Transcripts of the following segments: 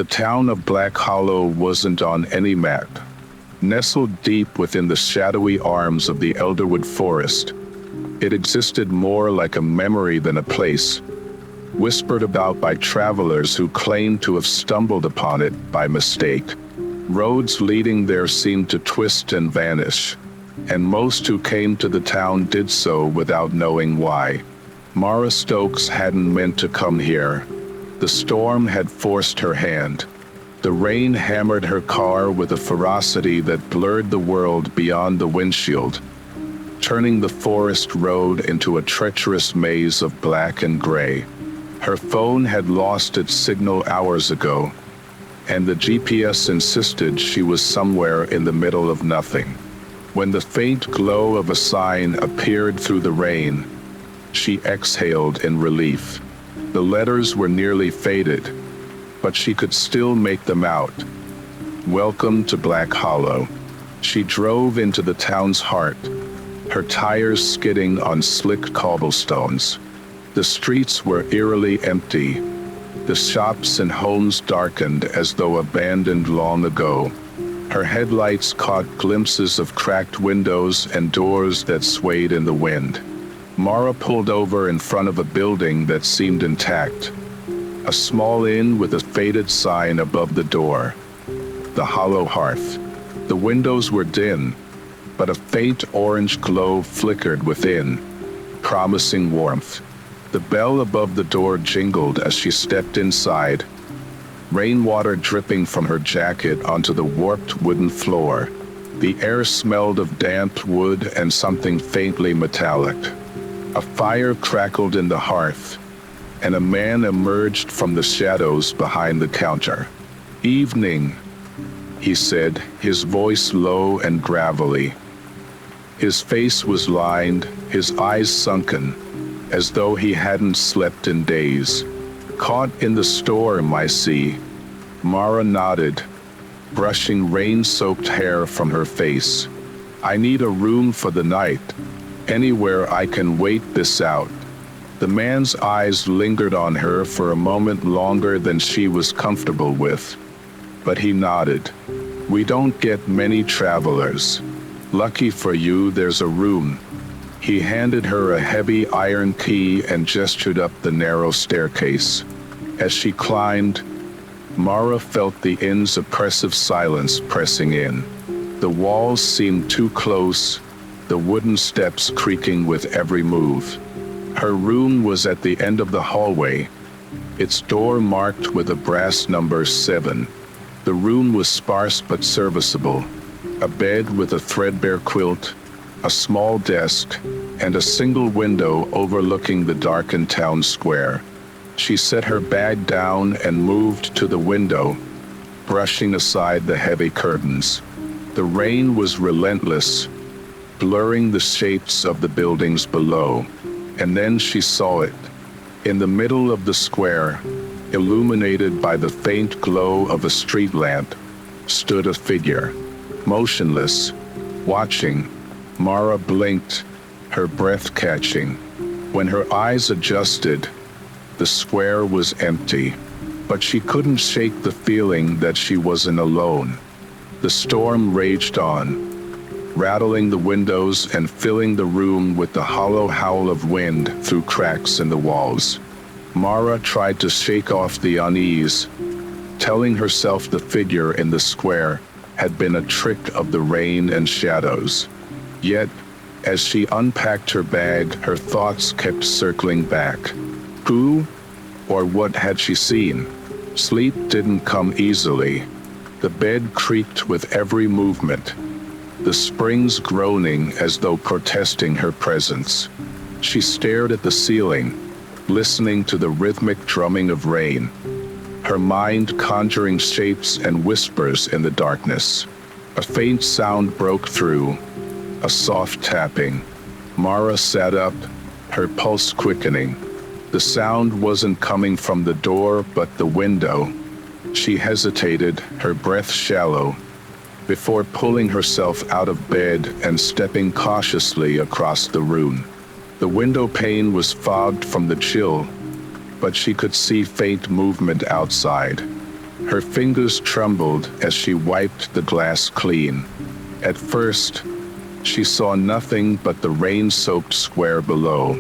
The town of Black Hollow wasn't on any map. Nestled deep within the shadowy arms of the Elderwood Forest, it existed more like a memory than a place, whispered about by travelers who claimed to have stumbled upon it by mistake. Roads leading there seemed to twist and vanish, and most who came to the town did so without knowing why. Mara Stokes hadn't meant to come here. The storm had forced her hand. The rain hammered her car with a ferocity that blurred the world beyond the windshield, turning the forest road into a treacherous maze of black and gray. Her phone had lost its signal hours ago, and the GPS insisted she was somewhere in the middle of nothing. When the faint glow of a sign appeared through the rain, she exhaled in relief. The letters were nearly faded, but she could still make them out. Welcome to Black Hollow. She drove into the town's heart, her tires skidding on slick cobblestones. The streets were eerily empty, the shops and homes darkened as though abandoned long ago. Her headlights caught glimpses of cracked windows and doors that swayed in the wind. Mara pulled over in front of a building that seemed intact, a small inn with a faded sign above the door. The Hollow Hearth. The windows were dim, but a faint orange glow flickered within, promising warmth. The bell above the door jingled as she stepped inside, rainwater dripping from her jacket onto the warped wooden floor. The air smelled of damp wood and something faintly metallic. A fire crackled in the hearth, and a man emerged from the shadows behind the counter. "Evening," he said, his voice low and gravelly. His face was lined, his eyes sunken, as though he hadn't slept in days. "Caught in the storm, I see." Mara nodded, brushing rain-soaked hair from her face. "I need a room for the night, anywhere I can wait this out." The man's eyes lingered on her for a moment longer than she was comfortable with, but he nodded. "We don't get many travelers. Lucky for you, there's a room." He handed her a heavy iron key and gestured up the narrow staircase. As she climbed, Mara felt the inn's oppressive silence pressing in. The walls seemed too close, the wooden steps creaking with every move. Her room was at the end of the hallway, its door marked with a brass number 7. The room was sparse but serviceable. A bed with a threadbare quilt, a small desk, and a single window overlooking the darkened town square. She set her bag down and moved to the window, brushing aside the heavy curtains. The rain was relentless, blurring the shapes of the buildings below. And then she saw it. In the middle of the square, illuminated by the faint glow of a street lamp, stood a figure, motionless, watching. Mara blinked, her breath catching. When her eyes adjusted, the square was empty, but she couldn't shake the feeling that she wasn't alone. The storm raged on, rattling the windows and filling the room with the hollow howl of wind through cracks in the walls. Mara tried to shake off the unease, telling herself the figure in the square had been a trick of the rain and shadows. Yet, as she unpacked her bag, her thoughts kept circling back. Who or what had she seen? Sleep didn't come easily. The bed creaked with every movement, the springs groaning as though protesting her presence. She stared at the ceiling, listening to the rhythmic drumming of rain, her mind conjuring shapes and whispers in the darkness. A faint sound broke through, a soft tapping. Mara sat up, her pulse quickening. The sound wasn't coming from the door but the window. She hesitated, her breath shallow, before pulling herself out of bed and stepping cautiously across the room. The window pane was fogged from the chill, but she could see faint movement outside. Her fingers trembled as she wiped the glass clean. At first, she saw nothing but the rain-soaked square below.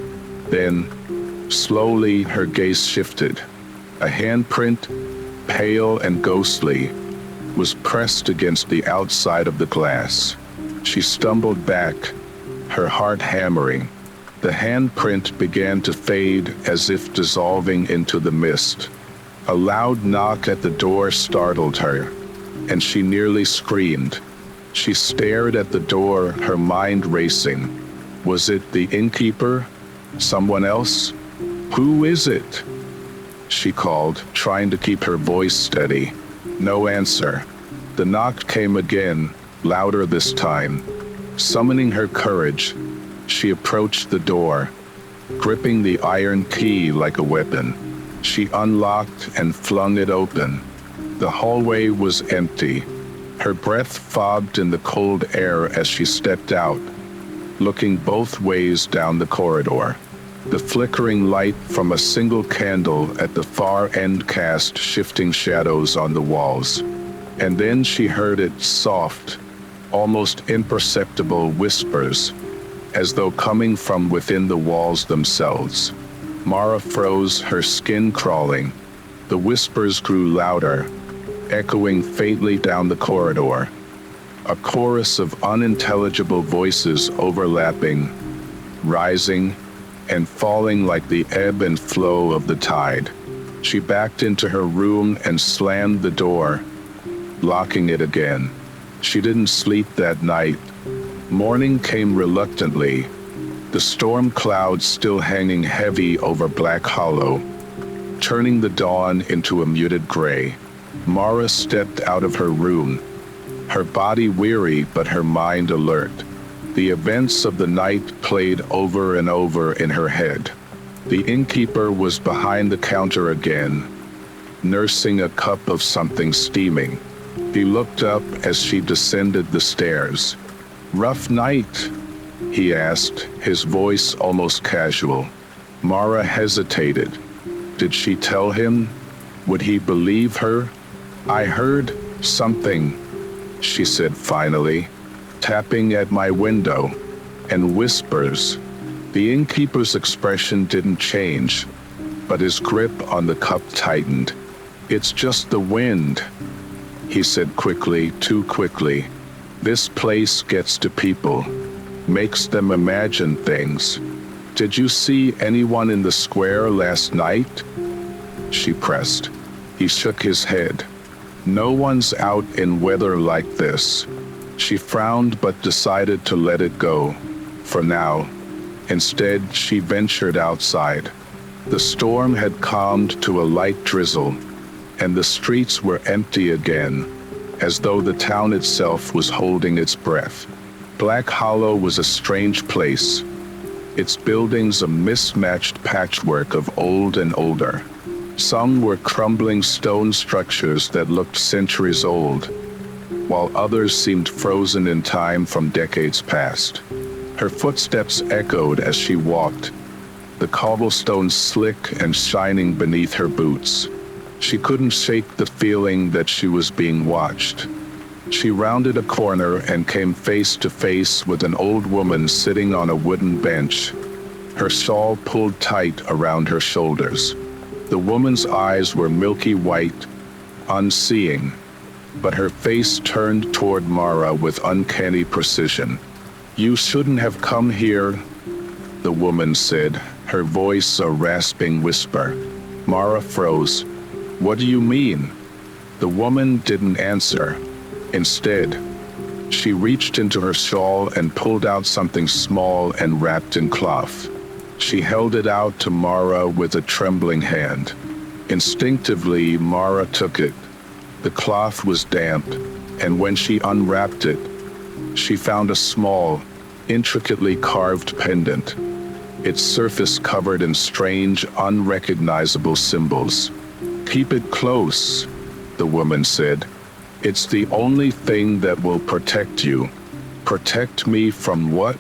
Then, slowly, her gaze shifted. A handprint, pale and ghostly, was pressed against the outside of the glass. She stumbled back, her heart hammering. The handprint began to fade as if dissolving into the mist. A loud knock at the door startled her, and she nearly screamed. She stared at the door, her mind racing. Was it the innkeeper? Someone else? Who is it? She called, trying to keep her voice steady. No answer. The knock came again, louder this time. Summoning her courage, she approached the door, gripping the iron key like a weapon. She unlocked and flung it open. The hallway was empty. Her breath fogged in the cold air as she stepped out, looking both ways down the corridor. The flickering light from a single candle at the far end cast shifting shadows on the walls. And then she heard its soft, almost imperceptible whispers, as though coming from within the walls themselves. Mara froze, her skin crawling. The whispers grew louder, echoing faintly down the corridor. A chorus of unintelligible voices overlapping, rising, and falling like the ebb and flow of the tide. She backed into her room and slammed the door, locking it again. She didn't sleep that night. Morning came reluctantly, the storm clouds still hanging heavy over Black Hollow, turning the dawn into a muted gray. Mara stepped out of her room, her body weary but her mind alert. The events of the night played over and over in her head. The innkeeper was behind the counter again, nursing a cup of something steaming. He looked up as she descended the stairs. "Rough night?" he asked, his voice almost casual. Mara hesitated. Did she tell him? Would he believe her? "I heard something," she said finally, "tapping at my window, and whispers." The innkeeper's expression didn't change, but his grip on the cup tightened. "It's just the wind," he said quickly, too quickly. "This place gets to people, makes them imagine things. Did you see anyone in the square last night?" She pressed. He shook his head. "No one's out in weather like this." She frowned but decided to let it go, for now. Instead, she ventured outside. The storm had calmed to a light drizzle, and the streets were empty again, as though the town itself was holding its breath. Black Hollow was a strange place, its buildings a mismatched patchwork of old and older. Some were crumbling stone structures that looked centuries old, while others seemed frozen in time from decades past. Her footsteps echoed as she walked, the cobblestones slick and shining beneath her boots. She couldn't shake the feeling that she was being watched. She rounded a corner and came face to face with an old woman sitting on a wooden bench, her shawl pulled tight around her shoulders. The woman's eyes were milky white, unseeing, but her face turned toward Mara with uncanny precision. "You shouldn't have come here," the woman said, her voice a rasping whisper. Mara froze. "What do you mean?" The woman didn't answer. Instead, she reached into her shawl and pulled out something small and wrapped in cloth. She held it out to Mara with a trembling hand. Instinctively, Mara took it. The cloth was damp, and when she unwrapped it, she found a small, intricately carved pendant, its surface covered in strange, unrecognizable symbols. "Keep it close," the woman said. "It's the only thing that will protect you." "Protect me from what?"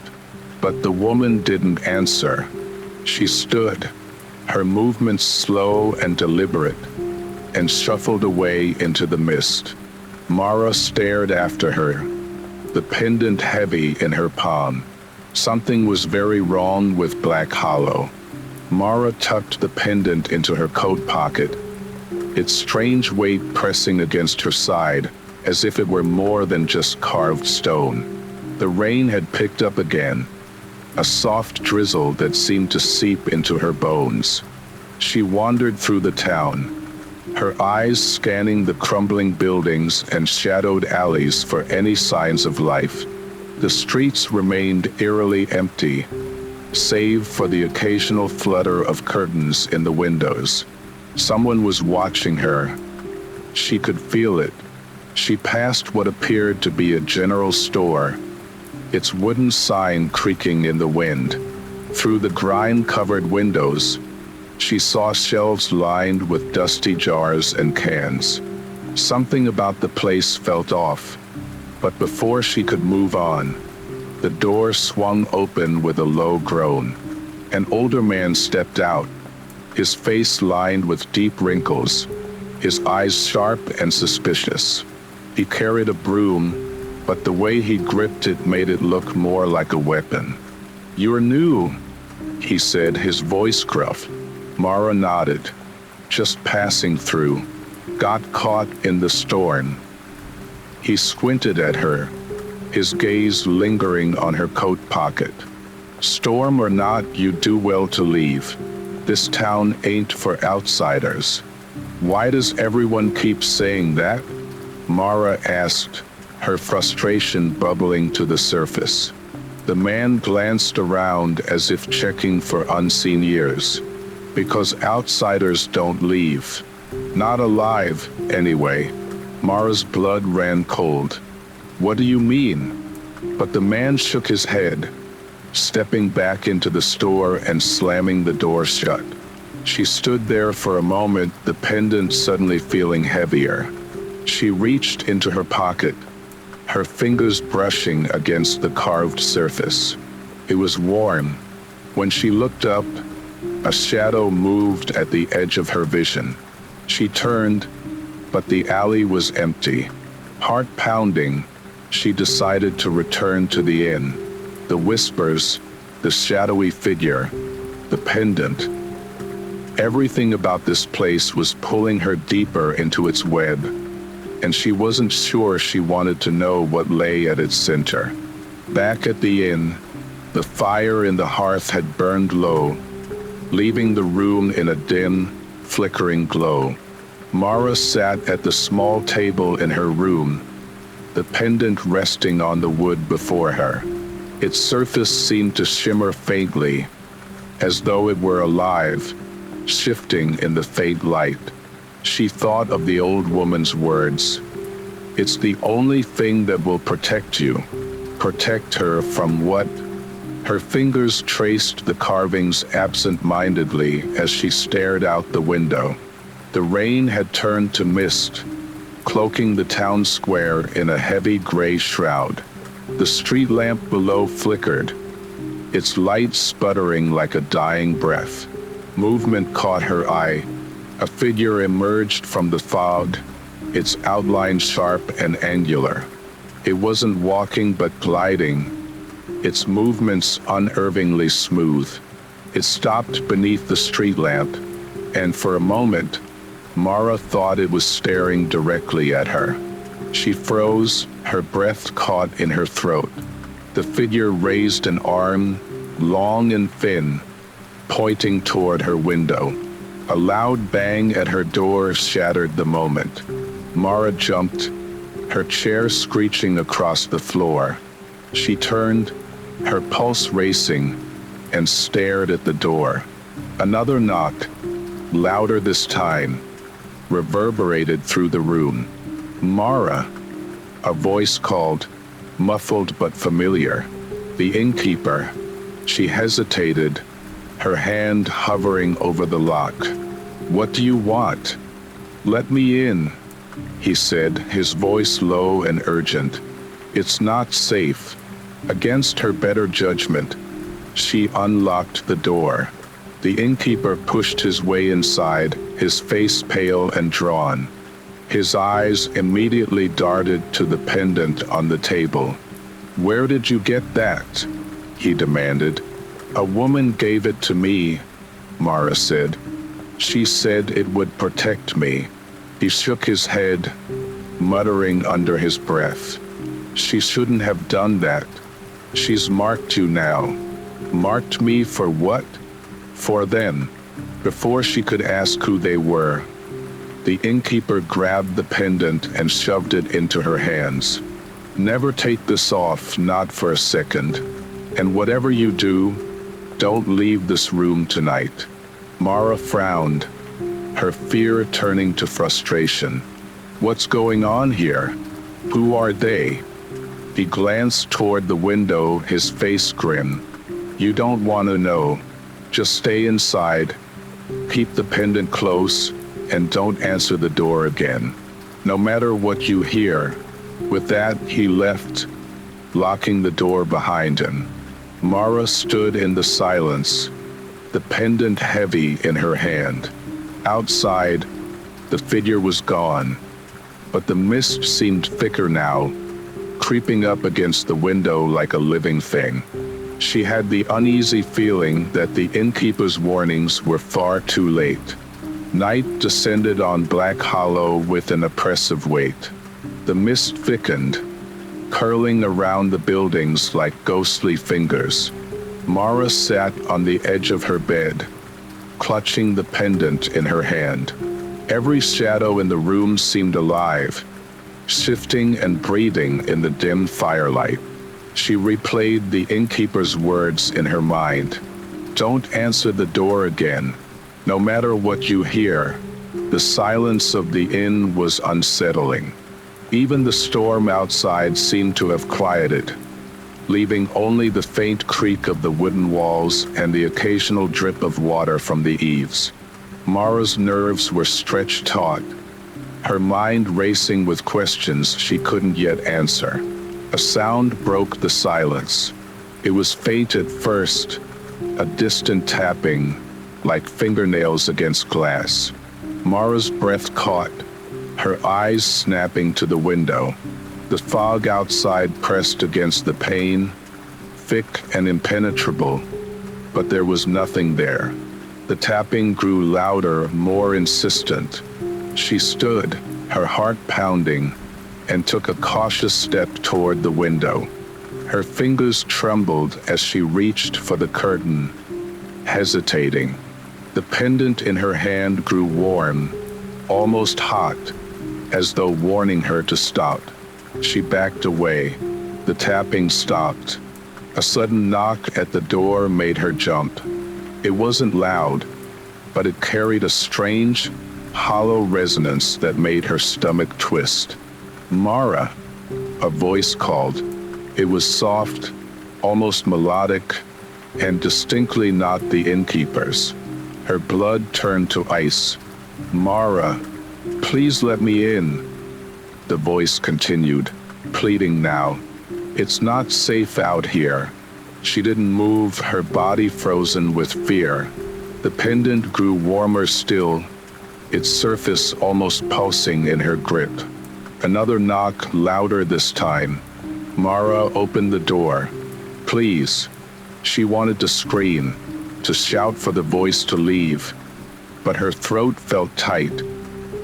But the woman didn't answer. She stood, her movements slow and deliberate, and shuffled away into the mist. Mara stared after her, the pendant heavy in her palm. Something was very wrong with Black Hollow. Mara tucked the pendant into her coat pocket, its strange weight pressing against her side, as if it were more than just carved stone. The rain had picked up again, a soft drizzle that seemed to seep into her bones. She wandered through the town, her eyes scanning the crumbling buildings and shadowed alleys for any signs of life. The streets remained eerily empty, save for the occasional flutter of curtains in the windows. Someone was watching her. She could feel it. She passed what appeared to be a general store, its wooden sign creaking in the wind. Through the grime-covered windows, she saw shelves lined with dusty jars and cans. Something about the place felt off, but before she could move on, the door swung open with a low groan. An older man stepped out, his face lined with deep wrinkles, his eyes sharp and suspicious. He carried a broom, but the way he gripped it made it look more like a weapon. "You're new," he said, his voice gruff. Mara nodded. "Just passing through. Got caught in the storm." He squinted at her, his gaze lingering on her coat pocket. "Storm or not, you do well to leave. This town ain't for outsiders." "Why does everyone keep saying that?" Mara asked, her frustration bubbling to the surface. The man glanced around as if checking for unseen ears. "Because outsiders don't leave. Not alive, anyway." Mara's blood ran cold. "What do you mean?" But the man shook his head, stepping back into the store and slamming the door shut. She stood there for a moment, the pendant suddenly feeling heavier. She reached into her pocket, her fingers brushing against the carved surface. It was warm. When she looked up, a shadow moved at the edge of her vision. She turned, but the alley was empty. Heart pounding, she decided to return to the inn. The whispers, the shadowy figure, the pendant. Everything about this place was pulling her deeper into its web, and she wasn't sure she wanted to know what lay at its center. Back at the inn, the fire in the hearth had burned low, leaving the room in a dim, flickering glow. Mara sat at the small table in her room, the pendant resting on the wood before her. Its surface seemed to shimmer faintly, as though it were alive, shifting in the faint light. She thought of the old woman's words. "It's the only thing that will protect you." Protect her from what? Her fingers traced the carvings absent-mindedly as she stared out the window. The rain had turned to mist, cloaking the town square in a heavy gray shroud. The street lamp below flickered, its light sputtering like a dying breath. Movement caught her eye. A figure emerged from the fog, its outline sharp and angular. It wasn't walking but gliding, its movements unnervingly smooth. It stopped beneath the street lamp, and for a moment, Mara thought it was staring directly at her. She froze, her breath caught in her throat. The figure raised an arm, long and thin, pointing toward her window. A loud bang at her door shattered the moment. Mara jumped, her chair screeching across the floor. She turned, her pulse racing, and stared at the door. Another knock, louder this time, reverberated through the room. "Mara," a voice called, muffled but familiar. The innkeeper. She hesitated, her hand hovering over the lock. "What do you want?" "Let me in," he said, his voice low and urgent. "It's not safe." Against her better judgment, she unlocked the door. The innkeeper pushed his way inside, his face pale and drawn. His eyes immediately darted to the pendant on the table. "Where did you get that?" he demanded. "A woman gave it to me," Mara said. "She said it would protect me." He shook his head, muttering under his breath. "She shouldn't have done that. She's marked you now." "Marked me for what?" "For them." Before she could ask who they were, the innkeeper grabbed the pendant and shoved it into her hands. "Never take this off, not for a second. And whatever you do, don't leave this room tonight." Mara frowned, her fear turning to frustration. "What's going on here? Who are they?" He glanced toward the window, his face grim. "You don't want to know. Just stay inside, keep the pendant close, and don't answer the door again. No matter what you hear." With that, he left, locking the door behind him. Mara stood in the silence, the pendant heavy in her hand. Outside, the figure was gone, but the mist seemed thicker now, creeping up against the window like a living thing. She had the uneasy feeling that the innkeeper's warnings were far too late. Night descended on Black Hollow with an oppressive weight. The mist thickened, curling around the buildings like ghostly fingers. Mara sat on the edge of her bed, clutching the pendant in her hand. Every shadow in the room seemed alive, shifting and breathing in the dim firelight. She replayed the innkeeper's words in her mind. "Don't answer the door again. No matter what you hear." The silence of the inn was unsettling. Even the storm outside seemed to have quieted, leaving only the faint creak of the wooden walls and the occasional drip of water from the eaves. Mara's nerves were stretched taut, her mind racing with questions she couldn't yet answer. A sound broke the silence. It was faint at first, a distant tapping, like fingernails against glass. Mara's breath caught, her eyes snapping to the window. The fog outside pressed against the pane, thick and impenetrable, but there was nothing there. The tapping grew louder, more insistent. She stood, her heart pounding, and took a cautious step toward the window. Her fingers trembled as she reached for the curtain, hesitating. The pendant in her hand grew warm, almost hot, as though warning her to stop. She backed away. The tapping stopped. A sudden knock at the door made her jump. It wasn't loud, but it carried a strange, hollow resonance that made her stomach twist. "Mara," a voice called. It was soft, almost melodic, and distinctly not the innkeeper's. Her blood turned to ice. "Mara, please let me in," the voice continued, pleading now. "It's not safe out here." She didn't move, her body frozen with fear. The pendant grew warmer still, its surface almost pulsing in her grip. Another knock, louder this time. Mara opened the door. "Please." She wanted to scream, to shout for the voice to leave, but her throat felt tight,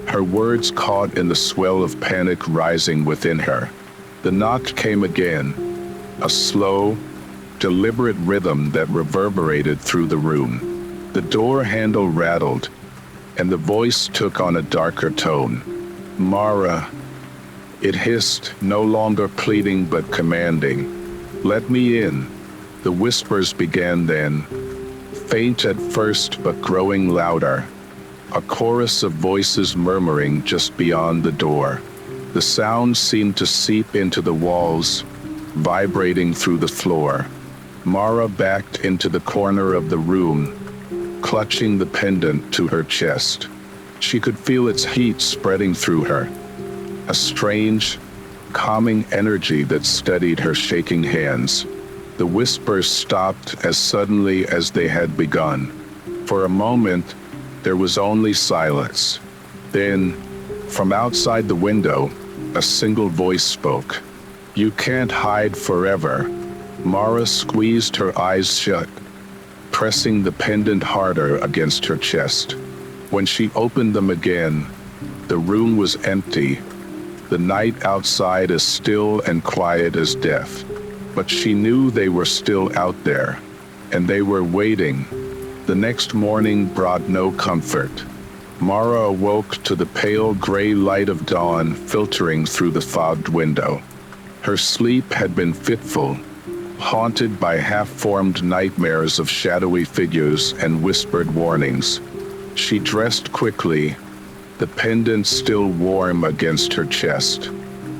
her words caught in the swell of panic rising within her. The knock came again, a slow, deliberate rhythm that reverberated through the room. The door handle rattled, and the voice took on a darker tone. "Mara," it hissed, no longer pleading but commanding. "Let me in." The whispers began then, faint at first but growing louder, a chorus of voices murmuring just beyond the door. The sound seemed to seep into the walls, vibrating through the floor. Mara backed into the corner of the room, clutching the pendant to her chest. She could feel its heat spreading through her, a strange, calming energy that steadied her shaking hands. The whispers stopped as suddenly as they had begun. For a moment, there was only silence. Then, from outside the window, a single voice spoke. "You can't hide forever." Mara squeezed her eyes shut, pressing the pendant harder against her chest. When she opened them again, the room was empty, the night outside as still and quiet as death. But she knew they were still out there, and they were waiting. The next morning brought no comfort. Mara awoke to the pale gray light of dawn filtering through the fogged window. Her sleep had been fitful, haunted by half-formed nightmares of shadowy figures and whispered warnings. She dressed quickly, the pendant still warm against her chest.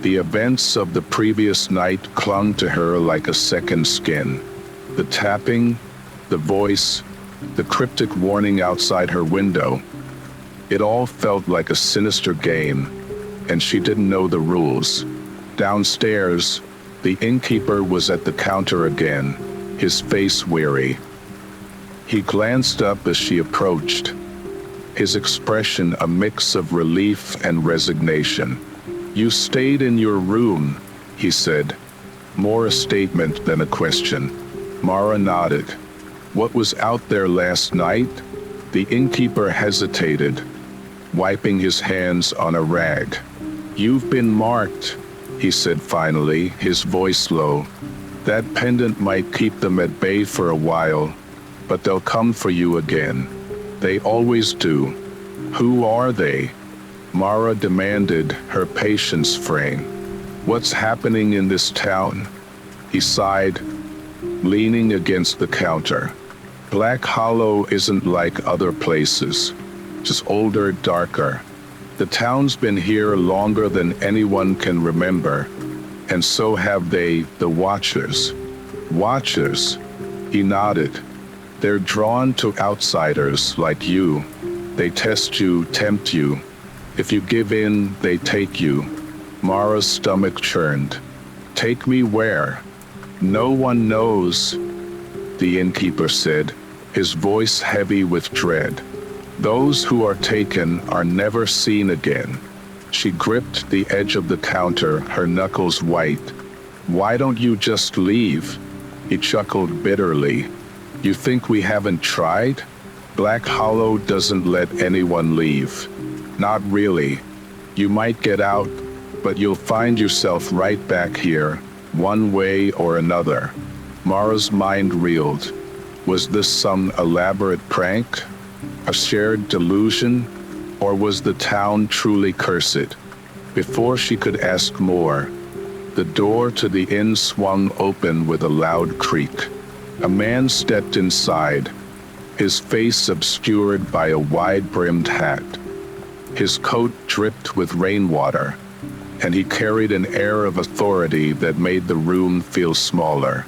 The events of the previous night clung to her like a second skin. The tapping, the voice, the cryptic warning outside her window. It all felt like a sinister game, and she didn't know the rules. Downstairs, the innkeeper was at the counter again, his face weary. He glanced up as she approached, his expression a mix of relief and resignation. "You stayed in your room," he said, more a statement than a question. Mara nodded. "What was out there last night?" The innkeeper hesitated, wiping his hands on a rag. "You've been marked," he said finally, his voice low. "That pendant might keep them at bay for a while, but they'll come for you again. They always do." "Who are they?" Mara demanded, her patience fraying. "What's happening in this town?" He sighed, leaning against the counter. "Black Hollow isn't like other places, just older, darker. The town's been here longer than anyone can remember, and so have they, the Watchers." "Watchers?" He nodded. "They're drawn to outsiders like you. They test you, tempt you. If you give in, they take you." Mara's stomach churned. "Take me where?" "No one knows," the innkeeper said, his voice heavy with dread. "Those who are taken are never seen again." She gripped the edge of the counter, her knuckles white. "Why don't you just leave?" He chuckled bitterly. "You think we haven't tried? Black Hollow doesn't let anyone leave. Not really. You might get out, but you'll find yourself right back here, one way or another." Mara's mind reeled. Was this some elaborate prank? A shared delusion? Or was the town truly cursed? Before she could ask more, the door to the inn swung open with a loud creak. A man stepped inside, his face obscured by a wide-brimmed hat. His coat dripped with rainwater, and he carried an air of authority that made the room feel smaller.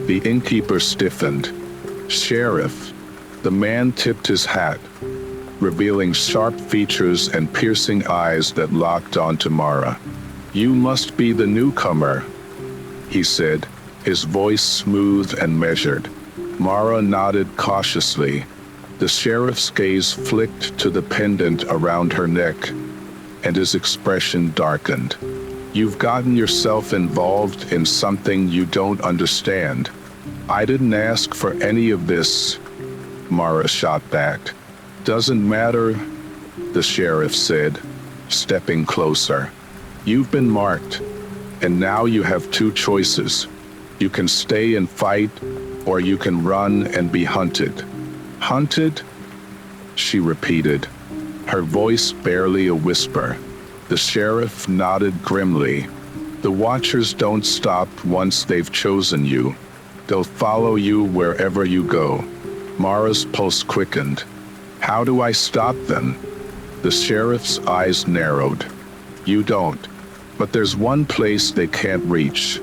The innkeeper stiffened. "Sheriff." The man tipped his hat, revealing sharp features and piercing eyes that locked onto Mara. "You must be the newcomer," he said, his voice smooth and measured. Mara nodded cautiously. The sheriff's gaze flicked to the pendant around her neck, and his expression darkened. "You've gotten yourself involved in something you don't understand." "I didn't ask for any of this," Mara shot back. "Doesn't matter," the sheriff said, stepping closer. "You've been marked, and now you have two choices. You can stay and fight, or you can run and be hunted." "Hunted?" she repeated, her voice barely a whisper. The sheriff nodded grimly. "The Watchers don't stop once they've chosen you. They'll follow you wherever you go." Mara's pulse quickened. "How do I stop them?" The sheriff's eyes narrowed. "You don't. But there's one place they can't reach.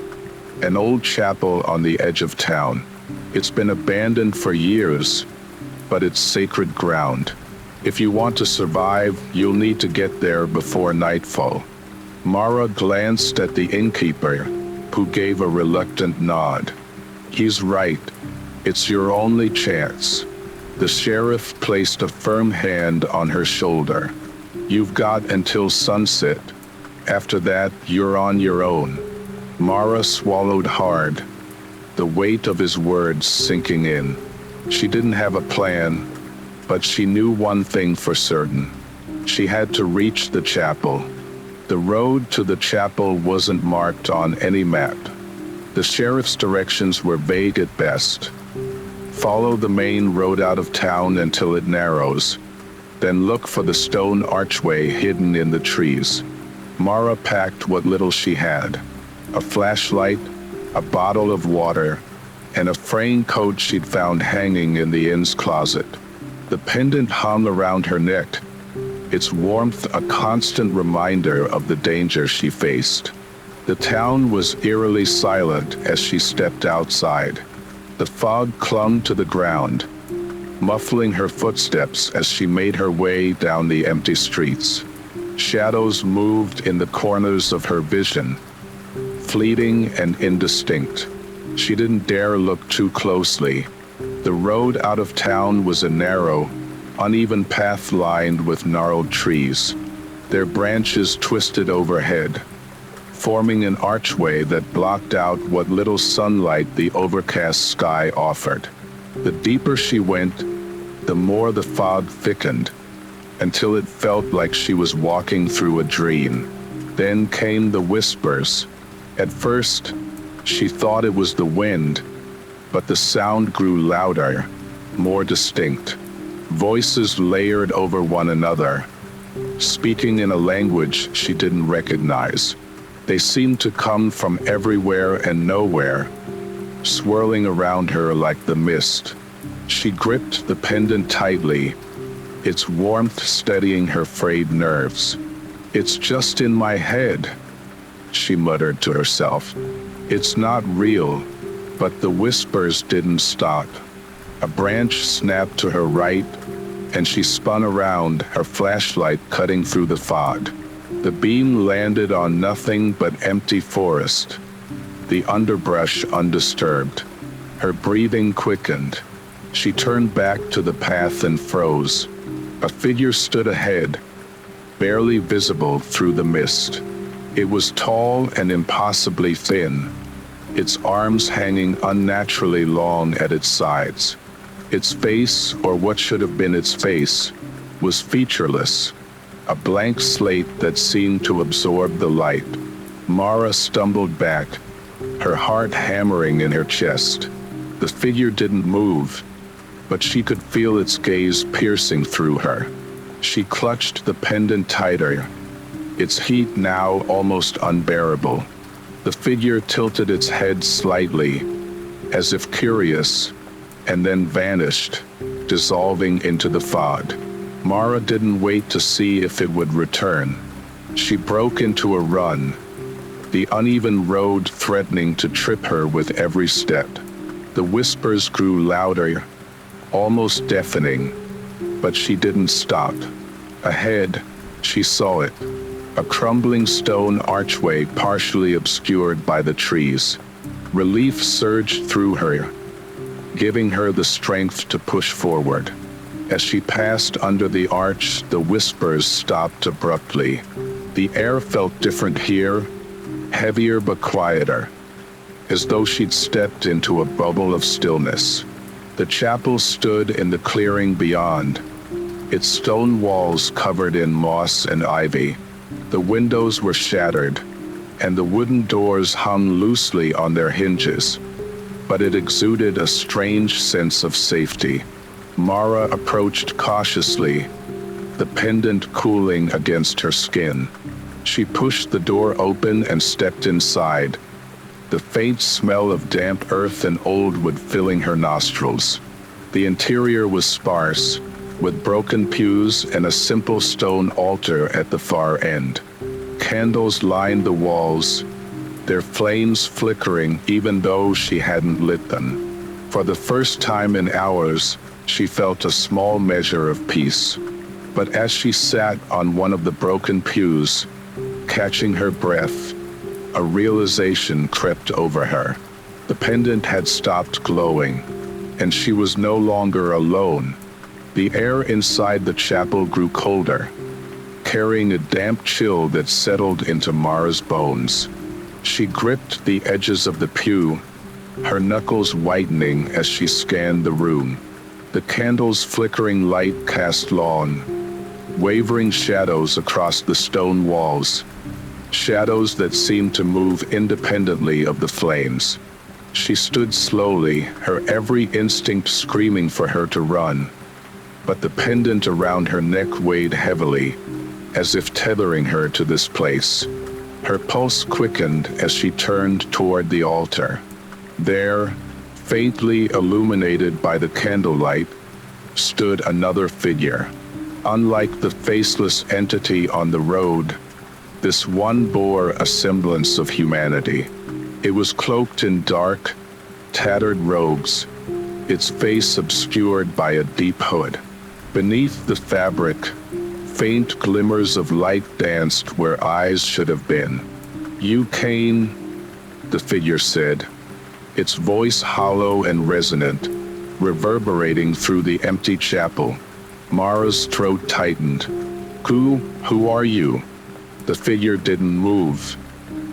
An old chapel on the edge of town. It's been abandoned for years, but it's sacred ground. If you want to survive, you'll need to get there before nightfall." Mara glanced at the innkeeper, who gave a reluctant nod. "He's right. It's your only chance." The sheriff placed a firm hand on her shoulder. "You've got until sunset. After that, you're on your own." Mara swallowed hard, the weight of his words sinking in. She didn't have a plan, but she knew one thing for certain. She had to reach the chapel. The road to the chapel wasn't marked on any map. The sheriff's directions were vague at best. Follow the main road out of town until it narrows. Then look for the stone archway hidden in the trees. Mara packed what little she had: a flashlight, a bottle of water, and a fraying coat she'd found hanging in the inn's closet. The pendant hung around her neck, its warmth a constant reminder of the danger she faced. The town was eerily silent as she stepped outside. The fog clung to the ground, muffling her footsteps as she made her way down the empty streets. Shadows moved in the corners of her vision, fleeting and indistinct. She didn't dare look too closely. The road out of town was a narrow, uneven path lined with gnarled trees, their branches twisted overhead, forming an archway that blocked out what little sunlight the overcast sky offered. The deeper she went, the more the fog thickened, until it felt like she was walking through a dream. Then came the whispers. At first, she thought it was the wind, but the sound grew louder, more distinct. Voices layered over one another, speaking in a language she didn't recognize. They seemed to come from everywhere and nowhere, swirling around her like the mist. She gripped the pendant tightly, its warmth steadying her frayed nerves. "It's just in my head," she muttered to herself. "It's not real." But the whispers didn't stop. A branch snapped to her right, and she spun around, her flashlight cutting through the fog. The beam landed on nothing but empty forest, the underbrush undisturbed. Her breathing quickened. She turned back to the path and froze. A figure stood ahead, barely visible through the mist. It was tall and impossibly thin, its arms hanging unnaturally long at its sides. Its face, or what should have been its face, was featureless, a blank slate that seemed to absorb the light. Mara stumbled back, her heart hammering in her chest. The figure didn't move, but she could feel its gaze piercing through her. She clutched the pendant tighter, its heat now almost unbearable. The figure tilted its head slightly, as if curious, and then vanished, dissolving into the fog. Mara didn't wait to see if it would return. She broke into a run, the uneven road threatening to trip her with every step. The whispers grew louder, almost deafening, but she didn't stop. Ahead, she saw it, a crumbling stone archway partially obscured by the trees. Relief surged through her, giving her the strength to push forward. As she passed under the arch, the whispers stopped abruptly. The air felt different here, heavier but quieter, as though she'd stepped into a bubble of stillness. The chapel stood in the clearing beyond, its stone walls covered in moss and ivy. The windows were shattered, and the wooden doors hung loosely on their hinges, but it exuded a strange sense of safety. Mara approached cautiously, the pendant cooling against her skin. She pushed the door open and stepped inside, the faint smell of damp earth and old wood filling her nostrils. The interior was sparse, with broken pews and a simple stone altar at the far end. Candles lined the walls, their flames flickering even though she hadn't lit them. For the first time in hours, she felt a small measure of peace. But as she sat on one of the broken pews, catching her breath, a realization crept over her. The pendant had stopped glowing, and she was no longer alone. The air inside the chapel grew colder, carrying a damp chill that settled into Mara's bones. She gripped the edges of the pew, her knuckles whitening as she scanned the room. The candle's flickering light cast long, wavering shadows across the stone walls, shadows that seemed to move independently of the flames. She stood slowly, her every instinct screaming for her to run, but the pendant around her neck weighed heavily, as if tethering her to this place. Her pulse quickened as she turned toward the altar. There, faintly illuminated by the candlelight, stood another figure. Unlike the faceless entity on the road, this one bore a semblance of humanity. It was cloaked in dark, tattered robes, its face obscured by a deep hood. Beneath the fabric, faint glimmers of light danced where eyes should have been. "You came," the figure said, its voice hollow and resonant, reverberating through the empty chapel. Mara's throat tightened. Who are you?" The figure didn't move.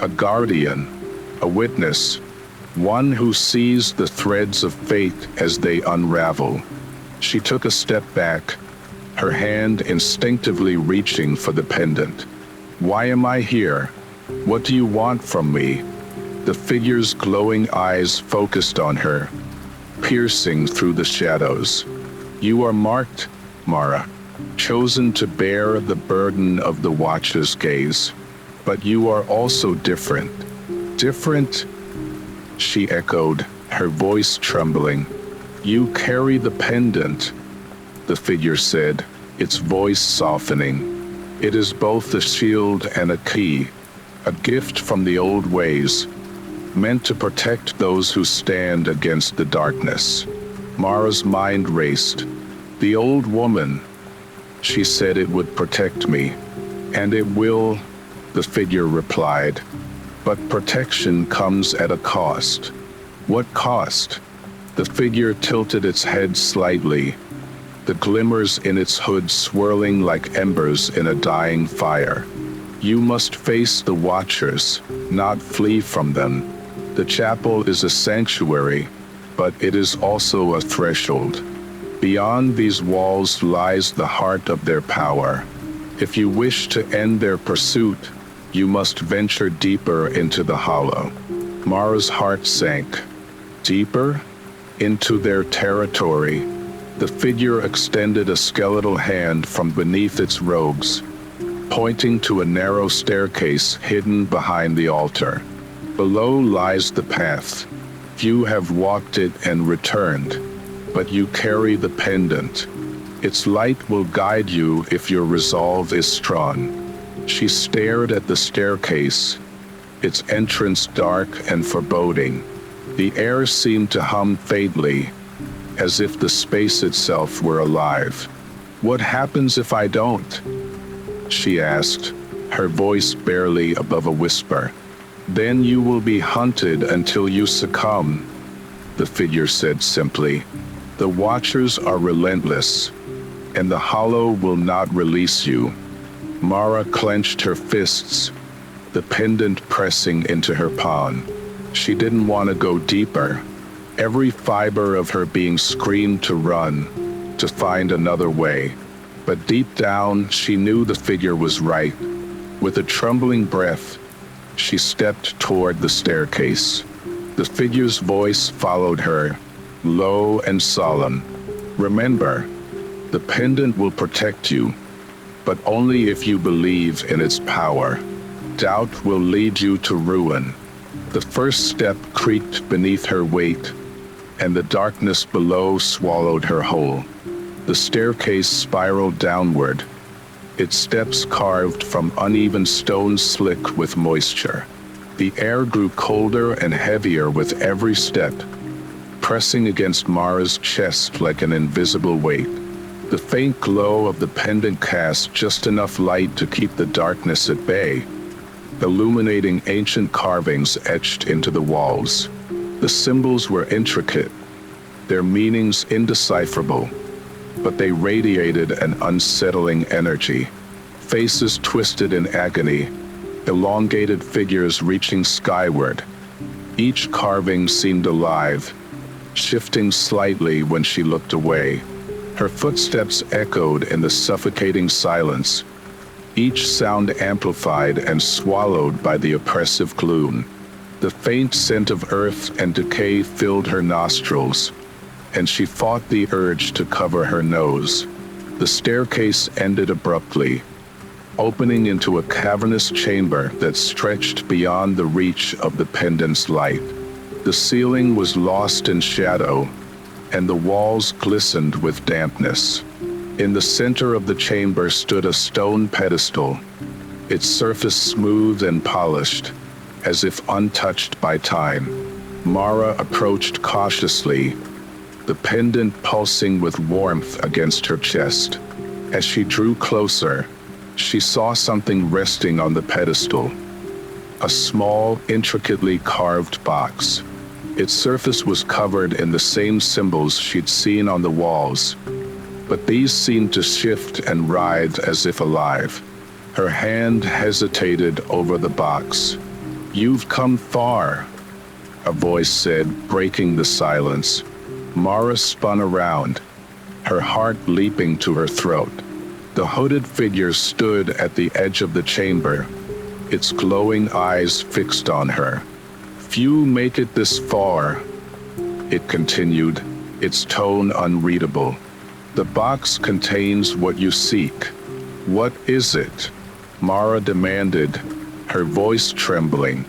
"A guardian, a witness, one who sees the threads of fate as they unravel." She took a step back, her hand instinctively reaching for the pendant. "Why am I here? What do you want from me?" The figure's glowing eyes focused on her, piercing through the shadows. "You are marked, Mara, chosen to bear the burden of the Watcher's gaze. But you are also different." "Different?" she echoed, her voice trembling. "You carry the pendant," the figure said, its voice softening. "It is both a shield and a key, a gift from the old ways, meant to protect those who stand against the darkness." Mara's mind raced. "The old woman, she said it would protect me. And it will," the figure replied. "But protection comes at a cost." "What cost?" The figure tilted its head slightly, the glimmers in its hood swirling like embers in a dying fire. "You must face the Watchers, not flee from them. The chapel is a sanctuary, but it is also a threshold. Beyond these walls lies the heart of their power. If you wish to end their pursuit, you must venture deeper into the hollow." Mara's heart sank. Deeper? Into their territory. The figure extended a skeletal hand from beneath its robes, pointing to a narrow staircase hidden behind the altar. "Below lies the path. Few have walked it and returned, but you carry the pendant. Its light will guide you if your resolve is strong." She stared at the staircase, its entrance dark and foreboding. The air seemed to hum faintly, as if the space itself were alive. "What happens if I don't?" she asked, her voice barely above a whisper. "Then you will be hunted until you succumb," the figure said simply. "The Watchers are relentless, and the Hollow will not release you." Mara clenched her fists, the pendant pressing into her palm. She didn't want to go deeper. Every fiber of her being screamed to run, to find another way. But deep down, she knew the figure was right. With a trembling breath, she stepped toward the staircase. The figure's voice followed her, low and solemn. "Remember, the pendant will protect you, but only if you believe in its power. Doubt will lead you to ruin." The first step creaked beneath her weight, and the darkness below swallowed her whole. The staircase spiraled downward, its steps carved from uneven stone slick with moisture. The air grew colder and heavier with every step, pressing against Mara's chest like an invisible weight. The faint glow of the pendant cast just enough light to keep the darkness at bay, illuminating ancient carvings etched into the walls. The symbols were intricate, their meanings indecipherable, but they radiated an unsettling energy. Faces twisted in agony, elongated figures reaching skyward. Each carving seemed alive, shifting slightly when she looked away. Her footsteps echoed in the suffocating silence, each sound amplified and swallowed by the oppressive gloom. The faint scent of earth and decay filled her nostrils, and she fought the urge to cover her nose. The staircase ended abruptly, opening into a cavernous chamber that stretched beyond the reach of the pendant's light. The ceiling was lost in shadow, and the walls glistened with dampness. In the center of the chamber stood a stone pedestal, its surface smooth and polished, as if untouched by time. Mara approached cautiously, the pendant pulsing with warmth against her chest. As she drew closer, she saw something resting on the pedestal, a small, intricately carved box. Its surface was covered in the same symbols she'd seen on the walls, but these seemed to shift and writhe as if alive. Her hand hesitated over the box. "You've come far," a voice said, breaking the silence. Mara spun around, her heart leaping to her throat. The hooded figure stood at the edge of the chamber, its glowing eyes fixed on her. "Few make it this far," it continued, its tone unreadable. "The box contains what you seek. What is it?" Mara demanded, her voice trembling.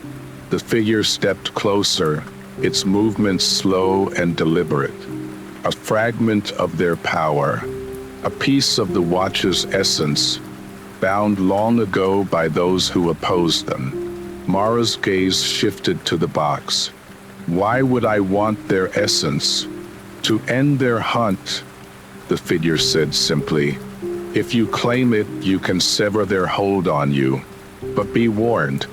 The figure stepped closer, its movements slow and deliberate. "A fragment of their power. A piece of the Watcher's essence, bound long ago by those who opposed them." Mara's gaze shifted to the box. "Why would I want their essence? To end their hunt," the figure said simply. "If you claim it, you can sever their hold on you. But be warned,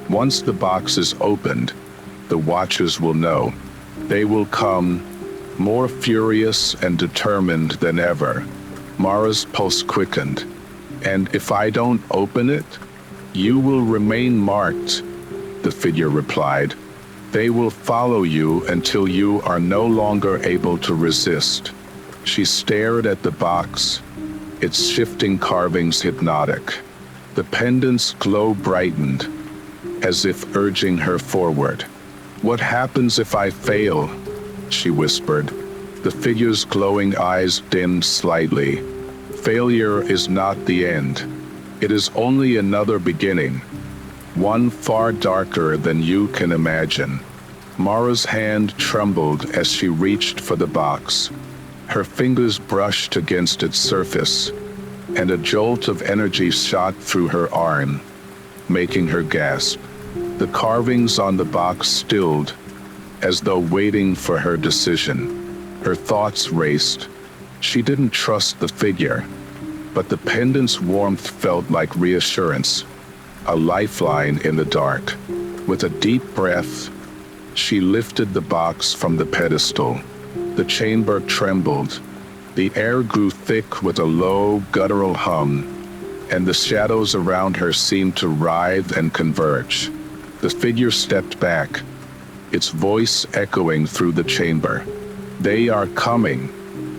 once the box is opened, the Watchers will know. They will come, more furious and determined than ever." Mara's pulse quickened. "And if I don't open it, you will remain marked," the figure replied. "They will follow you until you are no longer able to resist." She stared at the box, its shifting carvings hypnotic. The pendant's glow brightened, as if urging her forward. "What happens if I fail?" she whispered. The figure's glowing eyes dimmed slightly. "Failure is not the end. It is only another beginning, one far darker than you can imagine." Mara's hand trembled as she reached for the box. Her fingers brushed against its surface, and a jolt of energy shot through her arm, making her gasp. The carvings on the box stilled, as though waiting for her decision. Her thoughts raced. She didn't trust the figure, but the pendant's warmth felt like reassurance, a lifeline in the dark. With a deep breath, she lifted the box from the pedestal. The chamber trembled. The air grew thick with a low, guttural hum, and the shadows around her seemed to writhe and converge. The figure stepped back, its voice echoing through the chamber. "They are coming."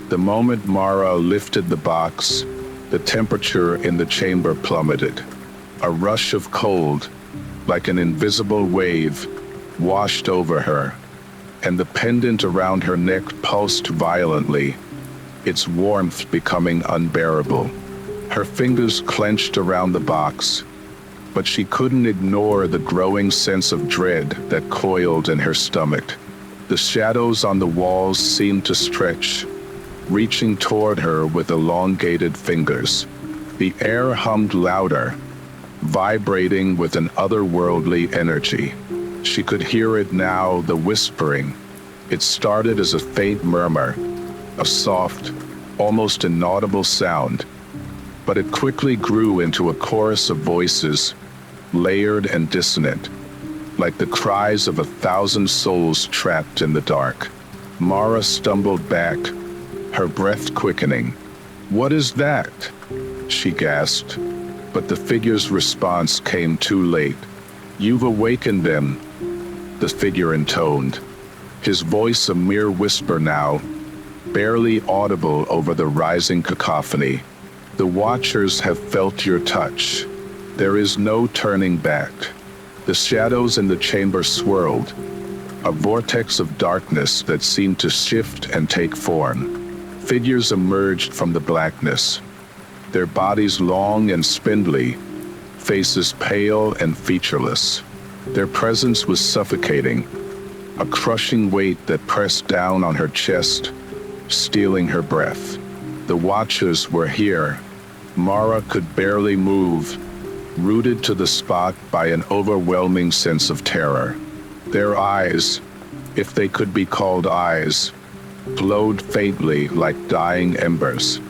The moment Mara lifted the box, the temperature in the chamber plummeted. A rush of cold, like an invisible wave, washed over her, and the pendant around her neck pulsed violently, its warmth becoming unbearable. Her fingers clenched around the box, but she couldn't ignore the growing sense of dread that coiled in her stomach. The shadows on the walls seemed to stretch, reaching toward her with elongated fingers. The air hummed louder, vibrating with an otherworldly energy. She could hear it now, the whispering. It started as a faint murmur, a soft, almost inaudible sound, but it quickly grew into a chorus of voices, layered and dissonant, like the cries of 1,000 souls trapped in the dark. Mara stumbled back, her breath quickening. "What is that?" she gasped, but the figure's response came too late. "You've awakened them," the figure intoned, his voice a mere whisper now, barely audible over the rising cacophony. "The Watchers have felt your touch. There is no turning back." The shadows in the chamber swirled, a vortex of darkness that seemed to shift and take form. Figures emerged from the blackness, their bodies long and spindly, faces pale and featureless. Their presence was suffocating, a crushing weight that pressed down on her chest, stealing her breath. The Watchers were here. Mara could barely move, rooted to the spot by an overwhelming sense of terror. Their eyes, if they could be called eyes, glowed faintly like dying embers.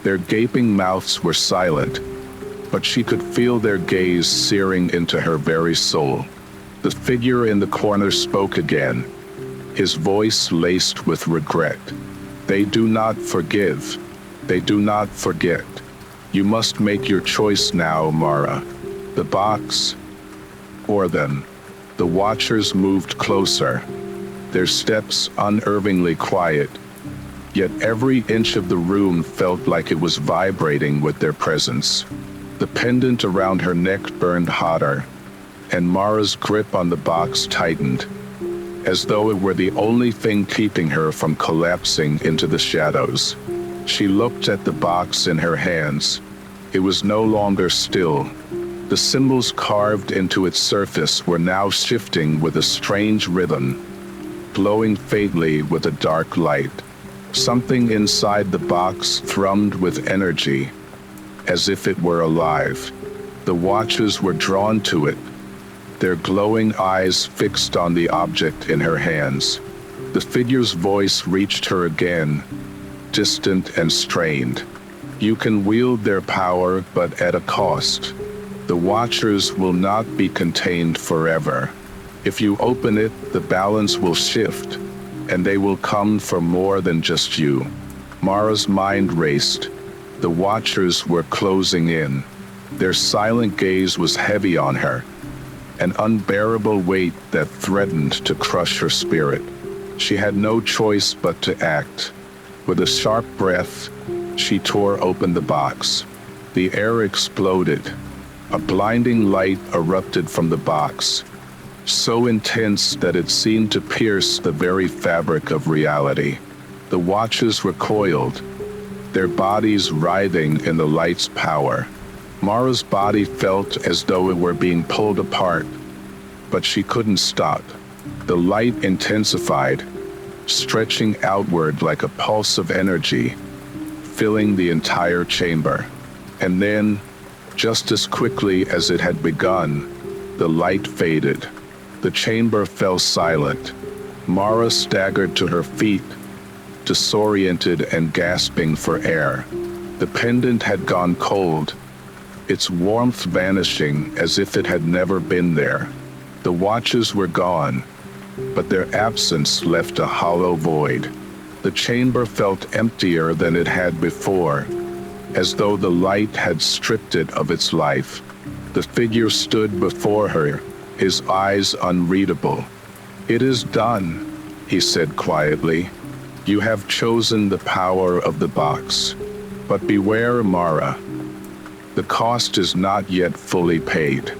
Their gaping mouths were silent, but she could feel their gaze searing into her very soul. The figure in the corner spoke again, his voice laced with regret. "They do not forgive. They do not forget. You must make your choice now, Mara. The box or them." The Watchers moved closer, their steps unnervingly quiet, yet every inch of the room felt like it was vibrating with their presence. The pendant around her neck burned hotter, and Mara's grip on the box tightened, as though it were the only thing keeping her from collapsing into the shadows. She looked at the box in her hands. It was no longer still. The symbols carved into its surface were now shifting with a strange rhythm, glowing faintly with a dark light. Something inside the box thrummed with energy, as if it were alive. The Watchers were drawn to it, their glowing eyes fixed on the object in her hands. The figure's voice reached her again, distant and strained. "You can wield their power, but at a cost. The Watchers will not be contained forever. If you open it, the balance will shift, and they will come for more than just you." Mara's mind raced. The Watchers were closing in. Their silent gaze was heavy on her, an unbearable weight that threatened to crush her spirit. She had no choice but to act. With a sharp breath, she tore open the box. The air exploded. A blinding light erupted from the box, so intense that it seemed to pierce the very fabric of reality. The Watchers recoiled, their bodies writhing in the light's power. Mara's body felt as though it were being pulled apart, but she couldn't stop. The light intensified, stretching outward like a pulse of energy, filling the entire chamber. And then, just as quickly as it had begun, the light faded. The chamber fell silent. Mara staggered to her feet, disoriented and gasping for air. The pendant had gone cold, its warmth vanishing as if it had never been there. The Watchers were gone, but their absence left a hollow void. The chamber felt emptier than it had before, as though the light had stripped it of its life. The figure stood before her, his eyes unreadable. "It is done," he said quietly. "You have chosen the power of the box. But beware, Mara. The cost is not yet fully paid."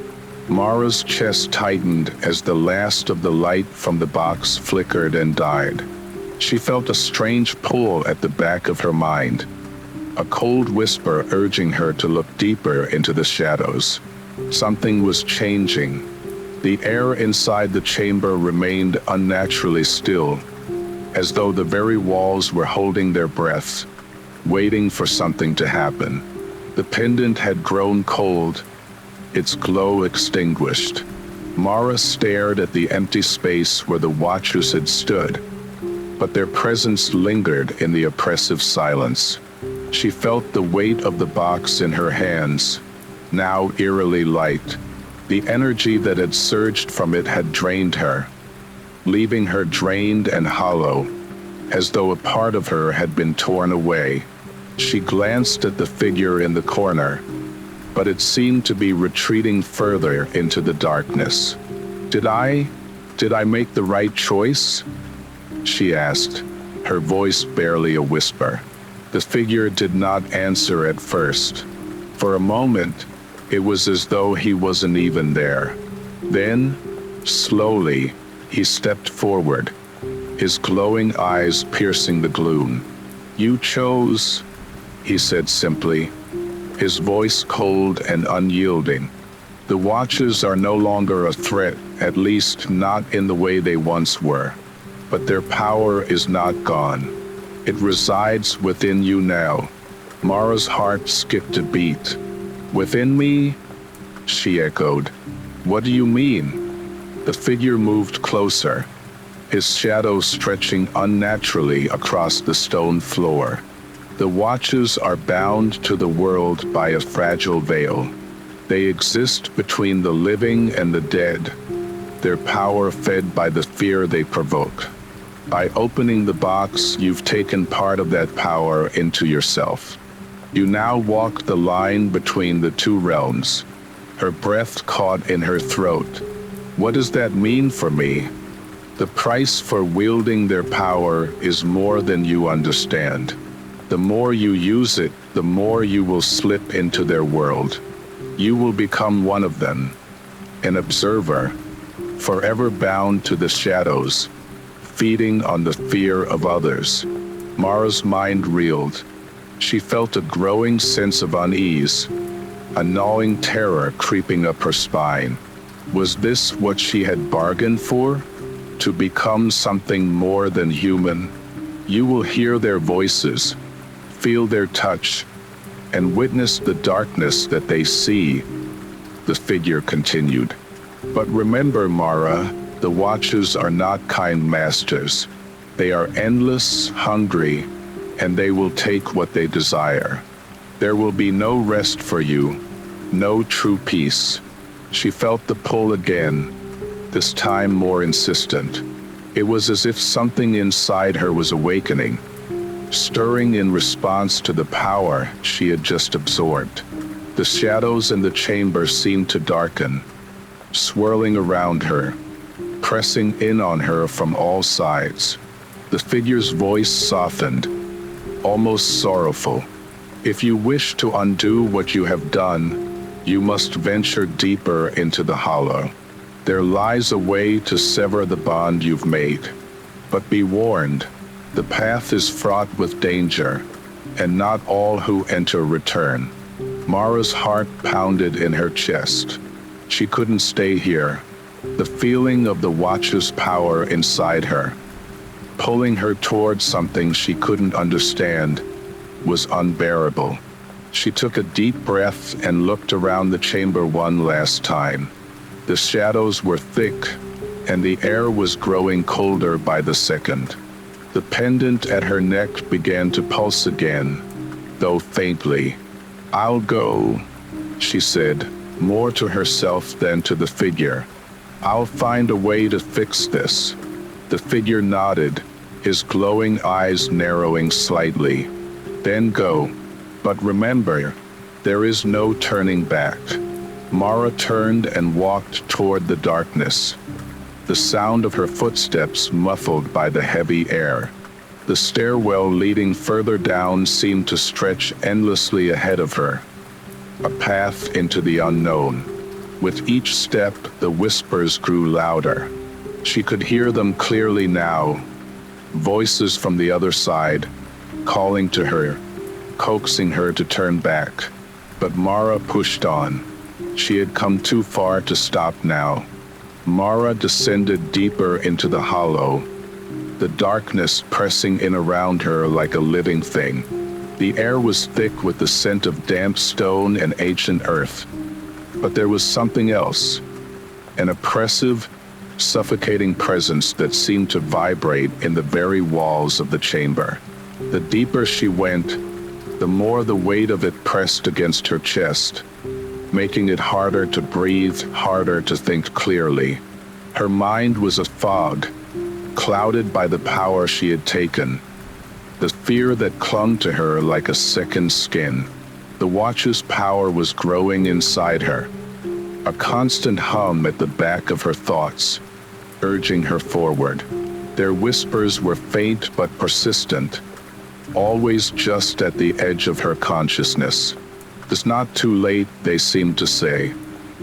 Mara's chest tightened as the last of the light from the box flickered and died. She felt a strange pull at the back of her mind, a cold whisper urging her to look deeper into the shadows. Something was changing. The air inside the chamber remained unnaturally still, as though the very walls were holding their breath, waiting for something to happen. The pendant had grown cold, its glow extinguished. Mara stared at the empty space where the Watchers had stood, but their presence lingered in the oppressive silence. She felt the weight of the box in her hands, now eerily light. The energy that had surged from it had drained her, leaving her drained and hollow, as though a part of her had been torn away. She glanced at the figure in the corner, but it seemed to be retreating further into the darkness. Did I make the right choice?" she asked, her voice barely a whisper. The figure did not answer at first. For a moment, it was as though he wasn't even there. Then, slowly, he stepped forward, his glowing eyes piercing the gloom. "You chose," he said simply, his voice cold and unyielding. "The Watchers are no longer a threat, at least not in the way they once were. But their power is not gone. It resides within you now." Mara's heart skipped a beat. "Within me?" she echoed. "What do you mean?" The figure moved closer, his shadow stretching unnaturally across the stone floor. "The Watchers are bound to the world by a fragile veil. They exist between the living and the dead, their power fed by the fear they provoke. By opening the box, you've taken part of that power into yourself. You now walk the line between the two realms." Her breath caught in her throat. "What does that mean for me?" "The price for wielding their power is more than you understand. The more you use it, the more you will slip into their world. You will become one of them, an observer, forever bound to the shadows, feeding on the fear of others." Mara's mind reeled. She felt a growing sense of unease, a gnawing terror creeping up her spine. Was this what she had bargained for? To become something more than human? "You will hear their voices, feel their touch, and witness the darkness that they see," the figure continued. "But remember, Mara, the Watchers are not kind masters. They are endless, hungry, and they will take what they desire. There will be no rest for you, no true peace." She felt the pull again, this time more insistent. It was as if something inside her was awakening, stirring in response to the power she had just absorbed. The shadows in the chamber seemed to darken, swirling around her, pressing in on her from all sides. The figure's voice softened, almost sorrowful. "If you wish to undo what you have done, you must venture deeper into the hollow. There lies a way to sever the bond you've made. But be warned, the path is fraught with danger, and not all who enter return." Mara's heart pounded in her chest. She couldn't stay here. The feeling of the Watcher's power inside her, pulling her towards something she couldn't understand, was unbearable. She took a deep breath and looked around the chamber one last time. The shadows were thick, and the air was growing colder by the second. The pendant at her neck began to pulse again, though faintly. "I'll go," she said, more to herself than to the figure. "I'll find a way to fix this." The figure nodded, his glowing eyes narrowing slightly. "Then go. But remember, there is no turning back." Mara turned and walked toward the darkness, the sound of her footsteps muffled by the heavy air. The stairwell leading further down seemed to stretch endlessly ahead of her, a path into the unknown. With each step, the whispers grew louder. She could hear them clearly now, voices from the other side, calling to her, coaxing her to turn back. But Mara pushed on. She had come too far to stop now. Mara descended deeper into the hollow, the darkness pressing in around her like a living thing. The air was thick with the scent of damp stone and ancient earth. But there was something else, an oppressive, suffocating presence that seemed to vibrate in the very walls of the chamber. The deeper she went, the more the weight of it pressed against her chest, making it harder to breathe, harder to think clearly. Her mind was a fog, clouded by the power she had taken, the fear that clung to her like a second skin. The Watcher's power was growing inside her, a constant hum at the back of her thoughts, urging her forward. Their whispers were faint but persistent, always just at the edge of her consciousness. "It's not too late," they seemed to say.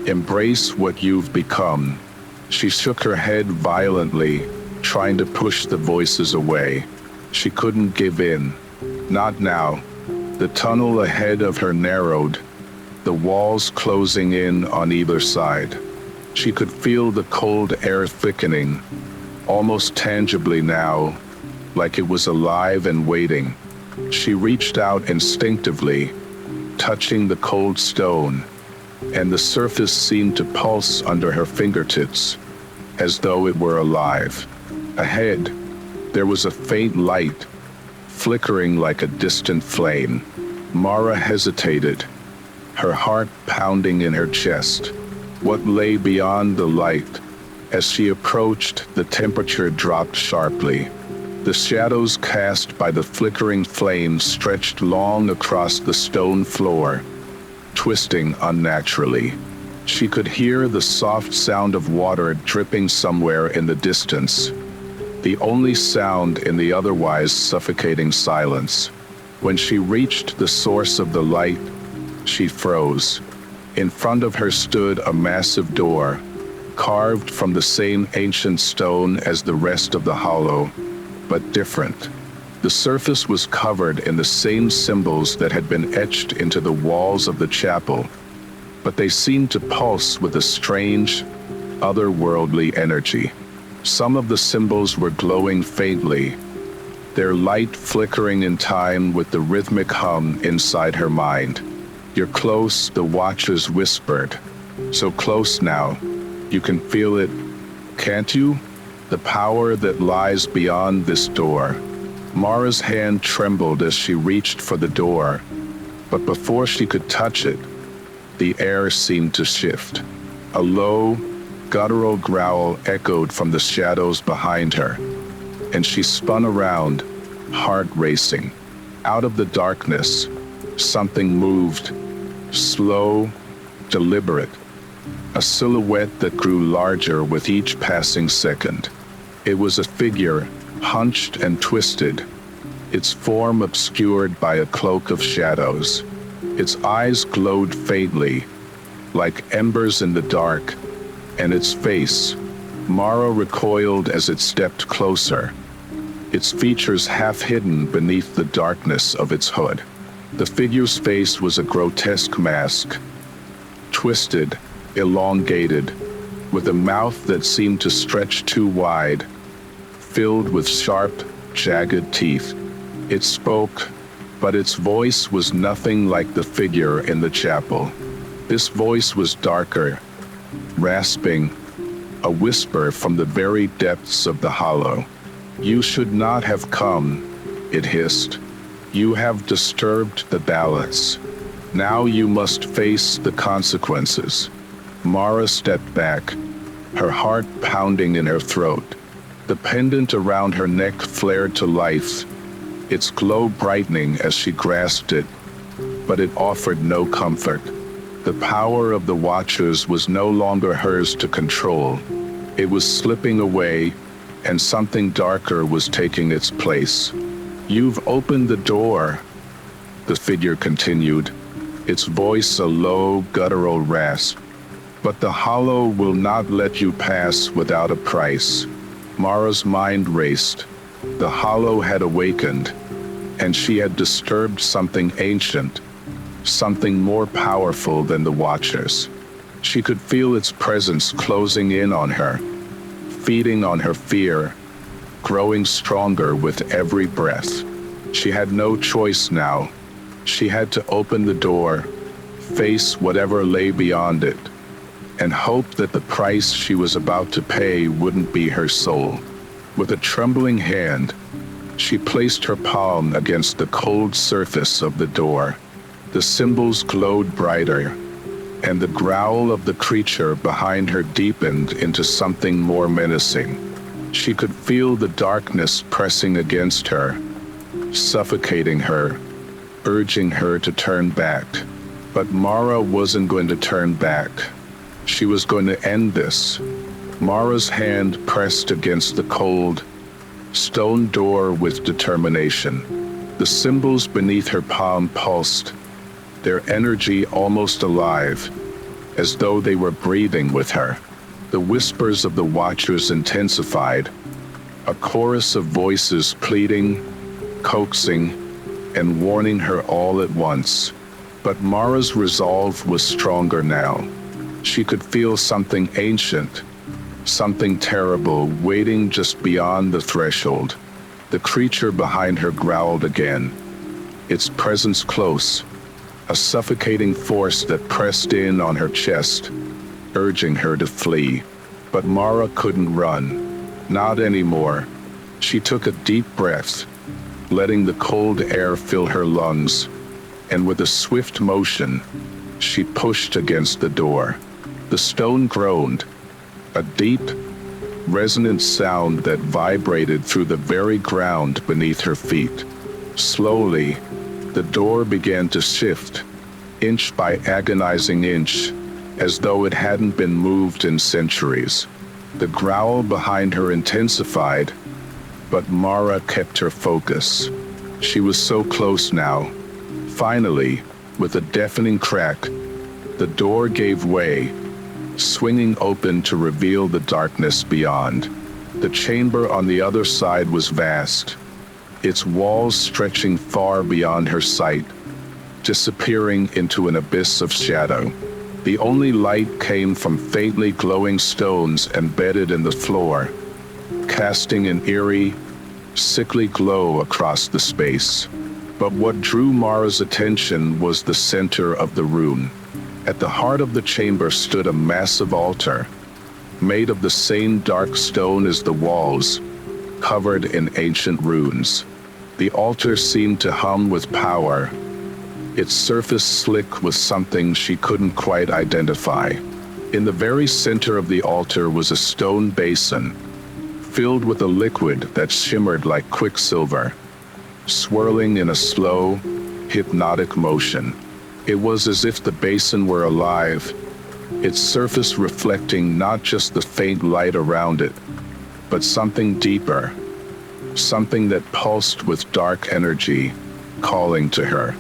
"Embrace what you've become." She shook her head violently, trying to push the voices away. She couldn't give in. Not now. The tunnel ahead of her narrowed, the walls closing in on either side. She could feel the cold air thickening, almost tangibly now, like it was alive and waiting. She reached out instinctively, touching the cold stone, and the surface seemed to pulse under her fingertips, as though it were alive. Ahead, there was a faint light, flickering like a distant flame. Mara hesitated, her heart pounding in her chest. What lay beyond the light? As she approached, the temperature dropped sharply. The shadows cast by the flickering flames stretched long across the stone floor, twisting unnaturally. She could hear the soft sound of water dripping somewhere in the distance, the only sound in the otherwise suffocating silence. When she reached the source of the light, she froze. In front of her stood a massive door, carved from the same ancient stone as the rest of the hollow, but different. The surface was covered in the same symbols that had been etched into the walls of the chapel, but they seemed to pulse with a strange, otherworldly energy. Some of the symbols were glowing faintly, their light flickering in time with the rhythmic hum inside her mind. "You're close," the Watchers whispered. "So close now. You can feel it, can't you? The power that lies beyond this door." Mara's hand trembled as she reached for the door, but before she could touch it, the air seemed to shift. A low, guttural growl echoed from the shadows behind her, and she spun around, heart racing. Out of the darkness, something moved, slow, deliberate, a silhouette that grew larger with each passing second. It was a figure, hunched and twisted, its form obscured by a cloak of shadows. Its eyes glowed faintly, like embers in the dark, and its face. Mara recoiled as it stepped closer, its features half hidden beneath the darkness of its hood. The figure's face was a grotesque mask, twisted, elongated, with a mouth that seemed to stretch too wide, filled with sharp, jagged teeth. It spoke, but its voice was nothing like the figure in the chapel. This voice was darker, rasping, a whisper from the very depths of the hollow. "You should not have come," it hissed. "You have disturbed the balance. Now you must face the consequences." Mara stepped back, her heart pounding in her throat. The pendant around her neck flared to life, its glow brightening as she grasped it, but it offered no comfort. The power of the Watchers was no longer hers to control. It was slipping away, and something darker was taking its place. "You've opened the door," the figure continued, its voice a low, guttural rasp. "But the hollow will not let you pass without a price." Mara's mind raced. The hollow had awakened, and she had disturbed something ancient, something more powerful than the Watchers. She could feel its presence closing in on her, feeding on her fear, growing stronger with every breath. She had no choice now. She had to open the door, face whatever lay beyond it, and hope that the price she was about to pay wouldn't be her soul. With a trembling hand, she placed her palm against the cold surface of the door. The symbols glowed brighter, and the growl of the creature behind her deepened into something more menacing. She could feel the darkness pressing against her, suffocating her, urging her to turn back. But Mara wasn't going to turn back. She was going to end this. Mara's hand pressed against the cold, stone door with determination. The symbols beneath her palm pulsed, their energy almost alive, as though they were breathing with her. The whispers of the watchers intensified, a chorus of voices pleading, coaxing, and warning her all at once. But Mara's resolve was stronger now. She could feel something ancient, something terrible waiting just beyond the threshold. The creature behind her growled again, its presence close, a suffocating force that pressed in on her chest, urging her to flee. But Mara couldn't run, not anymore. She took a deep breath, letting the cold air fill her lungs, and with a swift motion, she pushed against the door. The stone groaned, a deep, resonant sound that vibrated through the very ground beneath her feet. Slowly, the door began to shift, inch by agonizing inch, as though it hadn't been moved in centuries. The growl behind her intensified, but Mara kept her focus. She was so close now. Finally, with a deafening crack, the door gave way, swinging open to reveal the darkness beyond. The chamber on the other side was vast, its walls stretching far beyond her sight, disappearing into an abyss of shadow. The only light came from faintly glowing stones embedded in the floor, casting an eerie, sickly glow across the space. But what drew Mara's attention was the center of the room. At the heart of the chamber stood a massive altar, made of the same dark stone as the walls, covered in ancient runes. The altar seemed to hum with power, its surface slick with something she couldn't quite identify. In the very center of the altar was a stone basin, filled with a liquid that shimmered like quicksilver, swirling in a slow, hypnotic motion. It was as if the basin were alive, its surface reflecting not just the faint light around it, but something deeper, something that pulsed with dark energy, calling to her.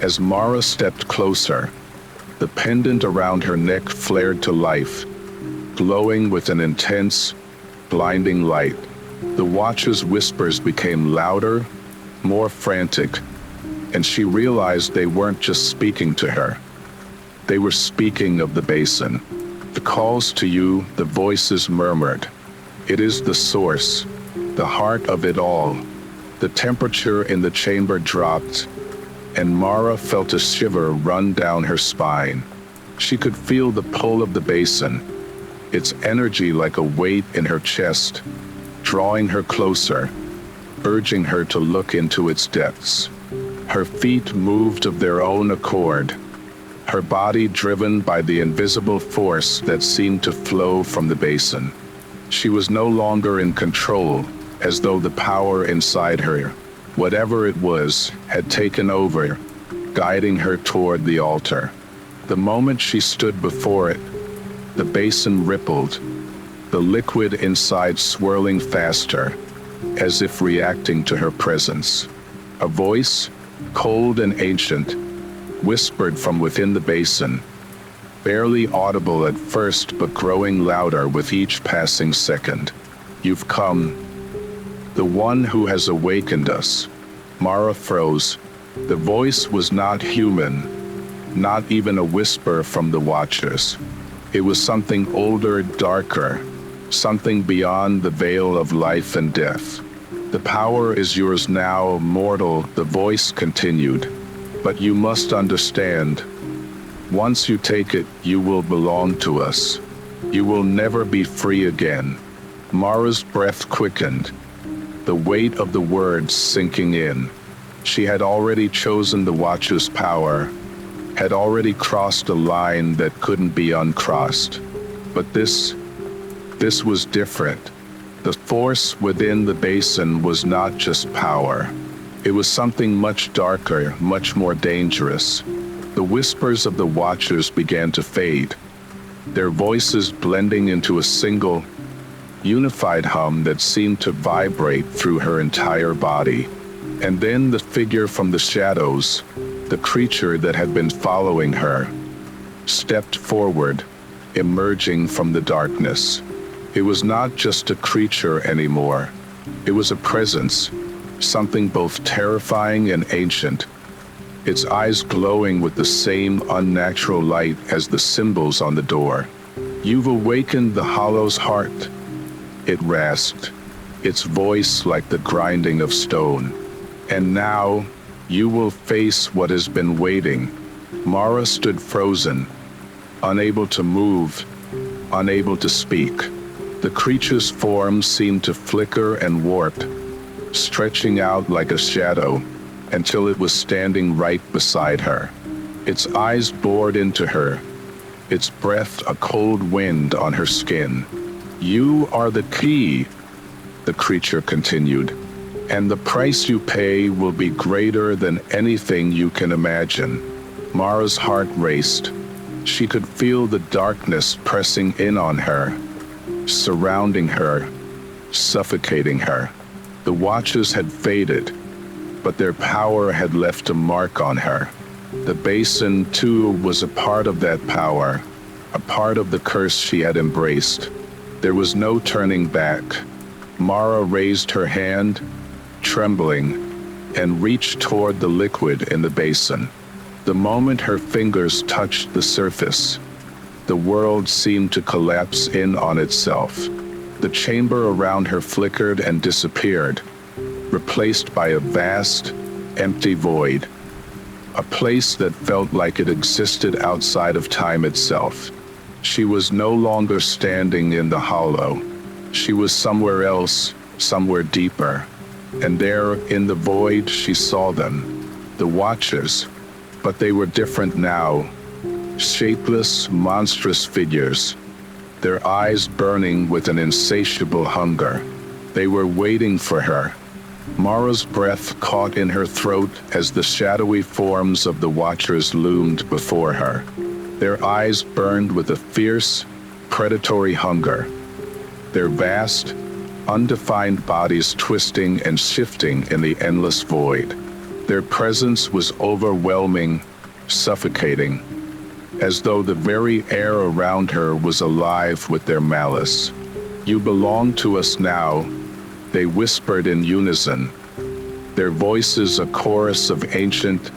As Mara stepped closer, the pendant around her neck flared to life, glowing with an intense, blinding light. The watcher's whispers became louder, more frantic, and she realized they weren't just speaking to her. They were speaking of the basin. The calls to you, the voices murmured. It is the source, the heart of it all. The temperature in the chamber dropped, and Mara felt a shiver run down her spine. She could feel the pull of the basin, its energy like a weight in her chest, drawing her closer, urging her to look into its depths. Her feet moved of their own accord, her body driven by the invisible force that seemed to flow from the basin. She was no longer in control, as though the power inside her, whatever it was, had taken over, guiding her toward the altar. The moment she stood before it, the basin rippled, the liquid inside swirling faster, as if reacting to her presence. A voice, cold and ancient, whispered from within the basin, barely audible at first but growing louder with each passing second. You've come, the one who has awakened us. Mara froze. The voice was not human, not even a whisper from the watchers. It was something older, darker, something beyond the veil of life and death. The power is yours now, mortal, the voice continued. But you must understand, once you take it, you will belong to us. You will never be free again. Mara's breath quickened, the weight of the words sinking in. She had already chosen the Watcher's power, had already crossed a line that couldn't be uncrossed. But this was different. The force within the basin was not just power. It was something much darker, much more dangerous. The whispers of the watchers began to fade, their voices blending into a single, unified hum that seemed to vibrate through her entire body. And then the figure from the shadows, the creature that had been following her, stepped forward, emerging from the darkness. It was not just a creature anymore. It was a presence, something both terrifying and ancient, its eyes glowing with the same unnatural light as the symbols on the door. "You've awakened the Hollow's heart," it rasped, its voice like the grinding of stone. "And now, you will face what has been waiting." Mara stood frozen, unable to move, unable to speak. The creature's form seemed to flicker and warp, stretching out like a shadow until it was standing right beside her. Its eyes bored into her, its breath a cold wind on her skin. "You are the key," the creature continued, "and the price you pay will be greater than anything you can imagine." Mara's heart raced. She could feel the darkness pressing in on her, surrounding her, suffocating her. The watchers had faded, but their power had left a mark on her. The basin, too, was a part of that power, a part of the curse she had embraced. There was no turning back. Mara raised her hand, trembling, and reached toward the liquid in the basin. The moment her fingers touched the surface, the world seemed to collapse in on itself. The chamber around her flickered and disappeared, replaced by a vast, empty void, a place that felt like it existed outside of time itself. She was no longer standing in the hollow. She was somewhere else, somewhere deeper. And there, in the void, she saw them, the watchers, but they were different now. Shapeless, monstrous figures, their eyes burning with an insatiable hunger. They were waiting for her. Mara's breath caught in her throat as the shadowy forms of the watchers loomed before her. Their eyes burned with a fierce, predatory hunger, their vast, undefined bodies twisting and shifting in the endless void. Their presence was overwhelming, suffocating, as though the very air around her was alive with their malice. "You belong to us now," they whispered in unison, their voices a chorus of ancient,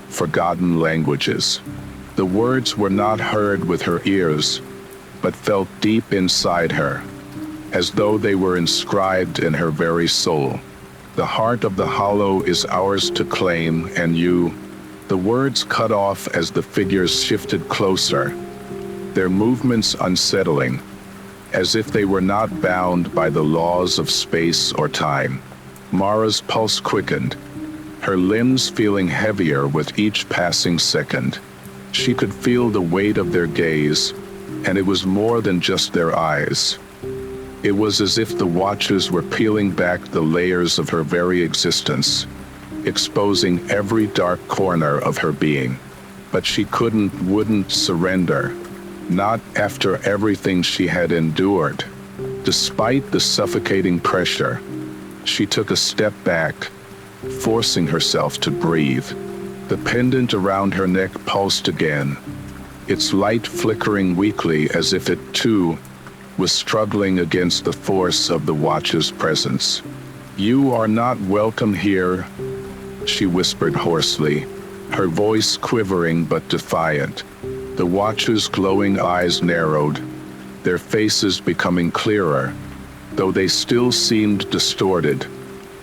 forgotten languages. The words were not heard with her ears, but felt deep inside her, as though they were inscribed in her very soul. "The heart of the hollow is ours to claim, and you..." The words cut off as the figures shifted closer, their movements unsettling, as if they were not bound by the laws of space or time. Mara's pulse quickened, her limbs feeling heavier with each passing second. She could feel the weight of their gaze, and it was more than just their eyes. It was as if the watchers were peeling back the layers of her very existence, exposing every dark corner of her being. But she wouldn't surrender, not after everything she had endured. Despite the suffocating pressure, she took a step back, forcing herself to breathe. The pendant around her neck pulsed again, its light flickering weakly as if it, too, was struggling against the force of the Watcher's presence. "You are not welcome here," she whispered hoarsely, her voice quivering but defiant. The Watcher's glowing eyes narrowed, their faces becoming clearer, though they still seemed distorted,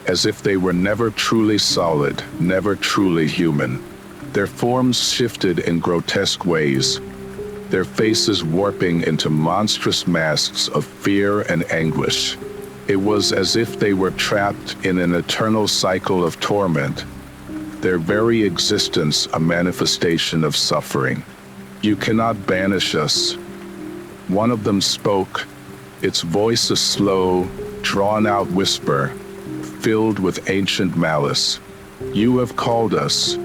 as if they were never truly solid, never truly human. Their forms shifted in grotesque ways, their faces warping into monstrous masks of fear and anguish. It was as if they were trapped in an eternal cycle of torment, their very existence a manifestation of suffering. "You cannot banish us," one of them spoke, its voice a slow, drawn-out whisper, filled with ancient malice. You have called us,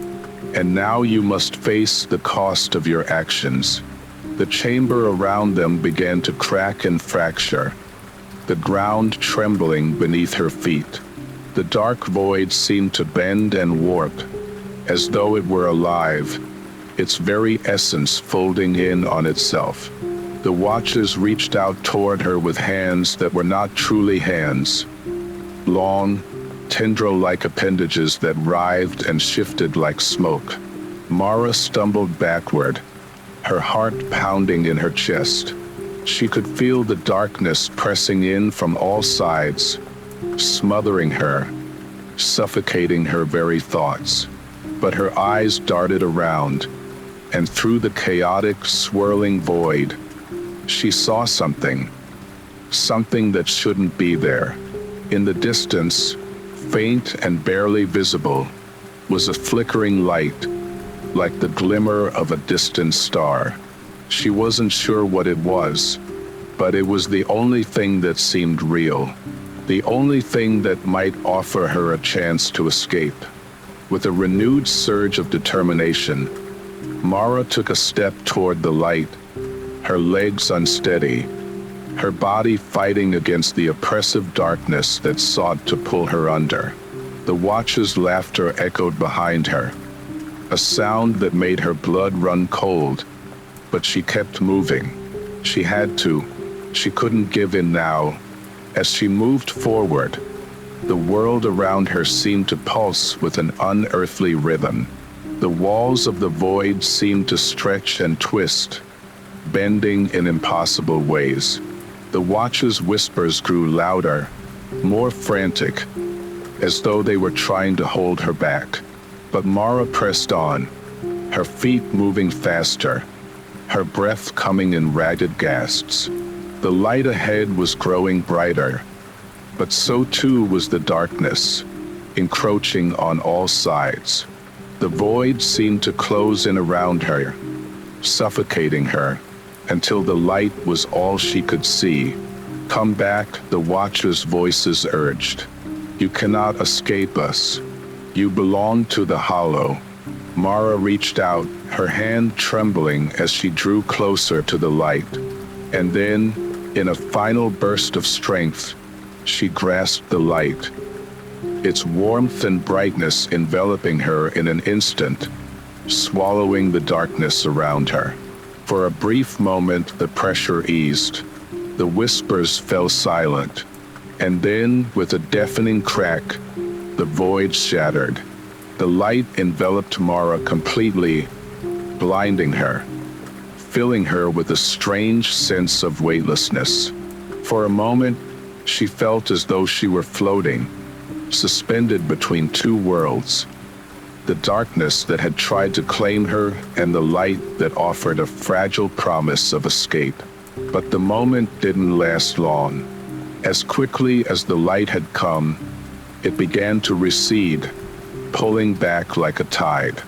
and now you must face the cost of your actions. The chamber around them began to crack and fracture, the ground trembling beneath her feet. The dark void seemed to bend and warp, as though it were alive, its very essence folding in on itself. The Watchers reached out toward her with hands that were not truly hands, long, tendril-like appendages that writhed and shifted like smoke. Mara stumbled backward, her heart pounding in her chest. She could feel the darkness pressing in from all sides, smothering her, suffocating her very thoughts. But her eyes darted around, and through the chaotic, swirling void, she saw something that shouldn't be there. In the distance, faint and barely visible, was a flickering light, like the glimmer of a distant star. She wasn't sure what it was, but it was the only thing that seemed real, the only thing that might offer her a chance to escape. With a renewed surge of determination, Mara took a step toward the light, her legs unsteady, her body fighting against the oppressive darkness that sought to pull her under. The Watcher's laughter echoed behind her, a sound that made her blood run cold, but she kept moving. She had to. She couldn't give in now. As she moved forward, the world around her seemed to pulse with an unearthly rhythm. The walls of the void seemed to stretch and twist, bending in impossible ways. The Watcher's whispers grew louder, more frantic, as though they were trying to hold her back. But Mara pressed on, her feet moving faster, her breath coming in ragged gasps. The light ahead was growing brighter, but so too was the darkness, encroaching on all sides. The void seemed to close in around her, suffocating her, until the light was all she could see. Come back, the Watcher's voices urged. You cannot escape us. You belong to the Hollow. Mara reached out, her hand trembling as she drew closer to the light. And then, in a final burst of strength, she grasped the light, its warmth and brightness enveloping her in an instant, swallowing the darkness around her. For a brief moment, the pressure eased. The whispers fell silent, and then, with a deafening crack, the void shattered. The light enveloped Mara completely, blinding her, filling her with a strange sense of weightlessness. For a moment, she felt as though she were floating, suspended between two worlds, the darkness that had tried to claim her and the light that offered a fragile promise of escape. But the moment didn't last long. As quickly as the light had come, it began to recede, pulling back like a tide.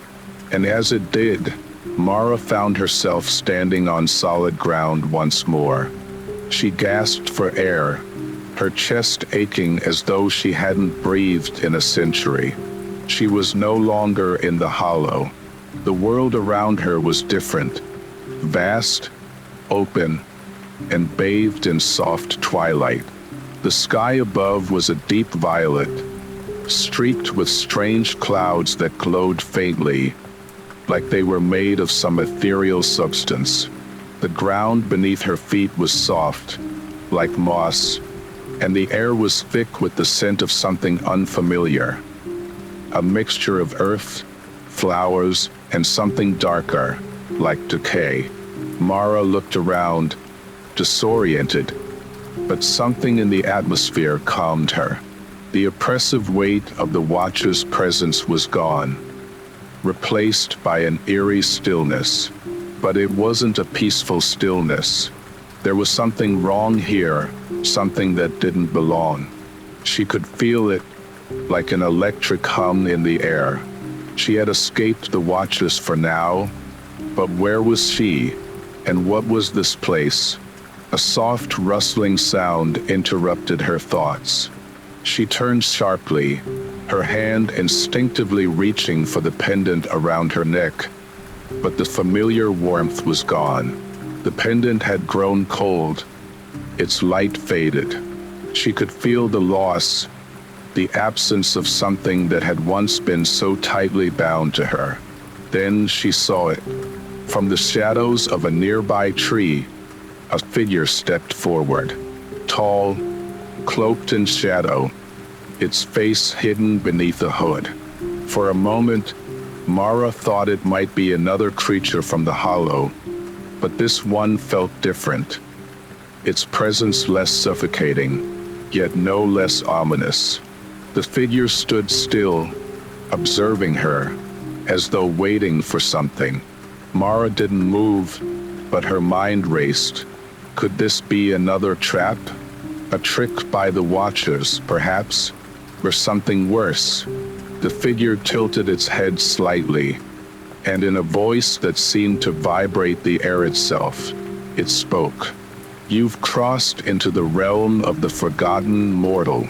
And as it did, Mara found herself standing on solid ground once more. She gasped for air, her chest aching as though she hadn't breathed in a century. She was no longer in the Hollow. The world around her was different, vast, open, and bathed in soft twilight. The sky above was a deep violet, streaked with strange clouds that glowed faintly, like they were made of some ethereal substance. The ground beneath her feet was soft, like moss, and the air was thick with the scent of something unfamiliar, a mixture of earth, flowers, and something darker, like decay. Mara looked around, disoriented, but something in the atmosphere calmed her. The oppressive weight of the Watcher's presence was gone, replaced by an eerie stillness. But it wasn't a peaceful stillness. There was something wrong here, something that didn't belong. She could feel it, like an electric hum in the air. She had escaped the Watchers for now, but where was she, and what was this place? A soft rustling sound interrupted her thoughts. She turned sharply, her hand instinctively reaching for the pendant around her neck. But the familiar warmth was gone. The pendant had grown cold. Its light faded. She could feel the loss, the absence of something that had once been so tightly bound to her. Then she saw it. From the shadows of a nearby tree, a figure stepped forward. Tall, cloaked in shadow, its face hidden beneath a hood. For a moment, Mara thought it might be another creature from the hollow, but this one felt different. Its presence less suffocating, yet no less ominous. The figure stood still, observing her, as though waiting for something. Mara didn't move, but her mind raced. Could this be another trap? A trick by the Watchers, perhaps? Or something worse? The figure tilted its head slightly, and in a voice that seemed to vibrate the air itself, it spoke. "You've crossed into the realm of the forgotten mortal."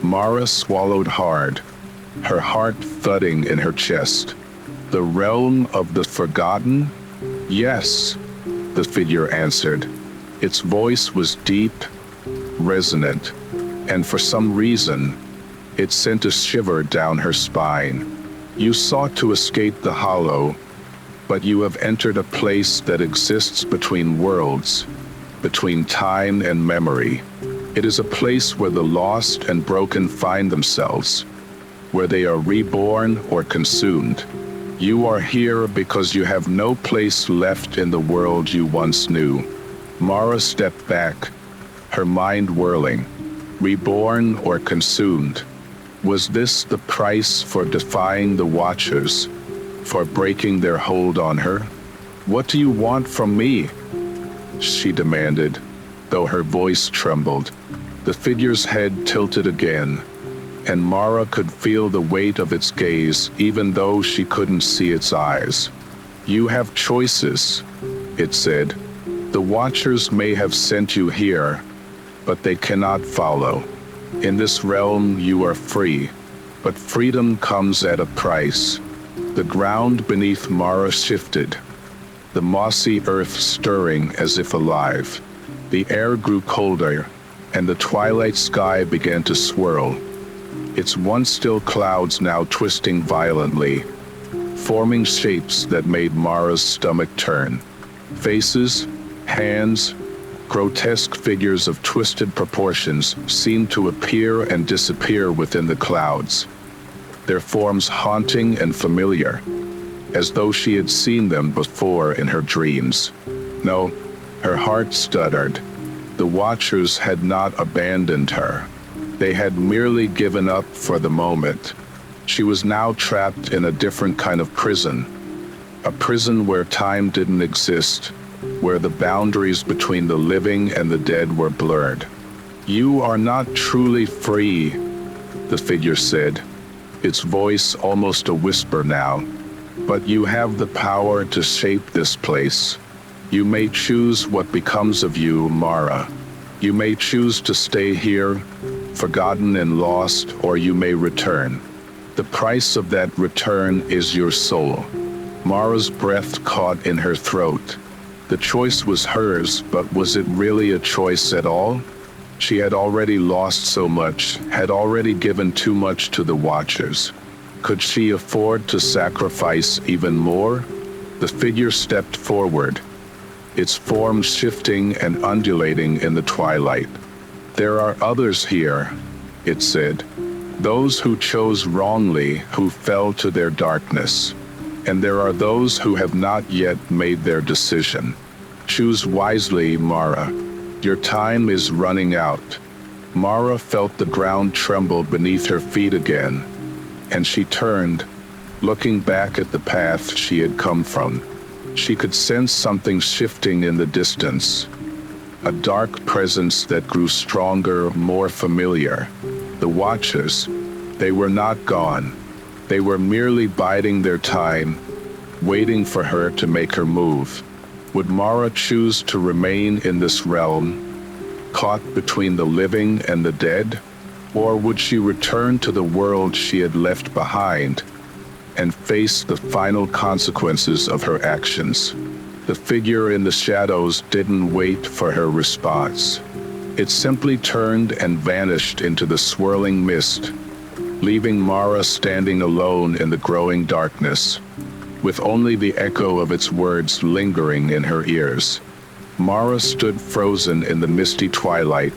Mara swallowed hard, her heart thudding in her chest. "The realm of the forgotten?" "Yes," the figure answered. Its voice was deep, resonant, and for some reason, it sent a shiver down her spine. "You sought to escape the hollow, but you have entered a place that exists between worlds, between time and memory. It is a place where the lost and broken find themselves, where they are reborn or consumed. You are here because you have no place left in the world you once knew." Mara stepped back, her mind whirling. Reborn or consumed? Was this the price for defying the Watchers, for breaking their hold on her? "What do you want from me?" she demanded, though her voice trembled. The figure's head tilted again, and Mara could feel the weight of its gaze even though she couldn't see its eyes. "You have choices," it said. "The Watchers may have sent you here, but they cannot follow. In this realm you are free, but freedom comes at a price." The ground beneath Mara shifted, the mossy earth stirring as if alive. The air grew colder, and the twilight sky began to swirl, its once still clouds now twisting violently, forming shapes that made Mara's stomach turn. Faces, hands, grotesque figures of twisted proportions seemed to appear and disappear within the clouds, their forms haunting and familiar, as though she had seen them before in her dreams. No, her heart stuttered. The Watchers had not abandoned her. They had merely given up for the moment. She was now trapped in a different kind of prison, a prison where time didn't exist, where the boundaries between the living and the dead were blurred. "You are not truly free," the figure said, its voice almost a whisper now. "But you have the power to shape this place. You may choose what becomes of you, Mara. You may choose to stay here, forgotten and lost, or you may return. The price of that return is your soul." Mara's breath caught in her throat. The choice was hers, but was it really a choice at all? She had already lost so much, had already given too much to the Watchers. Could she afford to sacrifice even more? The figure stepped forward, its form shifting and undulating in the twilight. "There are others here," it said. "Those who chose wrongly, who fell to their darkness. And there are those who have not yet made their decision. Choose wisely, Mara. Your time is running out." Mara felt the ground tremble beneath her feet again, and she turned, looking back at the path she had come from. She could sense something shifting in the distance, a dark presence that grew stronger, more familiar. The Watchers, they were not gone. They were merely biding their time, waiting for her to make her move. Would Mara choose to remain in this realm, caught between the living and the dead? Or would she return to the world she had left behind and face the final consequences of her actions? The figure in the shadows didn't wait for her response. It simply turned and vanished into the swirling mist, leaving Mara standing alone in the growing darkness, with only the echo of its words lingering in her ears. Mara stood frozen in the misty twilight,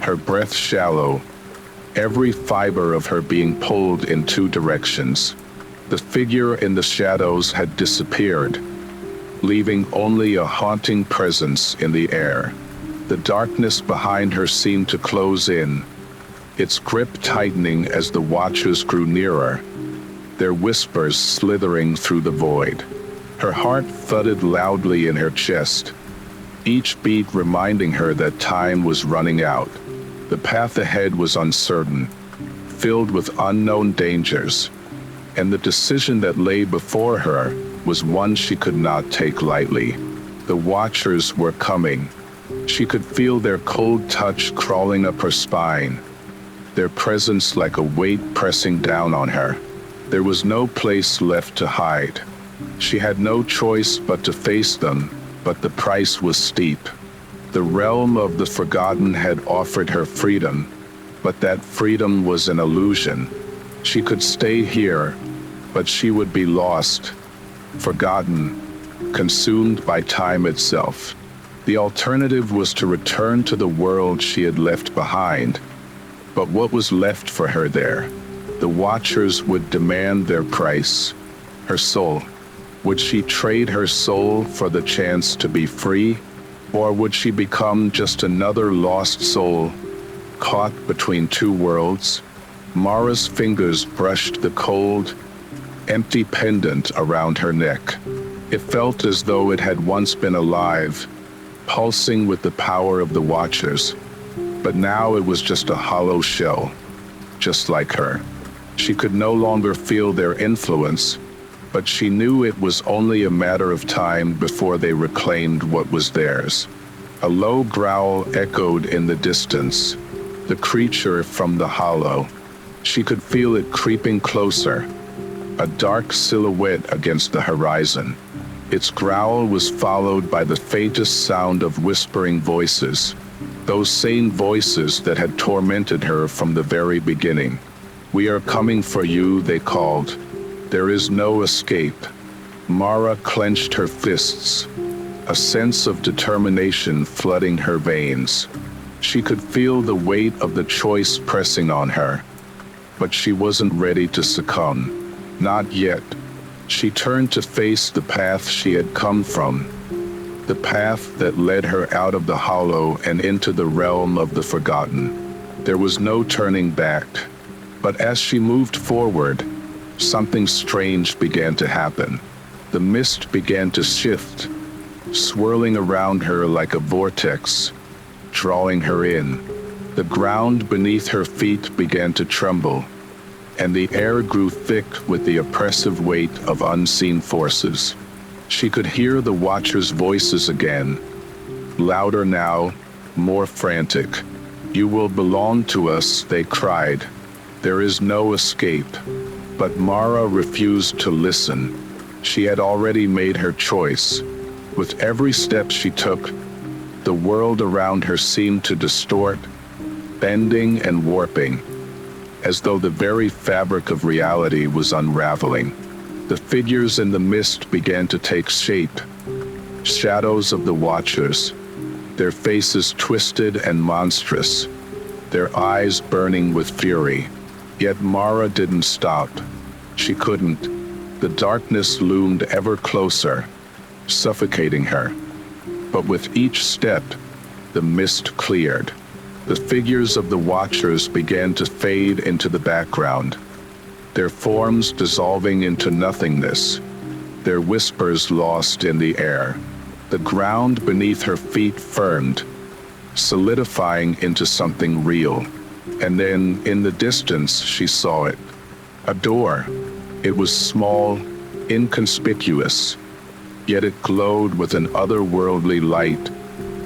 her breath shallow, every fiber of her being pulled in two directions. The figure in the shadows had disappeared, leaving only a haunting presence in the air. The darkness behind her seemed to close in, its grip tightening as the watchers grew nearer, their whispers slithering through the void. Her heart thudded loudly in her chest, each beat reminding her that time was running out. The path ahead was uncertain, filled with unknown dangers, and the decision that lay before her was one she could not take lightly. The watchers were coming. She could feel their cold touch crawling up her spine, their presence like a weight pressing down on her. There was no place left to hide. She had no choice but to face them, but the price was steep. The realm of the forgotten had offered her freedom, but that freedom was an illusion. She could stay here, but she would be lost, forgotten, consumed by time itself. The alternative was to return to the world she had left behind. But what was left for her there? The watchers would demand their price, her soul. Would she trade her soul for the chance to be free? Or would she become just another lost soul, caught between two worlds? Mara's fingers brushed the cold, empty pendant around her neck. It felt as though it had once been alive, pulsing with the power of the watchers. But now it was just a hollow shell, just like her. She could no longer feel their influence, but she knew it was only a matter of time before they reclaimed what was theirs. A low growl echoed in the distance, the creature from the hollow. She could feel it creeping closer, a dark silhouette against the horizon. Its growl was followed by the faintest sound of whispering voices, those same voices that had tormented her from the very beginning. "We are coming for you," they called. "There is no escape." Mara clenched her fists, a sense of determination flooding her veins. She could feel the weight of the choice pressing on her, but she wasn't ready to succumb. Not yet. She turned to face the path she had come from, the path that led her out of the hollow and into the realm of the forgotten. There was no turning back, but as she moved forward, something strange began to happen. The mist began to shift, swirling around her like a vortex, drawing her in. The ground beneath her feet began to tremble, and the air grew thick with the oppressive weight of unseen forces. She could hear the watchers' voices again, louder now, more frantic. "You will belong to us," they cried. "There is no escape." But Mara refused to listen. She had already made her choice. With every step she took, the world around her seemed to distort, bending and warping, as though the very fabric of reality was unraveling. The figures in the mist began to take shape, shadows of the watchers, their faces twisted and monstrous, their eyes burning with fury. Yet Mara didn't stop. She couldn't. The darkness loomed ever closer, suffocating her. But with each step, the mist cleared. The figures of the watchers began to fade into the background, their forms dissolving into nothingness, their whispers lost in the air. The ground beneath her feet firmed, solidifying into something real. And then, in the distance, she saw it. A door. It was small, inconspicuous, yet it glowed with an otherworldly light,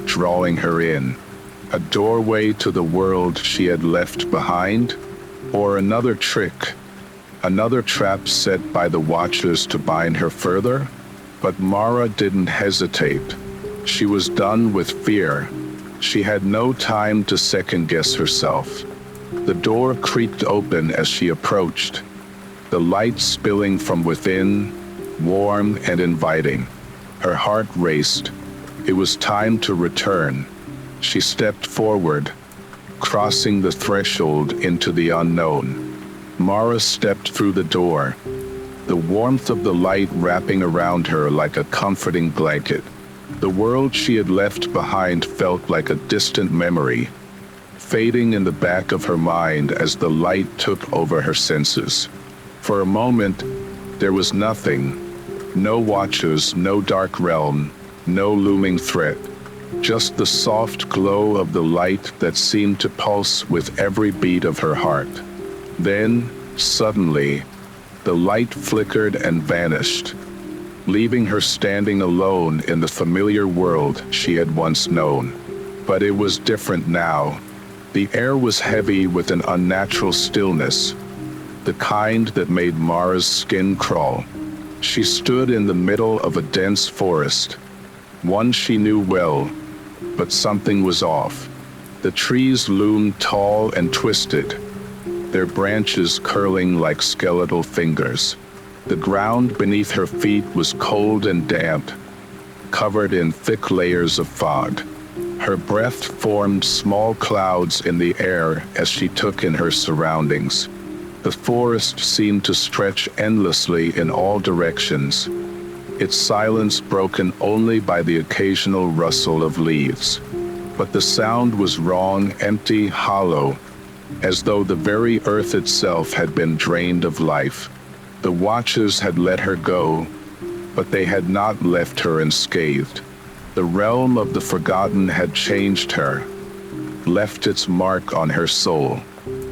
drawing her in. A doorway to the world she had left behind, or another trick, another trap set by the Watchers to bind her further? But Mara didn't hesitate. She was done with fear. She had no time to second-guess herself. The door creaked open as she approached, the light spilling from within, warm and inviting. Her heart raced. It was time to return. She stepped forward, crossing the threshold into the unknown. Mara stepped through the door, the warmth of the light wrapping around her like a comforting blanket. The world she had left behind felt like a distant memory, fading in the back of her mind as the light took over her senses. For a moment, there was nothing. No Watchers, no dark realm, no looming threat. Just the soft glow of the light that seemed to pulse with every beat of her heart. Then, suddenly, the light flickered and vanished, leaving her standing alone in the familiar world she had once known. But it was different now. The air was heavy with an unnatural stillness, the kind that made Mara's skin crawl. She stood in the middle of a dense forest, one she knew well, but something was off. The trees loomed tall and twisted, their branches curling like skeletal fingers. The ground beneath her feet was cold and damp, covered in thick layers of fog. Her breath formed small clouds in the air as she took in her surroundings. The forest seemed to stretch endlessly in all directions, its silence broken only by the occasional rustle of leaves. But the sound was wrong, empty, hollow, as though the very earth itself had been drained of life. The Watchers had let her go, but they had not left her unscathed. The realm of the forgotten had changed her, left its mark on her soul.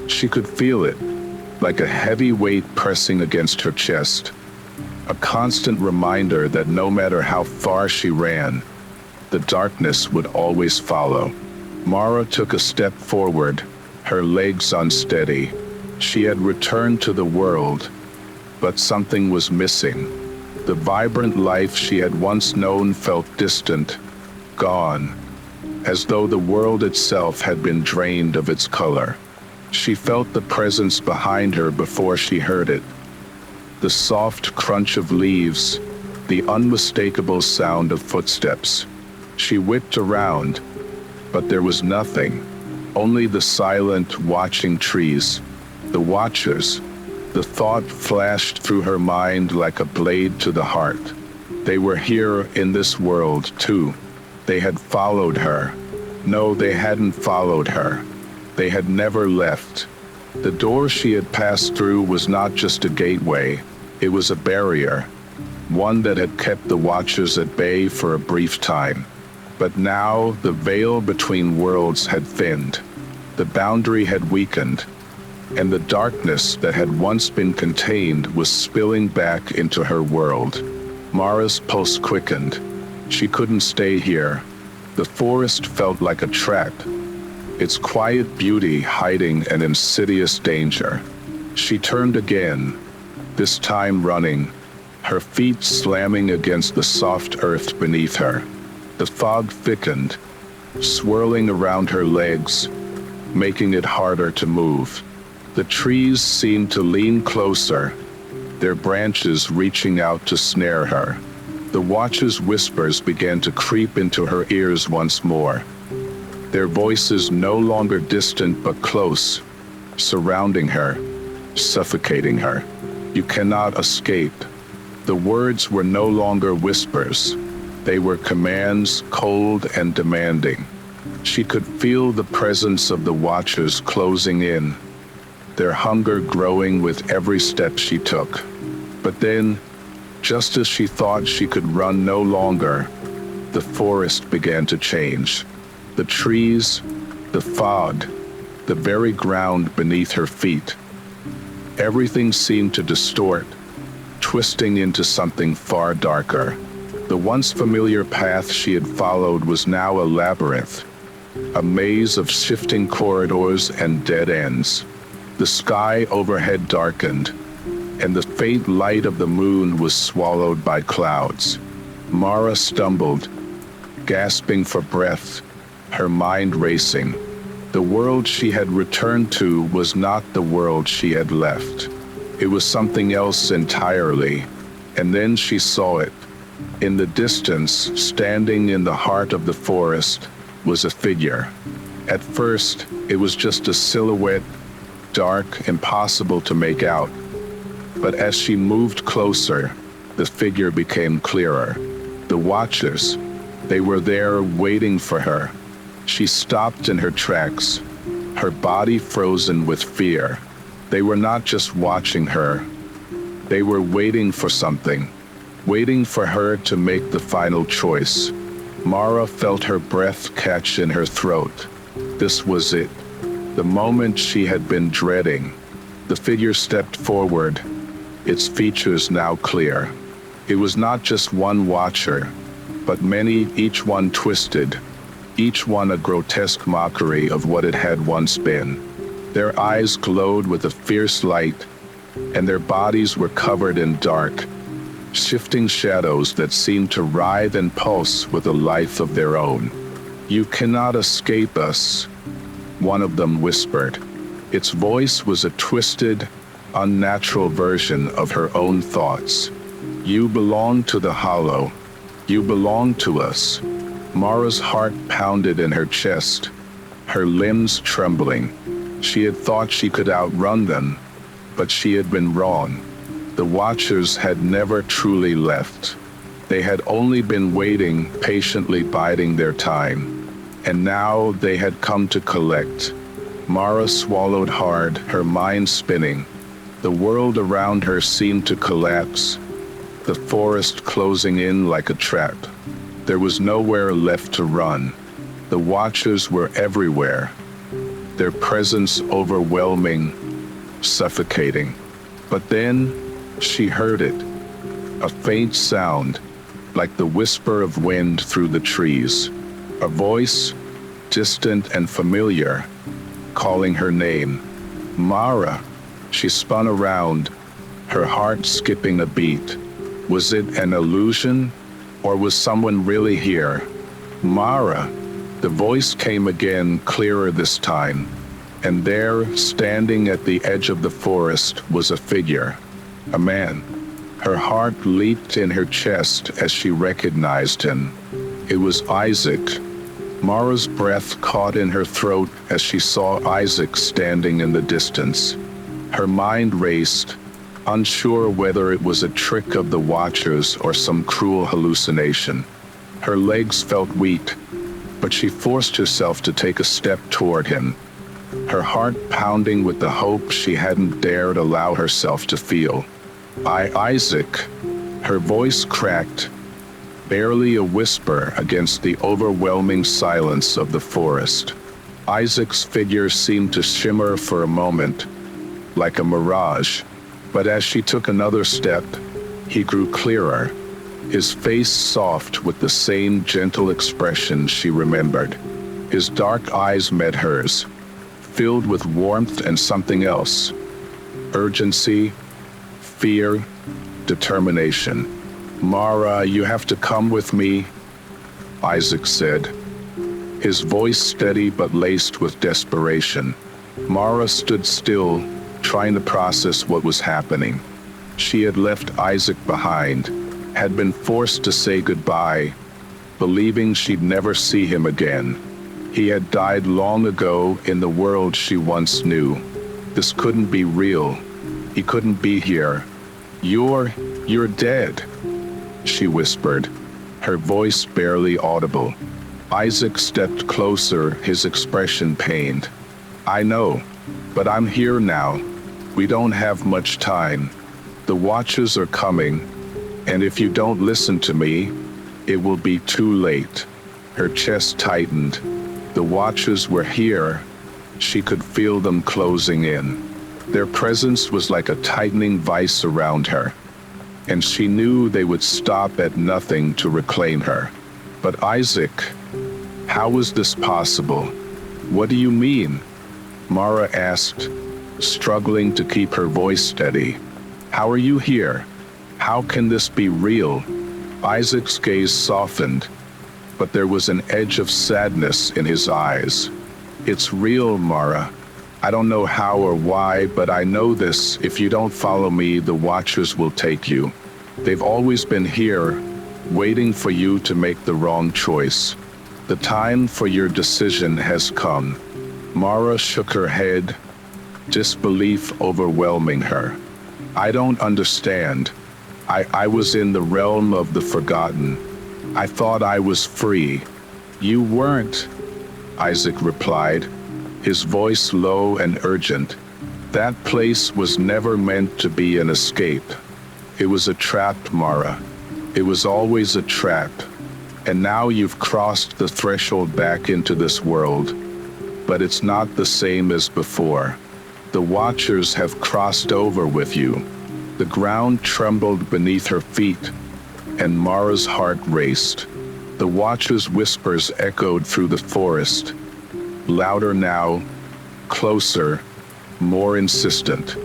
She could feel it, like a heavy weight pressing against her chest, a constant reminder that no matter how far she ran, the darkness would always follow. Mara took a step forward, her legs unsteady. She had returned to the world, but something was missing. The vibrant life she had once known felt distant, gone, as though the world itself had been drained of its color. She felt the presence behind her before she heard it. The soft crunch of leaves, the unmistakable sound of footsteps. She whipped around, but there was nothing, only the silent, watching trees, the Watchers. The thought flashed through her mind like a blade to the heart. They were here in this world, too. They had followed her. No, they hadn't followed her. They had never left. The door she had passed through was not just a gateway, it was a barrier, one that had kept the Watchers at bay for a brief time. But now the veil between worlds had thinned. The boundary had weakened, and the darkness that had once been contained was spilling back into her world. Mara's pulse quickened. She couldn't stay here. The forest felt like a trap, its quiet beauty hiding an insidious danger. She turned again, this time running, her feet slamming against the soft earth beneath her. The fog thickened, swirling around her legs, making it harder to move. The trees seemed to lean closer, their branches reaching out to snare her. The Watchers' whispers began to creep into her ears once more, their voices no longer distant but close, surrounding her, suffocating her. You cannot escape. The words were no longer whispers. They were commands, cold and demanding. She could feel the presence of the Watchers closing in, their hunger growing with every step she took. But then, just as she thought she could run no longer, the forest began to change. The trees, the fog, the very ground beneath her feet. Everything seemed to distort, twisting into something far darker. The once familiar path she had followed was now a labyrinth, a maze of shifting corridors and dead ends. The sky overhead darkened, and the faint light of the moon was swallowed by clouds. Mara stumbled, gasping for breath, her mind racing. The world she had returned to was not the world she had left. It was something else entirely, and then she saw it. In the distance, standing in the heart of the forest, was a figure. At first, it was just a silhouette, dark, impossible to make out. But as she moved closer, the figure became clearer. The watchers, they were there waiting for her. She stopped in her tracks, her body frozen with fear. They were not just watching her, they were waiting for something, waiting for her to make the final choice. Mara felt her breath catch in her throat. This was it, the moment she had been dreading. The figure stepped forward, its features now clear. It was not just one watcher, but many, each one twisted, each one a grotesque mockery of what it had once been. Their eyes glowed with a fierce light, and their bodies were covered in dark, shifting shadows that seemed to writhe and pulse with a life of their own. "You cannot escape us," one of them whispered. Its voice was a twisted, unnatural version of her own thoughts. "You belong to the Hollow. You belong to us." Mara's heart pounded in her chest, her limbs trembling. She had thought she could outrun them, but she had been wrong. The Watchers had never truly left. They had only been waiting, patiently biding their time. And now they had come to collect. Mara swallowed hard, her mind spinning. The world around her seemed to collapse, the forest closing in like a trap. There was nowhere left to run. The Watchers were everywhere, their presence overwhelming, suffocating. But then she heard it, a faint sound, like the whisper of wind through the trees. A voice, distant and familiar, calling her name. Mara. She spun around, her heart skipping a beat. Was it an illusion, or was someone really here? Mara. The voice came again, clearer this time. And there, standing at the edge of the forest, was a figure, a man. Her heart leaped in her chest as she recognized him. It was Isaac. Mara's breath caught in her throat as she saw Isaac standing in the distance. Her mind raced, unsure whether it was a trick of the Watchers or some cruel hallucination. Her legs felt weak, but she forced herself to take a step toward him, her heart pounding with the hope she hadn't dared allow herself to feel. Isaac. Her voice cracked, barely a whisper against the overwhelming silence of the forest. Isaac's figure seemed to shimmer for a moment, like a mirage, but as she took another step, he grew clearer, his face soft with the same gentle expression she remembered. His dark eyes met hers, filled with warmth and something else. Urgency, fear, determination. Mara, you have to come with me, Isaac said, his voice steady but laced with desperation. Mara stood still, trying to process what was happening. She had left Isaac behind, had been forced to say goodbye, believing she'd never see him again. He had died long ago in the world she once knew. This couldn't be real. He couldn't be here. You're dead, she whispered, her voice barely audible. Isaac stepped closer, his expression pained. I know, but I'm here now. We don't have much time. The Watchers are coming, and if you don't listen to me, it will be too late. Her chest tightened. The Watchers were here. She could feel them closing in. Their presence was like a tightening vice around her. and she knew they would stop at nothing to reclaim her. But Isaac, how was this possible? What do you mean? Mara asked, struggling to keep her voice steady. How are you here? How can this be real? Isaac's gaze softened, but there was an edge of sadness in his eyes. It's real, Mara. I don't know how or why, but I know this: if you don't follow me, the Watchers will take you. They've always been here, waiting for you to make the wrong choice. The time for your decision has come. Mara shook her head, disbelief overwhelming her. I don't understand. I was in the realm of the forgotten. I thought I was free. You weren't, Isaac replied, his voice low and urgent. That place was never meant to be an escape. It was a trap, Mara. It was always a trap. And now you've crossed the threshold back into this world. But it's not the same as before. The Watchers have crossed over with you. The ground trembled beneath her feet, and Mara's heart raced. The Watchers' whispers echoed through the forest, louder now, closer, more insistent.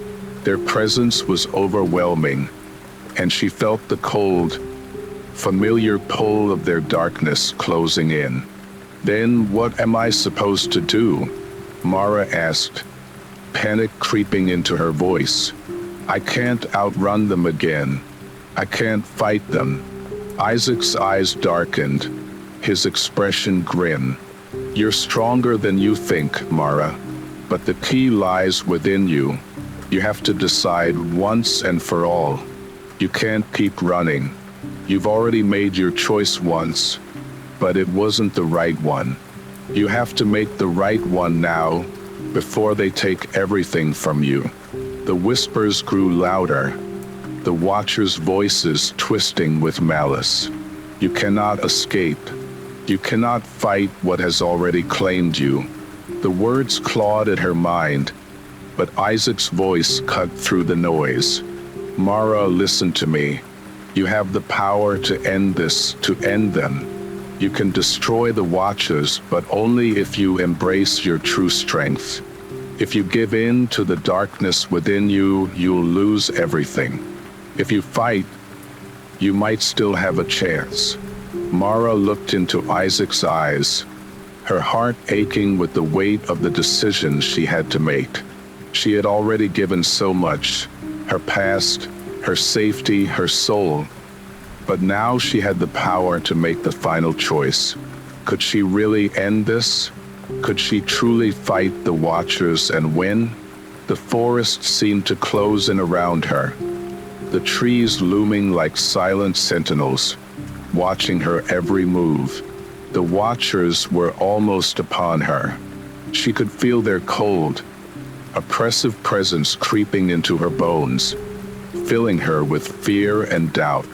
Their presence was overwhelming, and she felt the cold, familiar pull of their darkness closing in. Then what am I supposed to do? Mara asked, panic creeping into her voice. I can't outrun them again. I can't fight them. Isaac's eyes darkened, his expression grim. You're stronger than you think, Mara, but the key lies within you. You have to decide once and for all. You can't keep running. You've already made your choice once, but it wasn't the right one. You have to make the right one now, before they take everything from you. The whispers grew louder, the Watchers' voices twisting with malice. You cannot escape. You cannot fight what has already claimed you. The words clawed at her mind, but Isaac's voice cut through the noise. Mara, listen to me. You have the power to end this, to end them. You can destroy the Watchers, but only if you embrace your true strength. If you give in to the darkness within you, you'll lose everything. If you fight, you might still have a chance. Mara looked into Isaac's eyes, her heart aching with the weight of the decisions she had to make. She had already given so much, her past, her safety, her soul. But now she had the power to make the final choice. Could she really end this? Could she truly fight the Watchers and win? The forest seemed to close in around her, the trees looming like silent sentinels, watching her every move. The Watchers were almost upon her. She could feel their cold, oppressive presence creeping into her bones, filling her with fear and doubt.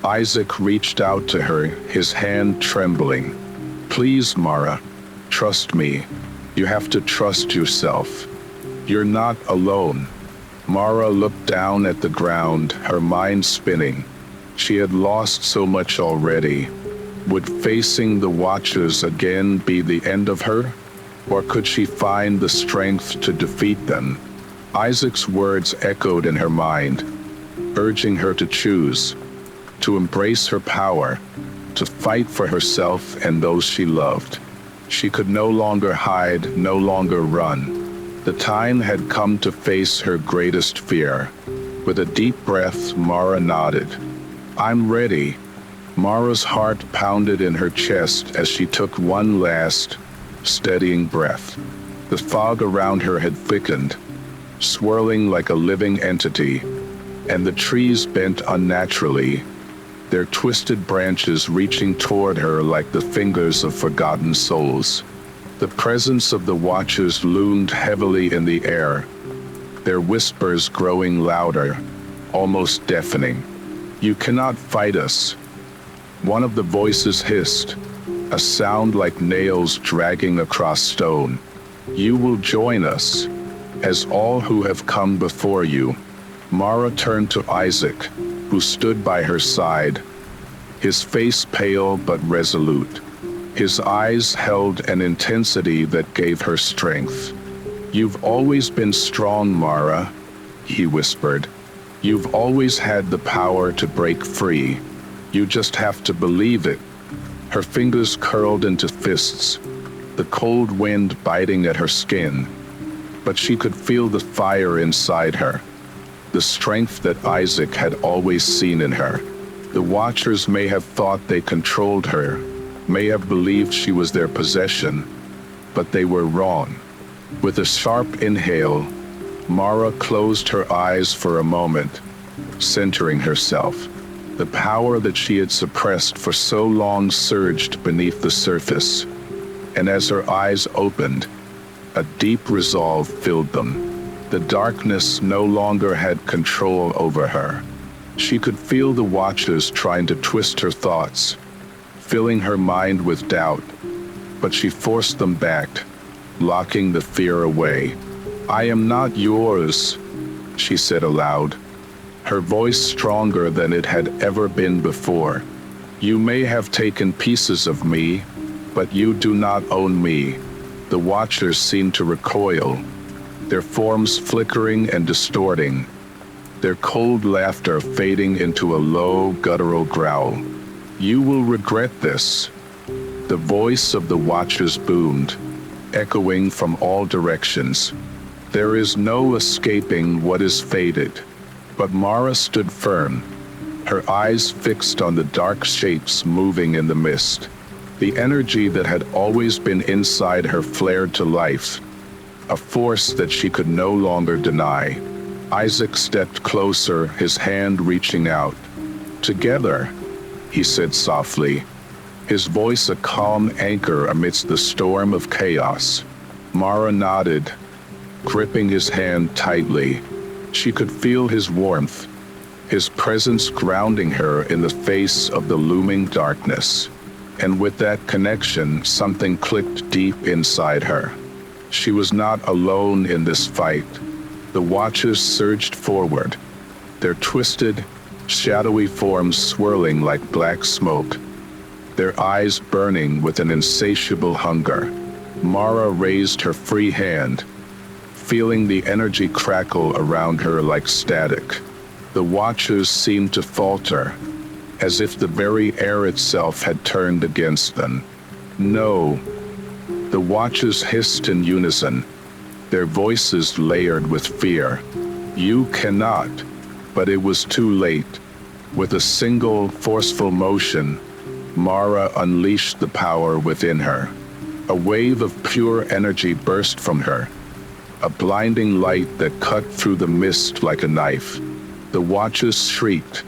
Isaac reached out to her, his hand trembling. Please, Mara, trust me. You have to trust yourself. You're not alone. Mara looked down at the ground, her mind spinning. She had lost so much already. Would facing the Watchers again be the end of her? Or could she find the strength to defeat them? Isaac's words echoed in her mind, urging her to choose, to embrace her power, to fight for herself and those she loved. She could no longer hide, no longer run. The time had come to face her greatest fear. With a deep breath, Mara nodded. I'm ready. Mara's heart pounded in her chest as she took one last, steadying breath. The fog around her had thickened, swirling like a living entity, and the trees bent unnaturally, their twisted branches reaching toward her like the fingers of forgotten souls. The presence of the Watchers loomed heavily in the air, their whispers growing louder, almost deafening. You cannot fight us. One of the voices hissed, a sound like nails dragging across stone. You will join us, as all who have come before you. Mara turned to Isaac, who stood by her side, his face pale but resolute. His eyes held an intensity that gave her strength. "You've always been strong, Mara," he whispered. "You've always had the power to break free. You just have to believe it." Her fingers curled into fists, the cold wind biting at her skin. But she could feel the fire inside her, the strength that Isaac had always seen in her. The Watchers may have thought they controlled her, may have believed she was their possession, but they were wrong. With a sharp inhale, Mara closed her eyes for a moment, centering herself. The power that she had suppressed for so long surged beneath the surface, and as her eyes opened, a deep resolve filled them. The darkness no longer had control over her. She could feel the Watchers trying to twist her thoughts, filling her mind with doubt, but she forced them back, locking the fear away. "I am not yours," she said aloud, her voice stronger than it had ever been before. "You may have taken pieces of me, but you do not own me." The Watchers seemed to recoil, their forms flickering and distorting, their cold laughter fading into a low, guttural growl. "You will regret this." The voice of the Watchers boomed, echoing from all directions. "There is no escaping what is fated." But Mara stood firm, her eyes fixed on the dark shapes moving in the mist. The energy that had always been inside her flared to life, a force that she could no longer deny. Isaac stepped closer, his hand reaching out. "Together," he said softly, his voice a calm anchor amidst the storm of chaos. Mara nodded, gripping his hand tightly. She could feel his warmth, his presence grounding her in the face of the looming darkness. And with that connection, something clicked deep inside her. She was not alone in this fight. The Watchers surged forward, their twisted, shadowy forms swirling like black smoke, their eyes burning with an insatiable hunger. Mara raised her free hand, feeling the energy crackle around her like static. The Watchers seemed to falter, as if the very air itself had turned against them. "No." The Watchers hissed in unison, their voices layered with fear. "You cannot." But it was too late. With a single, forceful motion, Mara unleashed the power within her. A wave of pure energy burst from her, a blinding light that cut through the mist like a knife. The Watchers shrieked,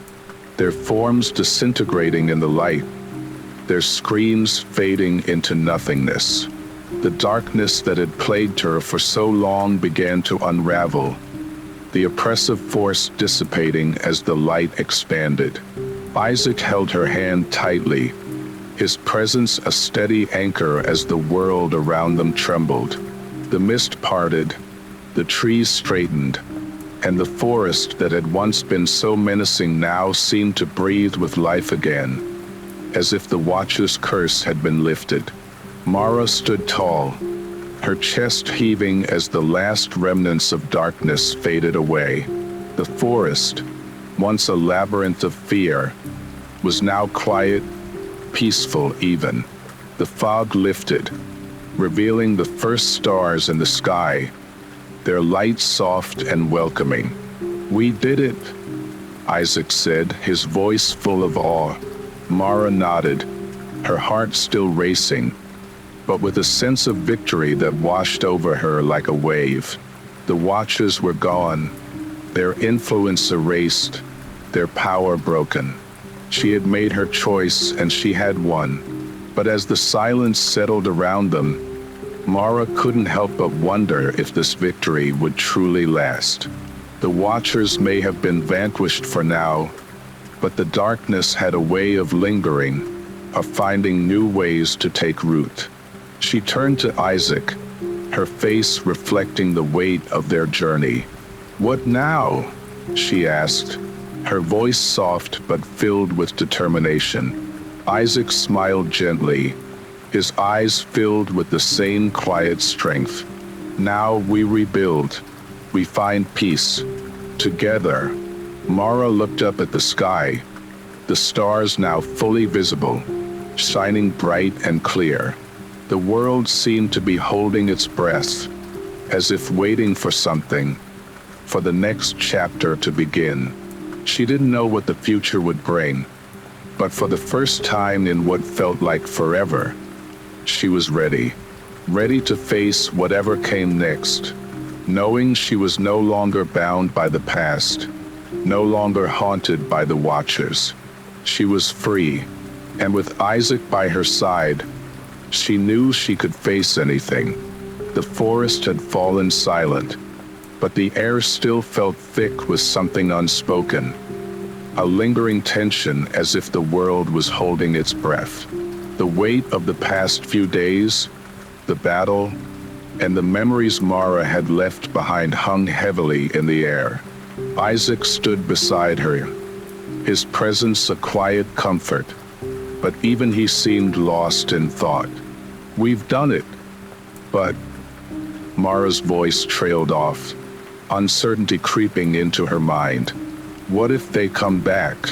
their forms disintegrating in the light, their screams fading into nothingness. The darkness that had plagued her for so long began to unravel, the oppressive force dissipating as the light expanded. Isaac held her hand tightly, his presence a steady anchor as the world around them trembled. The mist parted, the trees straightened, and the forest that had once been so menacing now seemed to breathe with life again, as if the Watcher's curse had been lifted. Mara stood tall, her chest heaving as the last remnants of darkness faded away. The forest, once a labyrinth of fear, was now quiet, peaceful even. The fog lifted, revealing the first stars in the sky, their light soft and welcoming. "We did it," Isaac said, his voice full of awe. Mara nodded, her heart still racing, but with a sense of victory that washed over her like a wave. The Watchers were gone, their influence erased, their power broken. She had made her choice and she had won. But as the silence settled around them, Mara couldn't help but wonder if this victory would truly last. The Watchers may have been vanquished for now, but the darkness had a way of lingering, of finding new ways to take root. She turned to Isaac, her face reflecting the weight of their journey. "What now?" she asked, her voice soft but filled with determination. Isaac smiled gently, his eyes filled with the same quiet strength. Now we rebuild. We find peace. Together. Mara looked up at the sky, the stars now fully visible, shining bright and clear. The world seemed to be holding its breath, as if waiting for something, for the next chapter to begin. She didn't know what the future would bring, but for the first time in what felt like forever, she was ready. Ready to face whatever came next, knowing she was no longer bound by the past, no longer haunted by the watchers. She was free, and with Isaac by her side, she knew she could face anything. The forest had fallen silent, but the air still felt thick with something unspoken, a lingering tension as if the world was holding its breath. The weight of the past few days, the battle, and the memories Mara had left behind hung heavily in the air. Isaac stood beside her, his presence a quiet comfort, but even he seemed lost in thought. "We've done it, but..." Mara's voice trailed off, uncertainty creeping into her mind. What if they come back?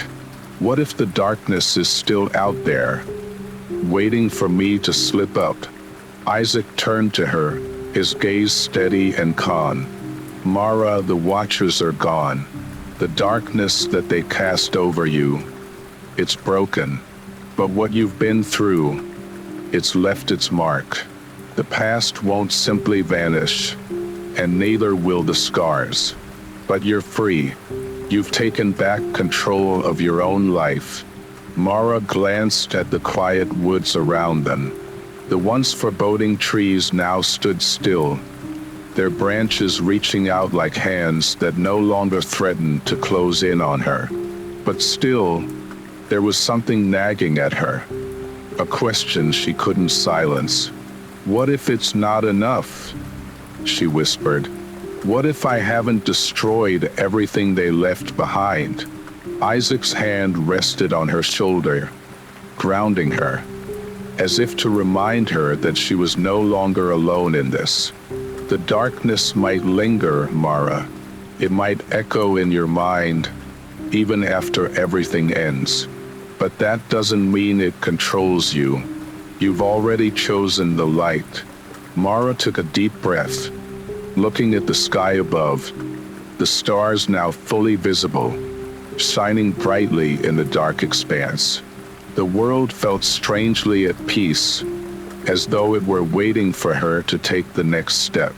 What if the darkness is still out there, waiting for me to slip up? Isaac turned to her, his gaze steady and calm. "Mara, the watchers are gone. The darkness that they cast over you, it's broken. But what you've been through, it's left its mark. The past won't simply vanish, and neither will the scars. But you're free. You've taken back control of your own life." Mara glanced at the quiet woods around them. The once foreboding trees now stood still, their branches reaching out like hands that no longer threatened to close in on her. But still, there was something nagging at her, a question she couldn't silence. "What if it's not enough?" she whispered. "What if I haven't destroyed everything they left behind?" Isaac's hand rested on her shoulder, grounding her, as if to remind her that she was no longer alone in this. "The darkness might linger, Mara. It might echo in your mind, even after everything ends. But that doesn't mean it controls you. You've already chosen the light." Mara took a deep breath, looking at the sky above, the stars now fully visible, shining brightly in the dark expanse. The world felt strangely at peace, as though it were waiting for her to take the next step.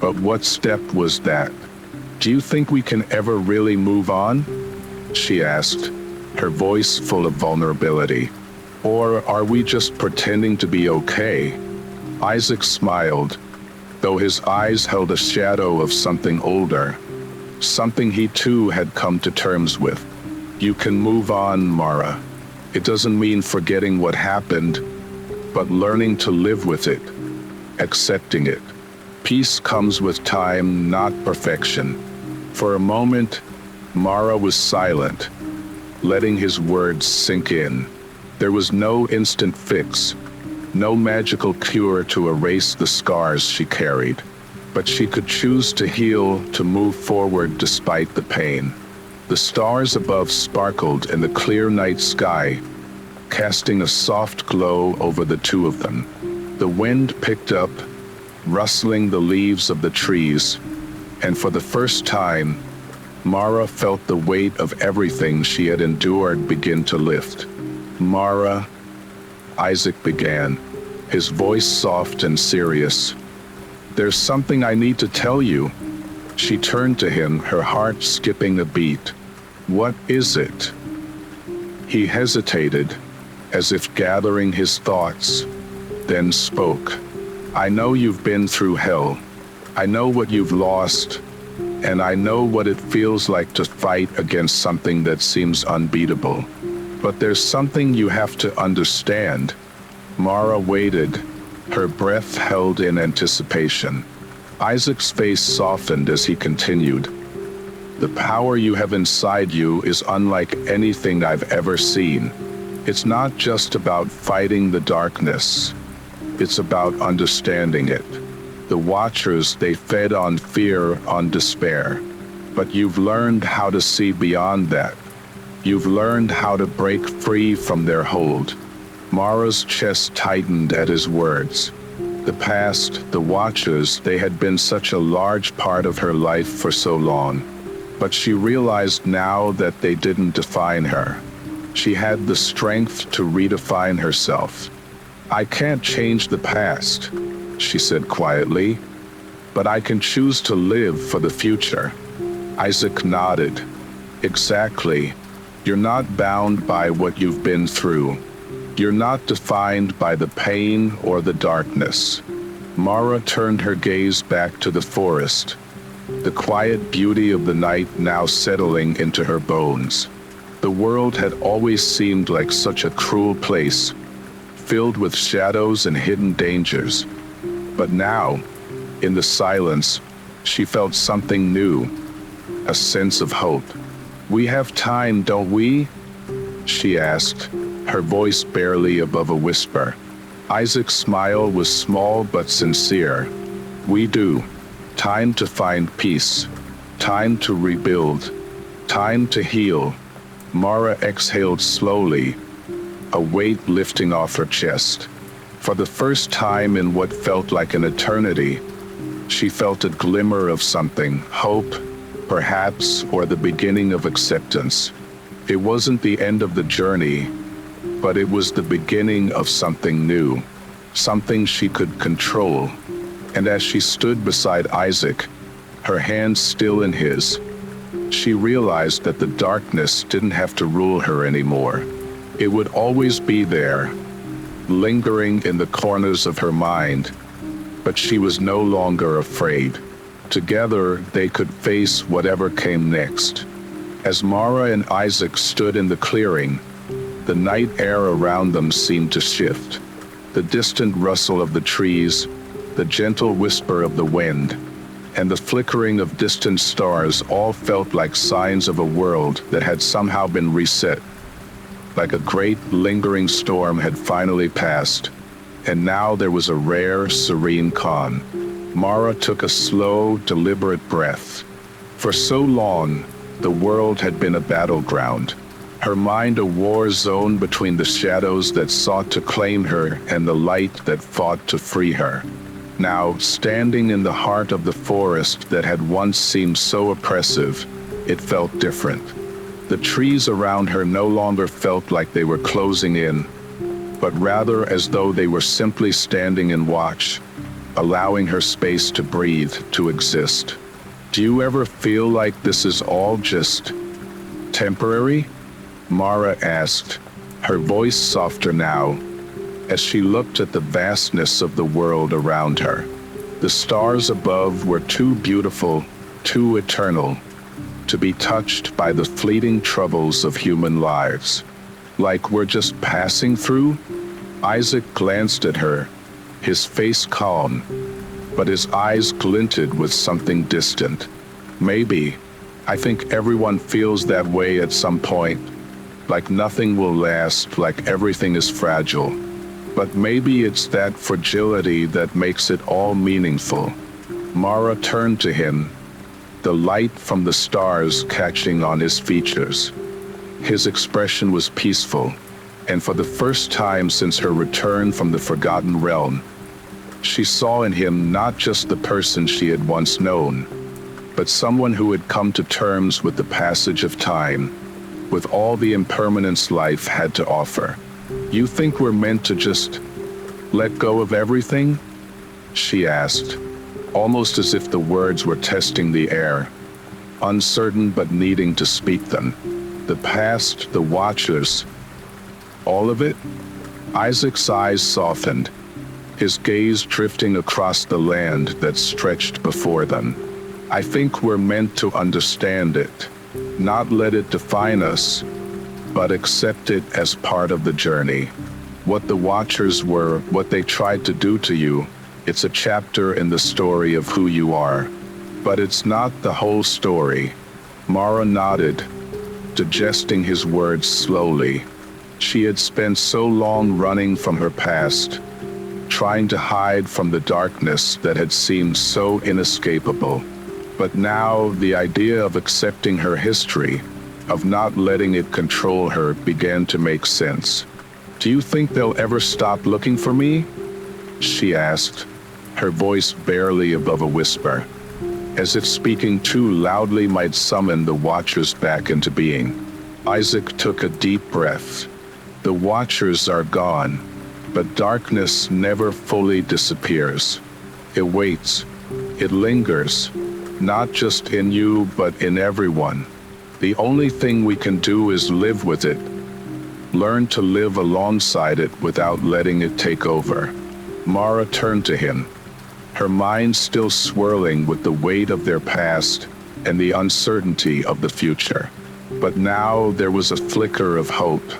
But what step was that? "Do you think we can ever really move on?" she asked, her voice full of vulnerability. "Or are we just pretending to be okay?" Isaac smiled, though his eyes held a shadow of something older, something he too had come to terms with. "You can move on, Mara. It doesn't mean forgetting what happened, but learning to live with it, accepting it. Peace comes with time, not perfection." For a moment, Mara was silent, letting his words sink in. There was no instant fix, no magical cure to erase the scars she carried, but she could choose to heal, to move forward despite the pain. The stars above sparkled in the clear night sky, casting a soft glow over the two of them. The wind picked up, rustling the leaves of the trees, and for the first time, Mara felt the weight of everything she had endured begin to lift. "Mara," Isaac began, his voice soft and serious. "There's something I need to tell you." She turned to him, her heart skipping a beat. "What is it?" He hesitated, as if gathering his thoughts, then spoke. "I know you've been through hell. I know what you've lost, and I know what it feels like to fight against something that seems unbeatable. But there's something you have to understand." Mara waited, her breath held in anticipation. Isaac's face softened as he continued. The power you have inside you is unlike anything I've ever seen. It's not just about fighting the darkness. It's about understanding it. The Watchers, they fed on fear, on despair. But you've learned how to see beyond that. You've learned how to break free from their hold. Mara's chest tightened at his words. The past, the Watchers, they had been such a large part of her life for so long. But she realized now that they didn't define her. She had the strength to redefine herself. I can't change the past, she said quietly, but I can choose to live for the future. Isaac nodded. Exactly. You're not bound by what you've been through. You're not defined by the pain or the darkness. Mara turned her gaze back to the forest, the quiet beauty of the night now settling into her bones. The world had always seemed like such a cruel place, filled with shadows and hidden dangers. But now, in the silence, she felt something new, a sense of hope. "We have time, don't we?" she asked, her voice barely above a whisper. Isaac's smile was small but sincere. "We do. Time to find peace. Time to rebuild. Time to heal." Mara exhaled slowly, a weight lifting off her chest. For the first time in what felt like an eternity, she felt a glimmer of something, hope, perhaps, or the beginning of acceptance. It wasn't the end of the journey, but it was the beginning of something new, something she could control. And as she stood beside Isaac, her hand still in his, she realized that the darkness didn't have to rule her anymore. It would always be there, lingering in the corners of her mind, but she was no longer afraid. Together, they could face whatever came next. As Mara and Isaac stood in the clearing, the night air around them seemed to shift. The distant rustle of the trees, the gentle whisper of the wind, and the flickering of distant stars all felt like signs of a world that had somehow been reset. Like a great lingering storm had finally passed, and now there was a rare, serene calm. Mara took a slow, deliberate breath. For so long, the world had been a battleground, her mind a war zone between the shadows that sought to claim her and the light that fought to free her. Now, standing in the heart of the forest that had once seemed so oppressive, it felt different. The trees around her no longer felt like they were closing in, but rather as though they were simply standing in watch, allowing her space to breathe, to exist. "Do you ever feel like this is all just temporary?" Mara asked, her voice softer now, as she looked at the vastness of the world around her. The stars above were too beautiful, too eternal, to be touched by the fleeting troubles of human lives. Like we're just passing through? Isaac glanced at her, his face calm, but his eyes glinted with something distant. "Maybe. I think everyone feels that way at some point. Like nothing will last, like everything is fragile. But maybe it's that fragility that makes it all meaningful." Mara turned to him, the light from the stars catching on his features. His expression was peaceful, and for the first time since her return from the Forgotten Realm, she saw in him not just the person she had once known, but someone who had come to terms with the passage of time, with all the impermanence life had to offer. "You think we're meant to just let go of everything?" she asked, almost as if the words were testing the air, uncertain but needing to speak them. "The past, the Watchers, all of it?" Isaac's eyes softened, his gaze drifting across the land that stretched before them. "I think we're meant to understand it, not let it define us, but accept it as part of the journey. What the Watchers were, what they tried to do to you, it's a chapter in the story of who you are. But it's not the whole story. Mara nodded, digesting his words slowly. She had spent so long running from her past, trying to hide from the darkness that had seemed so inescapable. But now the idea of accepting her history, of not letting it control her, began to make sense. "Do you think they'll ever stop looking for me?" she asked, her voice barely above a whisper, as if speaking too loudly might summon the Watchers back into being. Isaac took a deep breath. The Watchers are gone, but darkness never fully disappears. It waits. It lingers, not just in you, but in everyone. The only thing we can do is live with it. Learn to live alongside it without letting it take over. Mara turned to him, her mind still swirling with the weight of their past and the uncertainty of the future. But now there was a flicker of hope.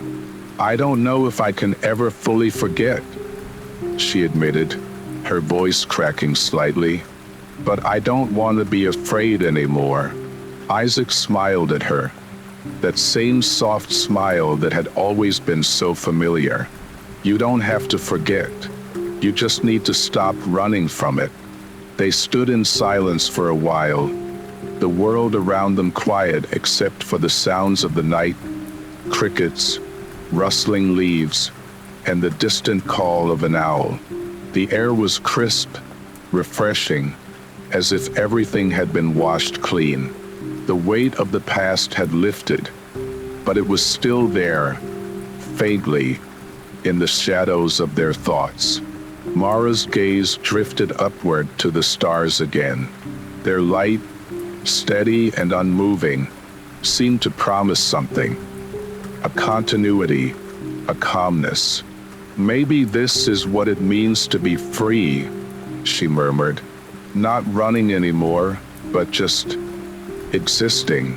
"I don't know if I can ever fully forget," she admitted, her voice cracking slightly. "But I don't want to be afraid anymore." Isaac smiled at her, that same soft smile that had always been so familiar. "You don't have to forget. You just need to stop running from it." They stood in silence for a while, the world around them quiet except for the sounds of the night, crickets, rustling leaves, and the distant call of an owl. The air was crisp, refreshing, as if everything had been washed clean. The weight of the past had lifted, but it was still there, faintly, in the shadows of their thoughts. Mara's gaze drifted upward to the stars again. Their light, steady and unmoving, seemed to promise something. A continuity, a calmness. "Maybe this is what it means to be free," she murmured. "Not running anymore, but just existing.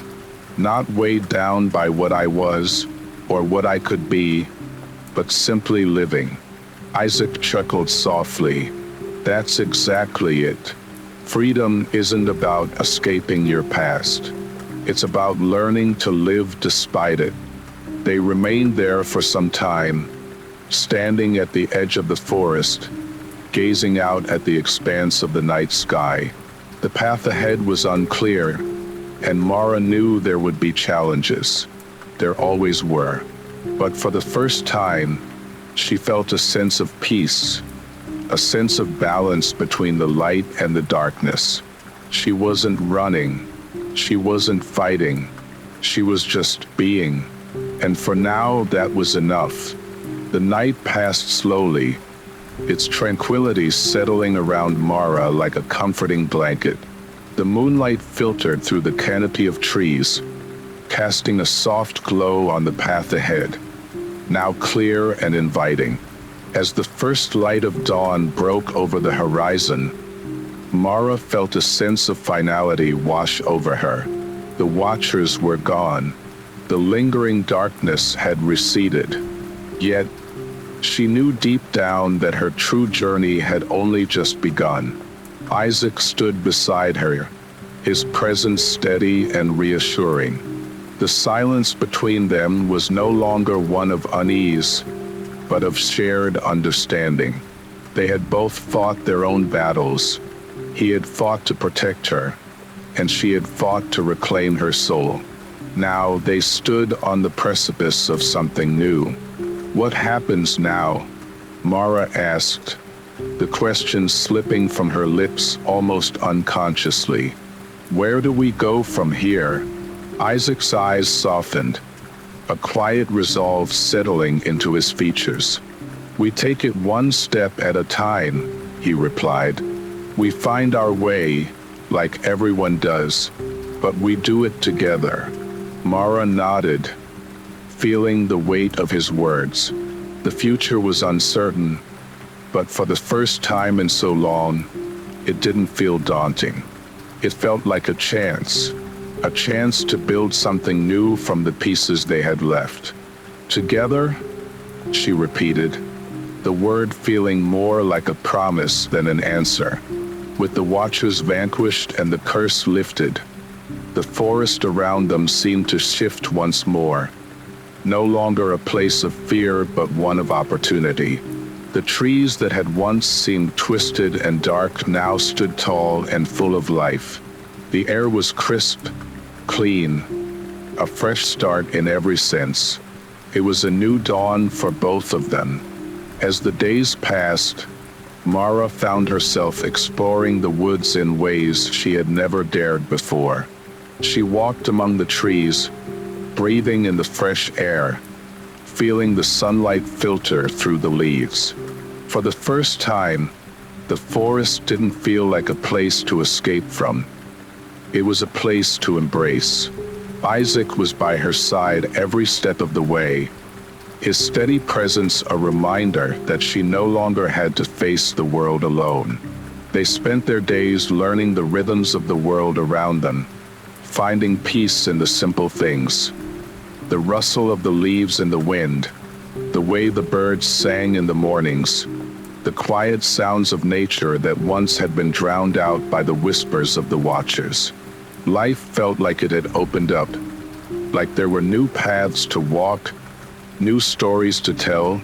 Not weighed down by what I was or what I could be, but simply living." Isaac chuckled softly. "That's exactly it. Freedom isn't about escaping your past. It's about learning to live despite it." They remained there for some time, standing at the edge of the forest, gazing out at the expanse of the night sky. The path ahead was unclear, and Mara knew there would be challenges. There always were. But for the first time, she felt a sense of peace, a sense of balance between the light and the darkness. She wasn't running. She wasn't fighting. She was just being. And for now, that was enough. The night passed slowly, its tranquility settling around Mara like a comforting blanket. The moonlight filtered through the canopy of trees, casting a soft glow on the path ahead, now clear and inviting. As the first light of dawn broke over the horizon, Mara felt a sense of finality wash over her. The Watchers were gone. The lingering darkness had receded. Yet, she knew deep down that her true journey had only just begun. Isaac stood beside her, his presence steady and reassuring. The silence between them was no longer one of unease, but of shared understanding. They had both fought their own battles. He had fought to protect her, and she had fought to reclaim her soul. Now they stood on the precipice of something new. "What happens now?" Mara asked, the question slipping from her lips almost unconsciously. "Where do we go from here?" Isaac's eyes softened, a quiet resolve settling into his features. "We take it one step at a time," he replied. "We find our way, like everyone does, but we do it together." Mara nodded, feeling the weight of his words. The future was uncertain, but for the first time in so long, it didn't feel daunting. It felt like a chance to build something new from the pieces they had left. "Together," she repeated, the word feeling more like a promise than an answer. With the Watchers vanquished and the curse lifted, The forest around them seemed to shift once more, no longer a place of fear but one of opportunity. The trees that had once seemed twisted and dark now stood tall and full of life. The air was crisp, clean, a fresh start in every sense. It was a new dawn for both of them. As the days passed, Mara found herself exploring the woods in ways she had never dared before. She walked among the trees, breathing in the fresh air, feeling the sunlight filter through the leaves. For the first time, the forest didn't feel like a place to escape from. It was a place to embrace. Isaac was by her side every step of the way, his steady presence a reminder that she no longer had to face the world alone. They spent their days learning the rhythms of the world around them, finding peace in the simple things. The rustle of the leaves in the wind, the way the birds sang in the mornings, the quiet sounds of nature that once had been drowned out by the whispers of the watchers. Life felt like it had opened up, like there were new paths to walk, new stories to tell,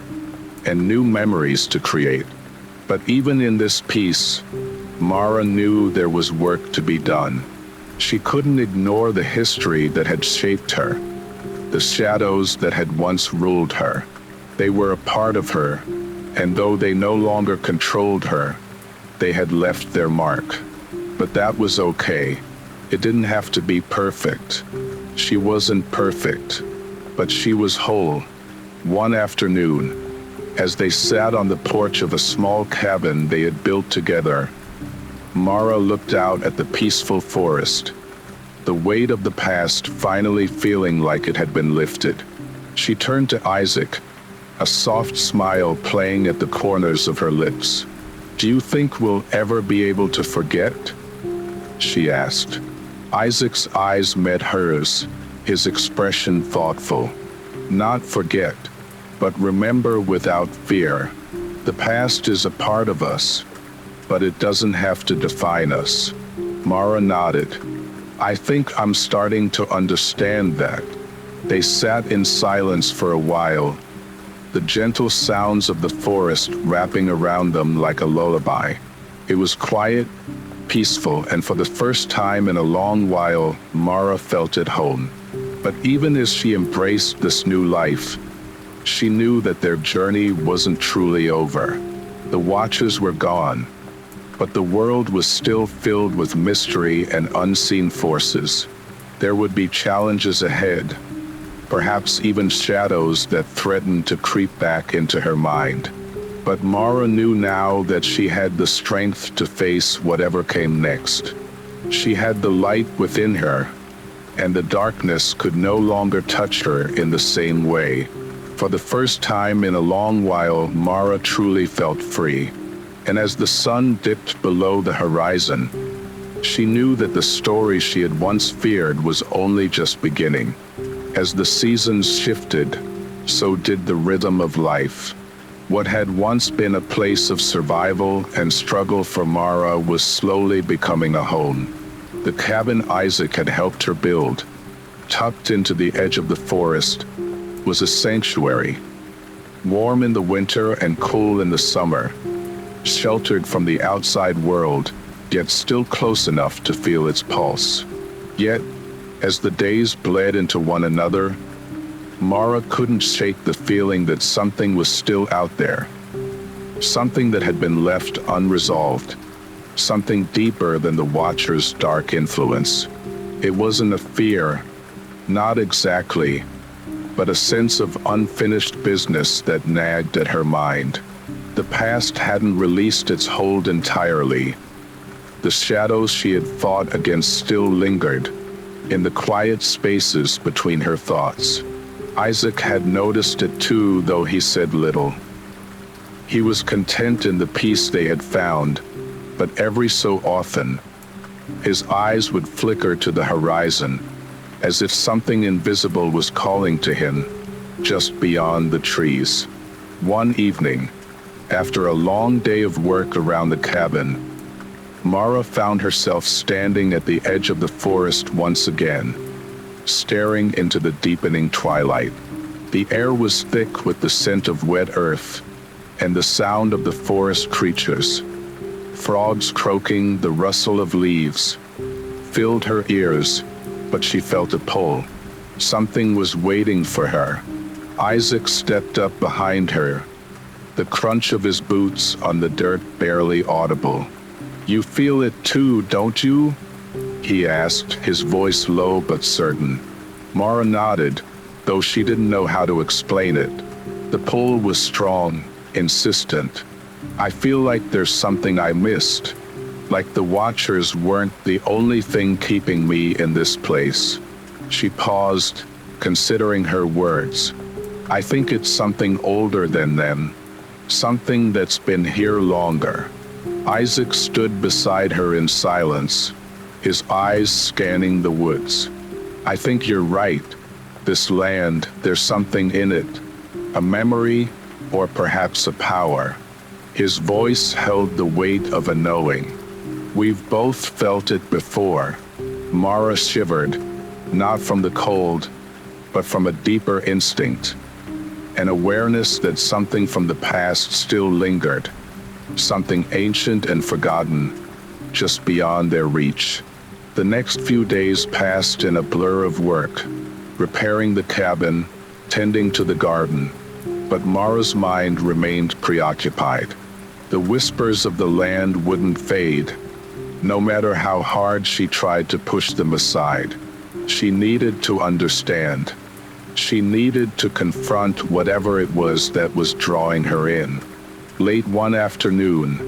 and new memories to create. But even in this peace, Mara knew there was work to be done. She couldn't ignore the history that had shaped her, the shadows that had once ruled her. They were a part of her, and though they no longer controlled her, they had left their mark. But that was okay. It didn't have to be perfect. She wasn't perfect, but she was whole. One afternoon, as they sat on the porch of a small cabin they had built together, Mara looked out at the peaceful forest, the weight of the past finally feeling like it had been lifted. She turned to Isaac, a soft smile playing at the corners of her lips. "Do you think we'll ever be able to forget?" she asked. Isaac's eyes met hers, his expression thoughtful. "Not forget, but remember without fear. The past is a part of us, but it doesn't have to define us." Mara nodded. "I think I'm starting to understand that." They sat in silence for a while, the gentle sounds of the forest wrapping around them like a lullaby. It was quiet, peaceful, and for the first time in a long while, Mara felt at home. But even as she embraced this new life, she knew that their journey wasn't truly over. The watchers were gone, but the world was still filled with mystery and unseen forces. There would be challenges ahead, perhaps even shadows that threatened to creep back into her mind. But Mara knew now that she had the strength to face whatever came next. She had the light within her, and the darkness could no longer touch her in the same way. For the first time in a long while, Mara truly felt free. And as the sun dipped below the horizon, she knew that the story she had once feared was only just beginning. As the seasons shifted, so did the rhythm of life. What had once been a place of survival and struggle for Mara was slowly becoming a home. The cabin Isaac had helped her build, tucked into the edge of the forest, was a sanctuary, warm in the winter and cool in the summer, sheltered from the outside world, yet still close enough to feel its pulse. Yet, as the days bled into one another, Mara couldn't shake the feeling that something was still out there, something that had been left unresolved, something deeper than the Watcher's dark influence. It wasn't a fear, not exactly, but a sense of unfinished business that nagged at her mind. The past hadn't released its hold entirely. The shadows she had fought against still lingered, in the quiet spaces between her thoughts. Isaac had noticed it too, though he said little. He was content in the peace they had found, but every so often, his eyes would flicker to the horizon, as if something invisible was calling to him, just beyond the trees. One evening, after a long day of work around the cabin, Mara found herself standing at the edge of the forest once again, staring into the deepening twilight. The air was thick with the scent of wet earth and the sound of the forest creatures. Frogs croaking, the rustle of leaves, filled her ears, but she felt a pull. Something was waiting for her. Isaac stepped up behind her, the crunch of his boots on the dirt barely audible. "You feel it too, don't you?" he asked, his voice low but certain. Mara nodded, though she didn't know how to explain it. The pull was strong, insistent. "I feel like there's something I missed, like the Watchers weren't the only thing keeping me in this place." She paused, considering her words. "I think it's something older than them, something that's been here longer." Isaac stood beside her in silence, his eyes scanning the woods. "I think you're right. This land, there's something in it. A memory, or perhaps a power." His voice held the weight of a knowing. "We've both felt it before." Mara shivered, not from the cold, but from a deeper instinct, an awareness that something from the past still lingered, something ancient and forgotten, just beyond their reach. The next few days passed in a blur of work, repairing the cabin, tending to the garden, but Mara's mind remained preoccupied. The whispers of the land wouldn't fade, no matter how hard she tried to push them aside. She needed to understand. She needed to confront whatever it was that was drawing her in. Late one afternoon,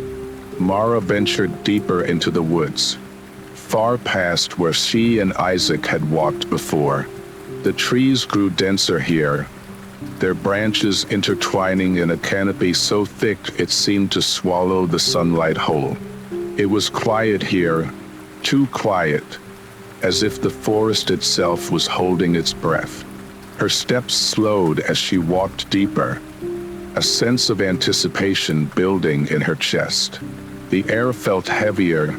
Mara ventured deeper into the woods, far past where she and Isaac had walked before. The trees grew denser here, their branches intertwining in a canopy so thick it seemed to swallow the sunlight whole. It was quiet here, too quiet, as if the forest itself was holding its breath. Her steps slowed as she walked deeper, a sense of anticipation building in her chest. The air felt heavier,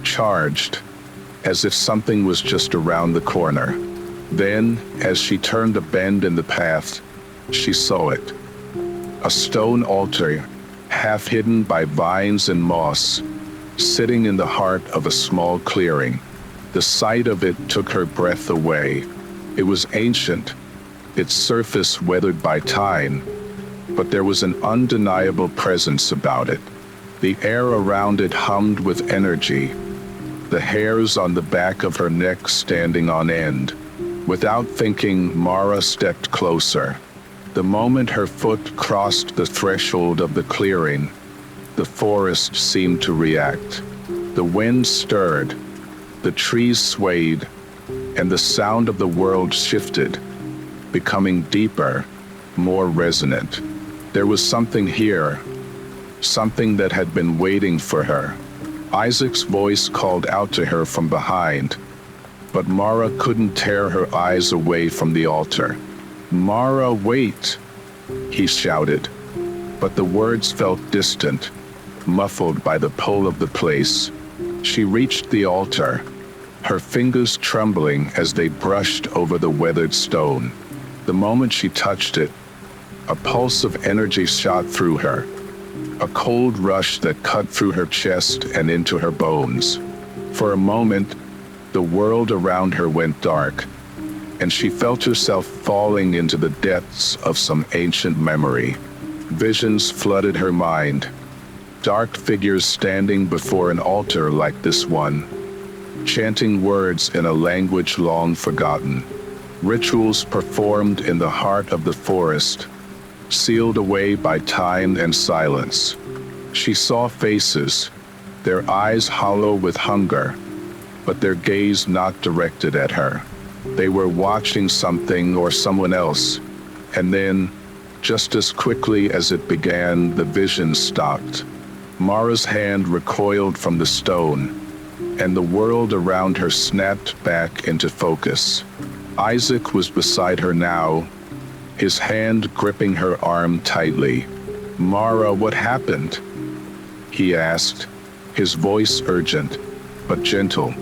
charged, as if something was just around the corner. Then, as she turned a bend in the path, she saw it. A stone altar, half hidden by vines and moss, sitting in the heart of a small clearing. The sight of it took her breath away. It was ancient, its surface weathered by time, but there was an undeniable presence about it. The air around it hummed with energy, the hairs on the back of her neck standing on end. Without thinking, Mara stepped closer. The moment her foot crossed the threshold of the clearing, the forest seemed to react. The wind stirred, the trees swayed, and the sound of the world shifted, becoming deeper, more resonant. There was something here, something that had been waiting for her. Isaac's voice called out to her from behind, but Mara couldn't tear her eyes away from the altar. "Mara, wait!" he shouted, but the words felt distant, muffled by the pull of the place. She reached the altar, her fingers trembling as they brushed over the weathered stone. The moment she touched it, a pulse of energy shot through her, a cold rush that cut through her chest and into her bones. For a moment, the world around her went dark, and she felt herself falling into the depths of some ancient memory. Visions flooded her mind, dark figures standing before an altar like this one, chanting words in a language long forgotten. Rituals performed in the heart of the forest, sealed away by time and silence. She saw faces, their eyes hollow with hunger, but their gaze not directed at her. They were watching something or someone else, and then, just as quickly as it began, the vision stopped. Mara's hand recoiled from the stone, and the world around her snapped back into focus. Isaac was beside her now, his hand gripping her arm tightly. "Mara, what happened?" he asked, his voice urgent, but gentle.